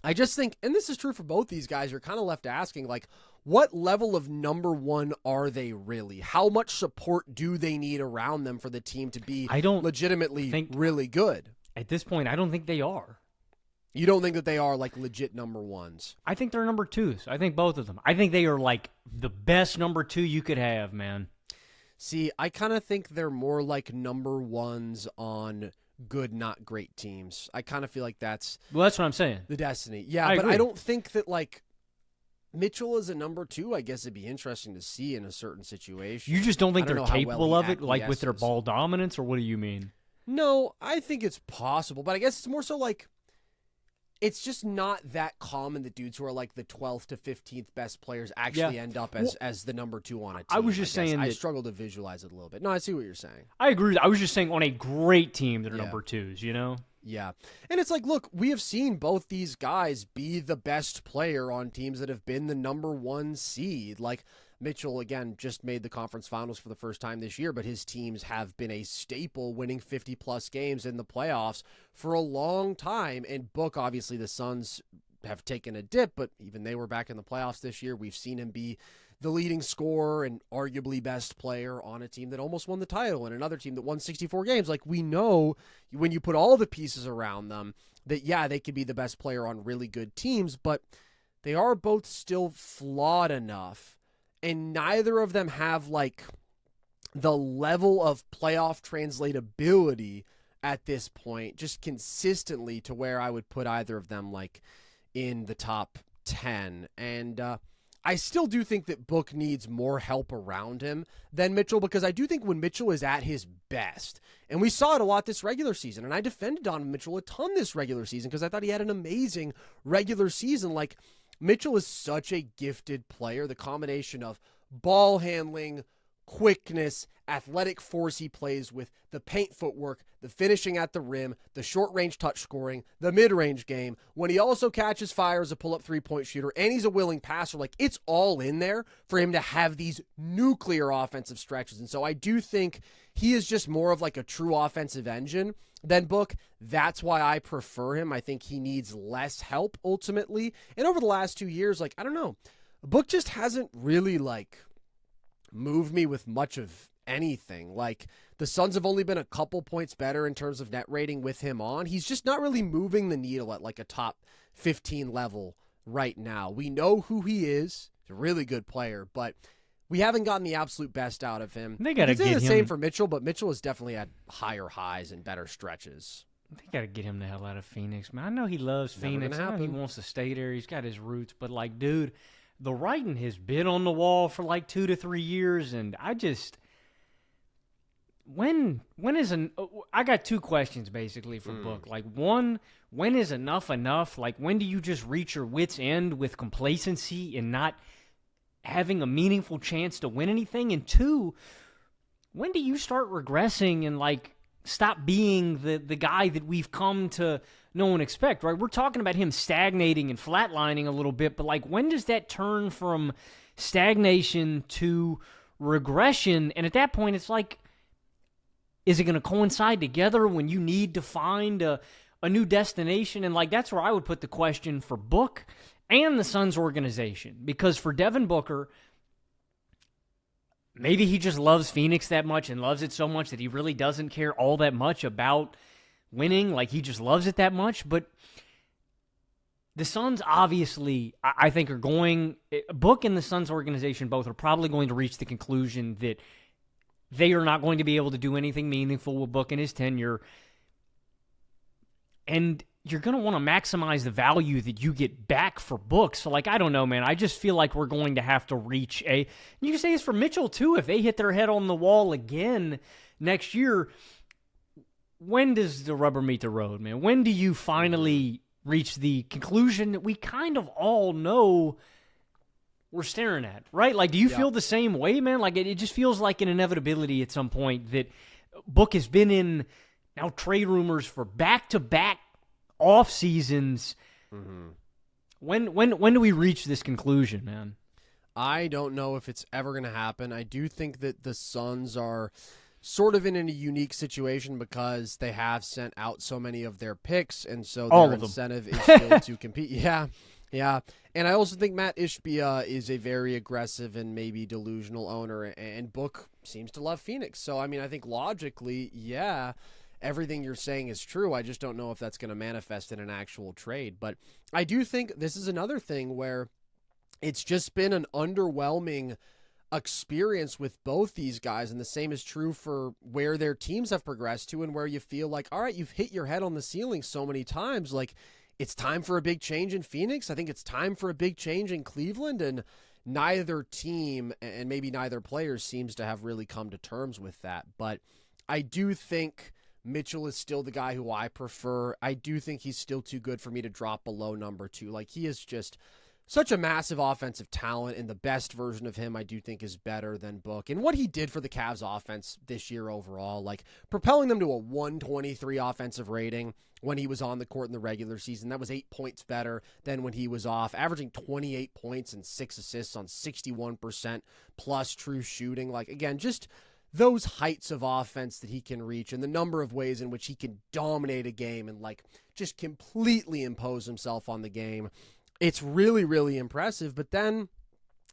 I just think, and this is true for both these guys, you're kind of left asking, like, what level of number one are they really? How much support do they need around them for the team to be legitimately really good? At this point, I don't think they are. You don't think that they are like legit number ones? I think they're number twos. I think both of them. I think they are like the best number two you could have, man. See, I kind of think they're more like number ones on good, not great teams. I kind of feel like that's what I'm saying. The destiny. Yeah, I but agree. I don't think that like Mitchell is a number two. I guess it'd be interesting to see in a certain situation. You just don't think they're capable of it, like with their acquiesces. ball dominance, or what do you mean? No, I think it's possible, but I guess it's more so like it's just not that common that dudes who are like the 12th to 15th best players actually end up as the number two on a team. I was just saying I that, struggle to visualize it a little bit. No, I see what you're saying. I agree. I was just saying on a great team, they're number twos, you know? Yeah. And it's like, look, we have seen both these guys be the best player on teams that have been the number one seed. Like Mitchell, again, just made the conference finals for the first time this year, but his teams have been a staple, winning 50-plus games in the playoffs for a long time. And Book, obviously, the Suns have taken a dip, but even they were back in the playoffs this year. We've seen him be the leading scorer and arguably best player on a team that almost won the title and another team that won 64 games. Like, we know when you put all the pieces around them that, yeah, they could be the best player on really good teams, but they are both still flawed enough. And neither of them have, like, the level of playoff translatability at this point, just consistently to where I would put either of them, like, in the top 10. And I still do think that Book needs more help around him than Mitchell, because I do think when Mitchell is at his best, and we saw it a lot this regular season, and I defended Donovan Mitchell a ton this regular season because I thought he had an amazing regular season. Like, Mitchell is such a gifted player. The combination of ball handling, quickness, athletic force he plays with, the paint footwork, the finishing at the rim, the short-range touch scoring, the mid-range game, when he also catches fire as a pull-up three-point shooter, and he's a willing passer, like, it's all in there for him to have these nuclear offensive stretches. And so I do think he is just more of like a true offensive engine than Book. That's why I prefer him. I think he needs less help ultimately. And over the last 2 years, like, I don't know, Book just hasn't really like moved me with much of anything. Like, the Suns have only been a couple points better in terms of net rating with him on. He's just not really moving the needle at like a top 15 level right now. We know who he is. He's a really good player, but we haven't gotten the absolute best out of him. They got to get the him. Same for Mitchell, but Mitchell has definitely had higher highs and better stretches. They got to get him the hell out of Phoenix, man. I know he loves Phoenix. I know he wants to stay there. He's got his roots. But, like, dude, the writing has been on the wall for, like, 2 to 3 years. And I just – I got 2 questions, basically, for Book. Like, one, when is enough enough? Like, when do you just reach your wit's end with complacency and not having a meaningful chance to win anything? And 2, when do you start regressing and, like, stop being the guy that we've come to know and expect, right? We're talking about him stagnating and flatlining a little bit, but, like, when does that turn from stagnation to regression? And at that point, it's like, is it going to coincide together when you need to find a new destination? And, like, that's where I would put the question for Book and the Suns organization. Because for Devin Booker, maybe he just loves Phoenix that much and loves it so much that he really doesn't care all that much about winning. Like, he just loves it that much. But the Suns obviously, I think, are going – Book and the Suns organization both are probably going to reach the conclusion that they are not going to be able to do anything meaningful with Book and his tenure. And you're going to want to maximize the value that you get back for Book. So, like, I don't know, man. I just feel like we're going to have to reach a... You can say this for Mitchell, too. If they hit their head on the wall again next year, when does the rubber meet the road, man? When do you finally reach the conclusion that we kind of all know we're staring at, right? Like, do you feel the same way, man? Like, it just feels like an inevitability at some point that Book has been in now trade rumors for back-to-back off seasons. When do we reach this conclusion, man? I don't know if it's ever going to happen. I do think that the Suns are sort of in a unique situation because they have sent out so many of their picks, and so their incentive is still to compete. Yeah. And I also think Matt Ishbia is a very aggressive and maybe delusional owner, and Book seems to love Phoenix. So, I mean, I think logically, everything you're saying is true. I just don't know if that's going to manifest in an actual trade. But I do think this is another thing where it's just been an underwhelming experience with both these guys, and the same is true for where their teams have progressed to and where you feel like, all right, you've hit your head on the ceiling so many times. Like, it's time for a big change in Phoenix. I think it's time for a big change in Cleveland, and neither team and maybe neither player seems to have really come to terms with that. But I do think Mitchell is still the guy who I prefer. I do think he's still too good for me to drop below number 2. Like, he is just such a massive offensive talent, and the best version of him I do think is better than Book. And what he did for the Cavs offense this year overall, like propelling them to a 123 offensive rating when he was on the court in the regular season, that was 8 points better than when he was off, averaging 28 points and 6 assists on 61% plus true shooting. Like, again, just those heights of offense that he can reach and the number of ways in which he can dominate a game and, like, just completely impose himself on the game. It's really, really impressive. But then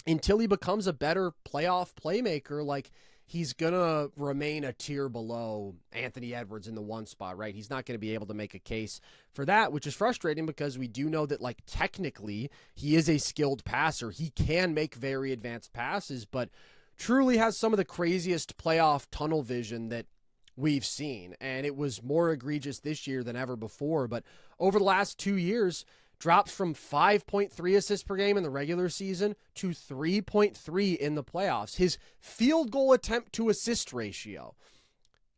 until he becomes a better playoff playmaker, like, he's going to remain a tier below Anthony Edwards in the 1 spot, right? He's not going to be able to make a case for that, which is frustrating because we do know that, like, technically he is a skilled passer. He can make very advanced passes, but truly has some of the craziest playoff tunnel vision that we've seen. And it was more egregious this year than ever before. But over the last 2 years, drops from 5.3 assists per game in the regular season to 3.3 in the playoffs. His field goal attempt to assist ratio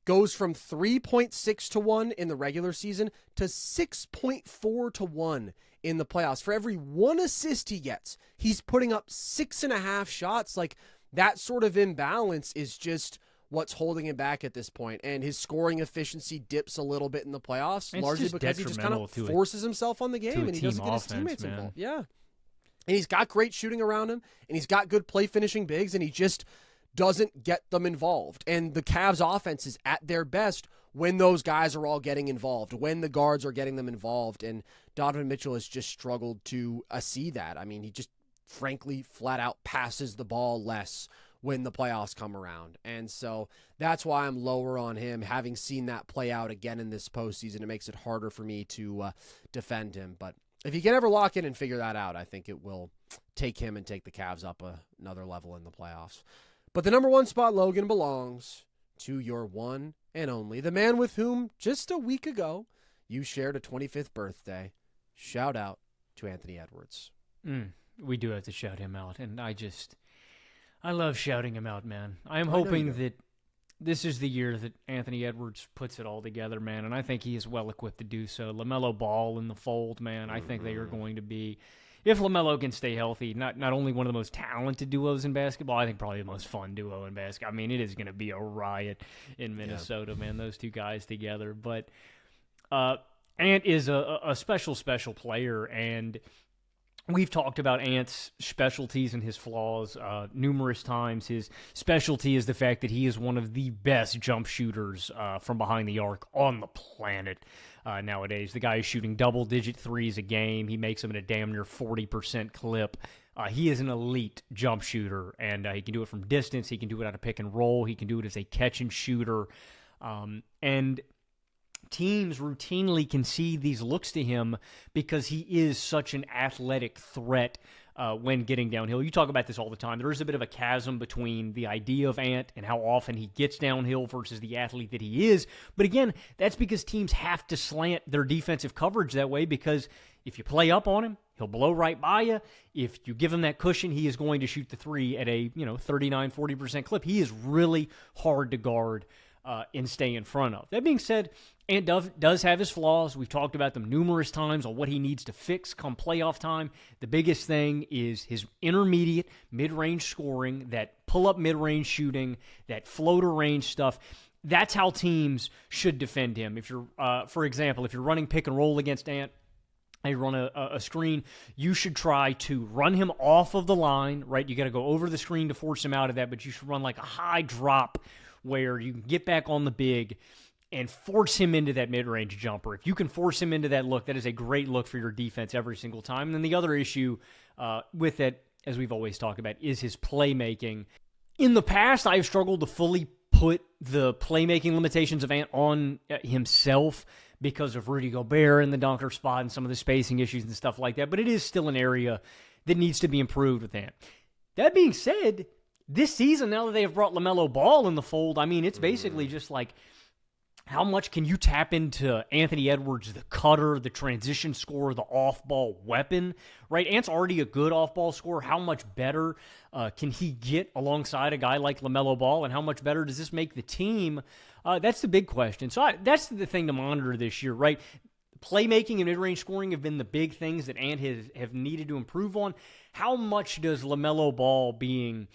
goes from 3.6 to 1 in the regular season to 6.4 to 1 in the playoffs. For every 1 assist he gets, he's putting up 6.5 shots. Like, that sort of imbalance is just what's holding him back at this point. And his scoring efficiency dips a little bit in the playoffs, largely because he just kind of forces himself on the game and he doesn't get his teammates involved. Yeah. And he's got great shooting around him, and he's got good play finishing bigs, and he just doesn't get them involved. And the Cavs offense is at their best when those guys are all getting involved, when the guards are getting them involved. And Donovan Mitchell has just struggled to see that. I mean, he just frankly flat out passes the ball less when the playoffs come around. And so that's why I'm lower on him. Having seen that play out again in this postseason, it makes it harder for me to defend him. But if you can ever lock in and figure that out, I think it will take him and take the Cavs up another level in the playoffs. But the number 1 spot, Logan, belongs to your one and only, the man with whom just a week ago you shared a 25th birthday. Shout out to Anthony Edwards. We do have to shout him out, and I love shouting him out, man. I am hoping that this is the year that Anthony Edwards puts it all together, man, and I think he is well equipped to do so. LaMelo Ball in the fold, man. I think they are going to be, if LaMelo can stay healthy, not only one of the most talented duos in basketball, I think probably the most fun duo in basketball. I mean, it is going to be a riot in Minnesota, man, those two guys together. But Ant is a special, special player, and we've talked about Ant's specialties and his flaws numerous times. His specialty is the fact that he is one of the best jump shooters from behind the arc on the planet nowadays. The guy is shooting double-digit threes a game. He makes them at a damn near 40% clip. He is an elite jump shooter, and he can do it from distance. He can do it out of pick and roll. He can do it as a catch-and shooter. And teams routinely concede these looks to him because he is such an athletic threat when getting downhill. You talk about this all the time. There is a bit of a chasm between the idea of Ant and how often he gets downhill versus the athlete that he is. But again, that's because teams have to slant their defensive coverage that way, because if you play up on him, he'll blow right by you. If you give him that cushion, he is going to shoot the three at a 39-40% clip. He is really hard to guard and stay in front of. That being said, Ant does have his flaws. We've talked about them numerous times on what he needs to fix come playoff time. The biggest thing is his intermediate mid-range scoring, that pull-up mid-range shooting, that floater range stuff. That's how teams should defend him. If you're, for example, if you're running pick and roll against Ant, you run a screen, you should try to run him off of the line, right? You got to go over the screen to force him out of that, but you should run like a high drop where you can get back on the big and force him into that mid-range jumper. If you can force him into that look, that is a great look for your defense every single time. And then the other issue with it, as we've always talked about, is his playmaking. In the past, I've struggled to fully put the playmaking limitations of Ant on himself because of Rudy Gobert in the dunker spot and some of the spacing issues and stuff like that. But it is still an area that needs to be improved with Ant. That being said, this season, now that they have brought LaMelo Ball in the fold, I mean, it's basically just like, how much can you tap into Anthony Edwards, the cutter, the transition scorer, the off-ball weapon, right? Ant's already a good off-ball scorer. How much better can he get alongside a guy like LaMelo Ball, and how much better does this make the team? That's the big question. So that's the thing to monitor this year, right? Playmaking and mid-range scoring have been the big things that Ant have needed to improve on. How much does LaMelo Ball being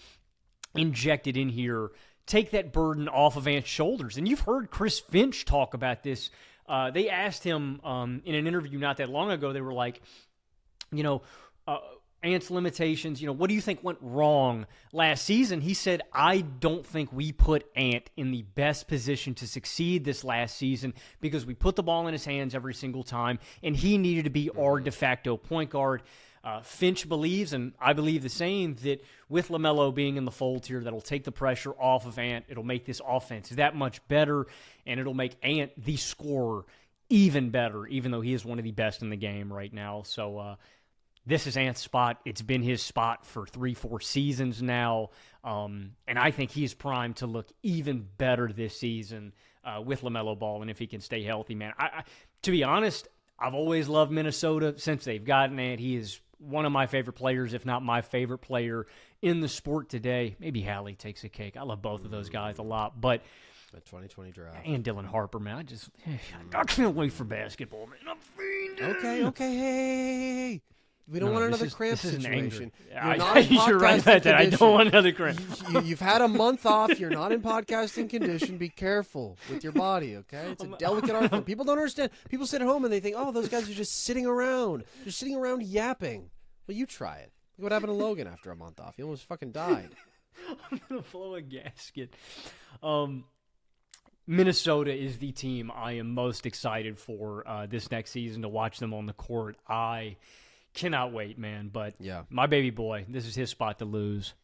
injected in here take that burden off of Ant's shoulders? And you've heard Chris Finch talk about this. They asked him in an interview not that long ago, they were like, Ant's limitations, what do you think went wrong last season? He said, I don't think we put Ant in the best position to succeed this last season because we put the ball in his hands every single time, and he needed to be our de facto point guard. Finch believes, and I believe the same, that with LaMelo being in the fold here, that'll take the pressure off of Ant. It'll make this offense that much better, and it'll make Ant the scorer even better, even though he is one of the best in the game right now. So this is Ant's spot. It's been his spot for 3-4 seasons now, and I think he's primed to look even better this season with LaMelo Ball, and if he can stay healthy, man. To be honest, I've always loved Minnesota since they've gotten Ant. He is one of my favorite players, if not my favorite player in the sport today. Maybe Hallie takes a cake. I love both of those guys a lot, but the 2020 draft and Dylan Harper, man, I can't wait for basketball, man. I'm fiending. Okay, hey. We don't want another cramp situation. You're right about that. I don't want another cramp. You've had a month off. You're not in podcasting condition. Be careful with your body, okay? It's a delicate art form. People don't understand. People sit at home and they think, oh, those guys are just sitting around. They're sitting around yapping. Well, you try it. Look what happened to Logan after a month off. He almost fucking died. I'm going to blow a gasket. Minnesota is the team I am most excited for this next season to watch them on the court. I cannot wait, man. But yeah, my baby boy, this is his spot to lose.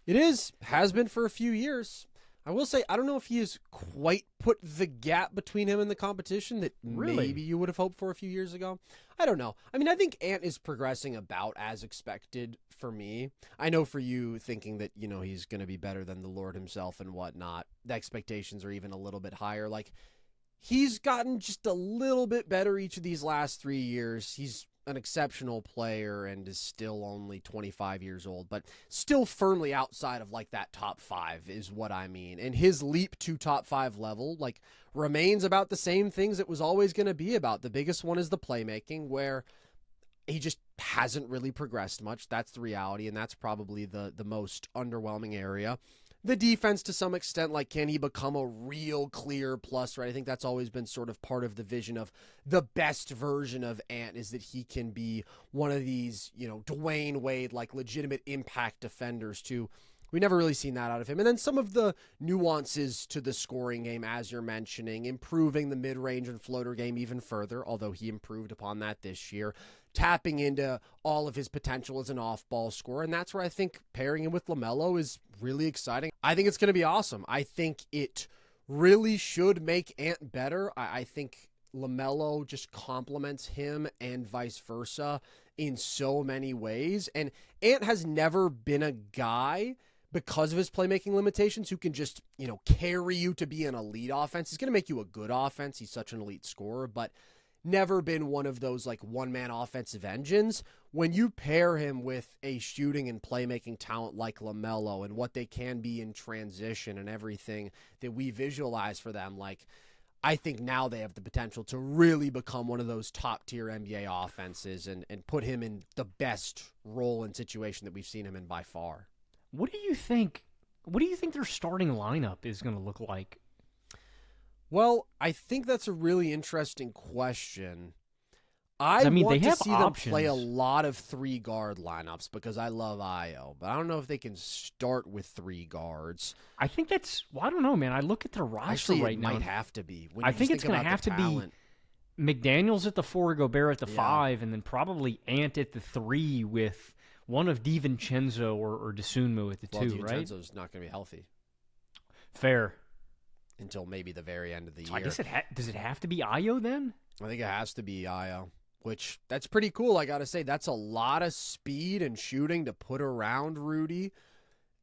It has been for a few years. I will say, I don't know if he has quite put the gap between him and the competition that maybe you would have hoped for a few years ago. I don't know. I mean, I think Ant is progressing about as expected for me. I know for you thinking that, he's going to be better than the Lord himself and whatnot, the expectations are even a little bit higher. Like, he's gotten just a little bit better each of these last 3 years. He's an exceptional player and is still only 25 years old, but still firmly outside of like that top 5 is what I mean. And his leap to top 5 level like remains about the same things it was always going to be about. The biggest one is the playmaking, where he just hasn't really progressed much. That's the reality, and that's probably the most underwhelming area. The defense, to some extent, like, can he become a real clear plus, right? I think that's always been sort of part of the vision of the best version of Ant, is that he can be one of these, Dwayne Wade, like, legitimate impact defenders, too. We never really seen that out of him. And then some of the nuances to the scoring game, as you're mentioning, improving the mid-range and floater game even further, although he improved upon that this year, tapping into all of his potential as an off-ball scorer. And that's where I think pairing him with LaMelo is really exciting. I think it's going to be awesome. I think it really should make Ant better. I think LaMelo just complements him and vice versa in so many ways. And Ant has never been a guy, because of his playmaking limitations, who can just, carry you to be an elite offense. He's going to make you a good offense. He's such an elite scorer, but never been one of those like one-man offensive engines. When you pair him with a shooting and playmaking talent like LaMelo and what they can be in transition and everything that we visualize for them, like, I think now they have the potential to really become one of those top-tier NBA offenses and put him in the best role and situation that we've seen him in by far. What do you think their starting lineup is going to look like? Well, I think that's a really interesting question. I want they to have see options. them play a lot of 3-guard lineups because I love Ayo, but I don't know if they can start with 3 guards. I think that's, I don't know, man. I look at their roster right now. It might have to be. I think it's going to have to be McDaniels at the 4, Gobert at the 5, and then probably Ant at the 3 with one of DiVincenzo or DeSunmu at the 2, right? DiVincenzo's not going to be healthy. Fair. Until maybe the very end of the year. I guess does it have to be Ayo then? I think it has to be Ayo, which that's pretty cool. I got to say, that's a lot of speed and shooting to put around Rudy.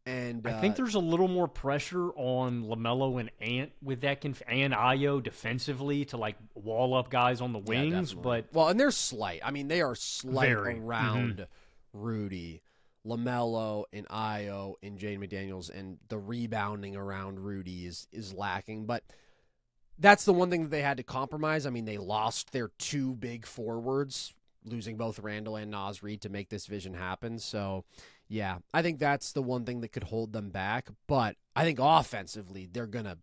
And I think there's a little more pressure on LaMelo and Ant with that and Ayo defensively to like wall up guys on the wings. But and they're slight. I mean, they are slight around Rudy, LaMelo, and Ayo, and Jaden McDaniels, and the rebounding around Rudy is lacking. But that's the one thing that they had to compromise. I mean, they lost their 2 big forwards, losing both Randall and Naz Reid to make this vision happen. So, yeah, I think that's the one thing that could hold them back. But I think offensively, they're going to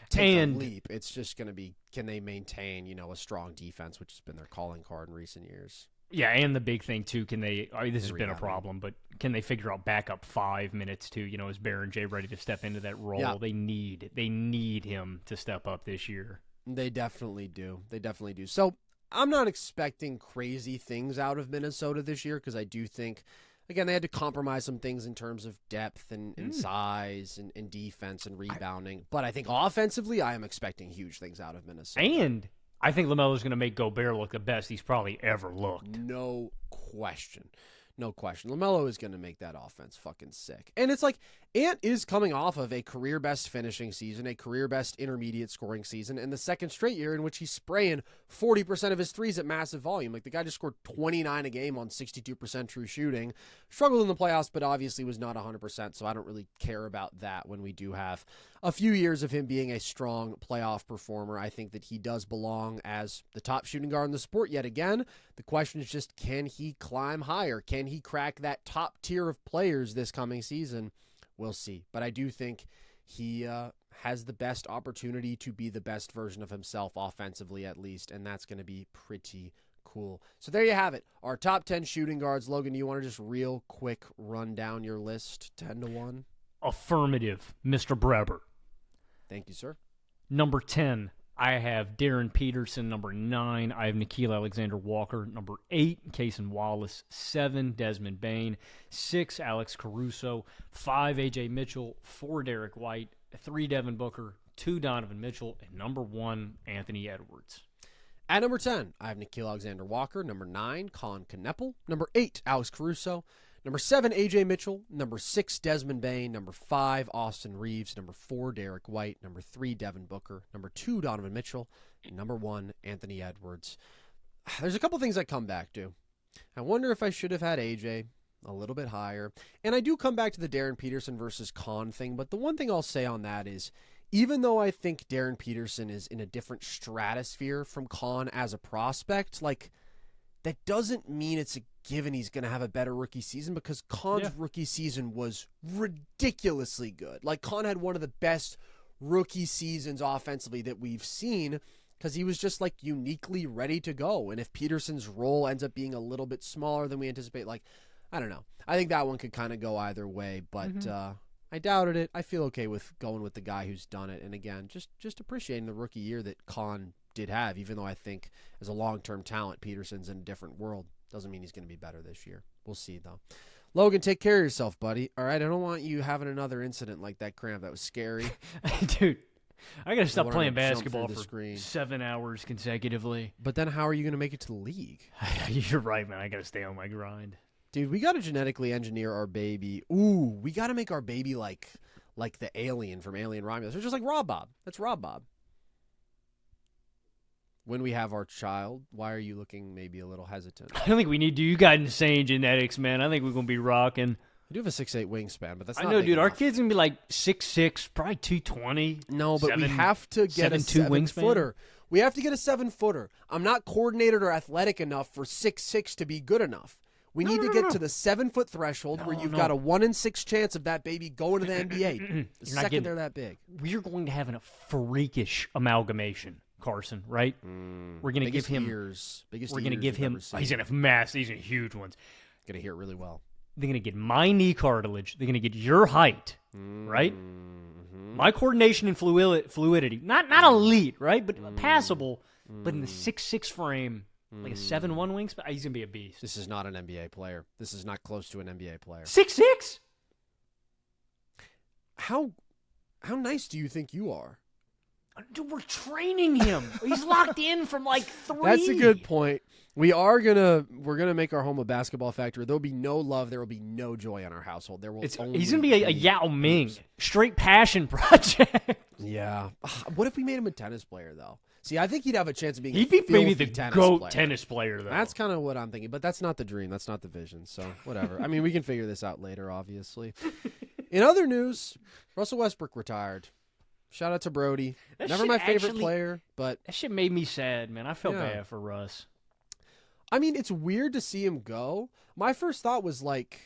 take a leap. It's just going to be, can they maintain, a strong defense, which has been their calling card in recent years. Yeah, and the big thing, too, this has been a problem, but can they figure out backup 5 minutes, too? Is Baron J ready to step into that role? Yeah. They need him to step up this year. They definitely do. So I'm not expecting crazy things out of Minnesota this year because I do think, again, they had to compromise some things in terms of depth and size and defense and rebounding. But I think offensively, I am expecting huge things out of Minnesota. And I think LaMelo's going to make Gobert look the best he's probably ever looked. No question. LaMelo is going to make that offense fucking sick. And it's like, Ant is coming off of a career-best finishing season, a career-best intermediate scoring season, and the second straight year in which he's spraying 40% of his threes at massive volume. Like, the guy just scored 29 a game on 62% true shooting. Struggled in the playoffs, but obviously was not 100%, so I don't really care about that when we do have a few years of him being a strong playoff performer. I think that he does belong as the top shooting guard in the sport yet again. The question is just, can he climb higher? Can he crack that top tier of players this coming season? We'll see. But I do think he has the best opportunity to be the best version of himself offensively, at least, and that's going to be pretty cool. So there you have it. Our top 10 shooting guards. Logan, do you want to just real quick run down your list 10-1? Affirmative, Mr. Breber. Thank you, sir. Number 10, I have Darryn Peterson. Number 9, I have Nickeil Alexander-Walker. Number 8, Cason Wallace. 7, Desmond Bane. 6, Alex Caruso. 5, Ajay Mitchell. 4, Derrick White. 3, Devin Booker. 2, Donovan Mitchell. And number 1, Anthony Edwards. At number 10, I have Nickeil Alexander-Walker. Number 9, Kon Knueppel. Number 8, Alex Caruso. Number 7, Ajay Mitchell. Number 6, Desmond Bane. Number 5, Austin Reaves. Number 4, Derrick White. Number 3, Devin Booker. Number 2, Donovan Mitchell. And number 1, Anthony Edwards. There's a couple things I come back to. I wonder if I should have had AJ a little bit higher. And I do come back to the Darryn Peterson versus Kon thing, but the one thing I'll say on that is, even though I think Darryn Peterson is in a different stratosphere from Kon as a prospect, like, that doesn't mean it's a given he's going to have a better rookie season, because Kon's rookie season was ridiculously good. Like, Kon had one of the best rookie seasons offensively that we've seen, because he was just, like, uniquely ready to go. And if Peterson's role ends up being a little bit smaller than we anticipate, like, I don't know. I think that one could kind of go either way, but I doubted it. I feel okay with going with the guy who's done it. And again, just appreciating the rookie year that Kon did have, even though I think as a long-term talent, Peterson's in a different world. Doesn't mean he's going to be better this year. We'll see, though. Logan, take care of yourself, buddy. All right, I don't want you having another incident like that cramp. That was scary. Dude, I got to stop playing basketball for 7 hours consecutively. But then how are you going to make it to the league? You're right, man. I got to stay on my grind. Dude, we got to genetically engineer our baby. Ooh, we got to make our baby like the alien from Alien Romulus. Or just like Rob Bob. That's Rob Bob. When we have our child, why are you looking maybe a little hesitant? I don't think we need to. You got insane genetics, man. I think we're going to be rocking. I do have a 6'8" wingspan, but that's not I know, dude. enough. Our kid's going to be like 6'6", probably 220. No, but we have to get a 7-footer. We have to get a 7-footer. I'm not coordinated or athletic enough for 6'6" to be good enough. We need to get to the 7-foot threshold where you've got a 1 in 6 chance of that baby going to the NBA. The second they're that big. We're going to have a freakish amalgamation, Carson, right? We're going to give him ears. Biggest we're going to give him. He's going to have mass. These are huge ones. Going to hear it really well. They're going to get my knee cartilage. They're going to get your height, right? My coordination and fluidity. Not elite, right? But passable. But in the 6'6" frame. Like a 7'1" wingspan, he's gonna be a beast. This is not an NBA player. This is not close to an NBA player. 6'6"? How nice do you think you are? Dude, we're training him. He's locked in from like 3. That's a good point. We're gonna make our home a basketball factory. There'll be no love. There will be no joy in our household. He's gonna be a Yao Ming, straight passion project. Yeah. What if we made him a tennis player though? See, I think he'd have a chance of being. He'd be maybe the GOAT tennis player, though. That's kind of what I'm thinking, but that's not the dream. That's not the vision. So whatever. I mean, we can figure this out later, obviously. In other news, Russell Westbrook retired. Shout out to Brody. Never my favorite player, but that shit made me sad, man. I felt bad for Russ. I mean, it's weird to see him go. My first thought was like,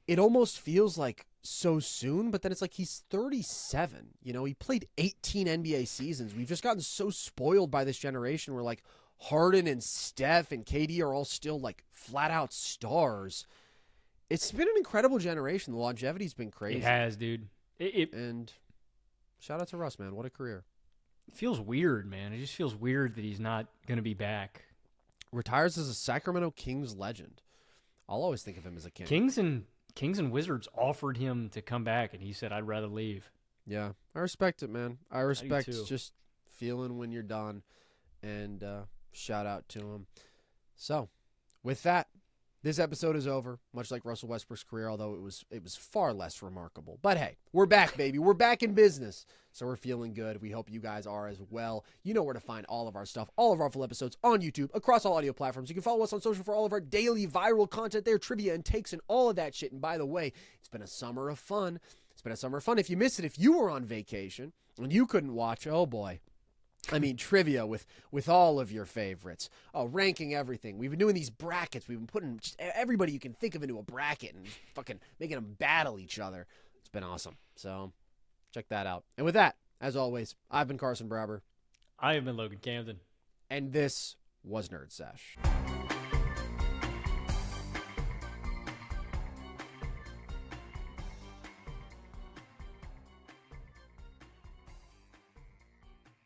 it almost feels like so soon, but then it's like he's 37. You know, he played 18 NBA seasons. We've just gotten so spoiled by this generation where like Harden and Steph and KD are all still like flat out stars. It's been an incredible generation. The longevity's been crazy. It has, dude. And shout out to Russ, man. What a career. It feels weird, man. It just feels weird that he's not going to be back. Retires as a Sacramento Kings legend. I'll always think of him as a king. Kings and Wizards offered him to come back, and he said, I'd rather leave. Yeah, I respect it, man. I respect just feeling when you're done, and shout out to him. So, with that, this episode is over, much like Russell Westbrook's career, although it was far less remarkable. But hey, we're back, baby. We're back in business, so we're feeling good. We hope you guys are as well. You know where to find all of our stuff, all of our full episodes on YouTube, across all audio platforms. You can follow us on social for all of our daily viral content there, trivia and takes and all of that shit. And by the way, it's been a summer of fun. If you missed it, if you were on vacation and you couldn't watch, oh boy. I mean, trivia with all of your favorites. Oh, ranking everything. We've been doing these brackets. We've been putting just everybody you can think of into a bracket and fucking making them battle each other. It's been awesome. So check that out. And with that, as always, I've been Carson Brabber. I have been Logan Camden. And this was Nerd Sesh.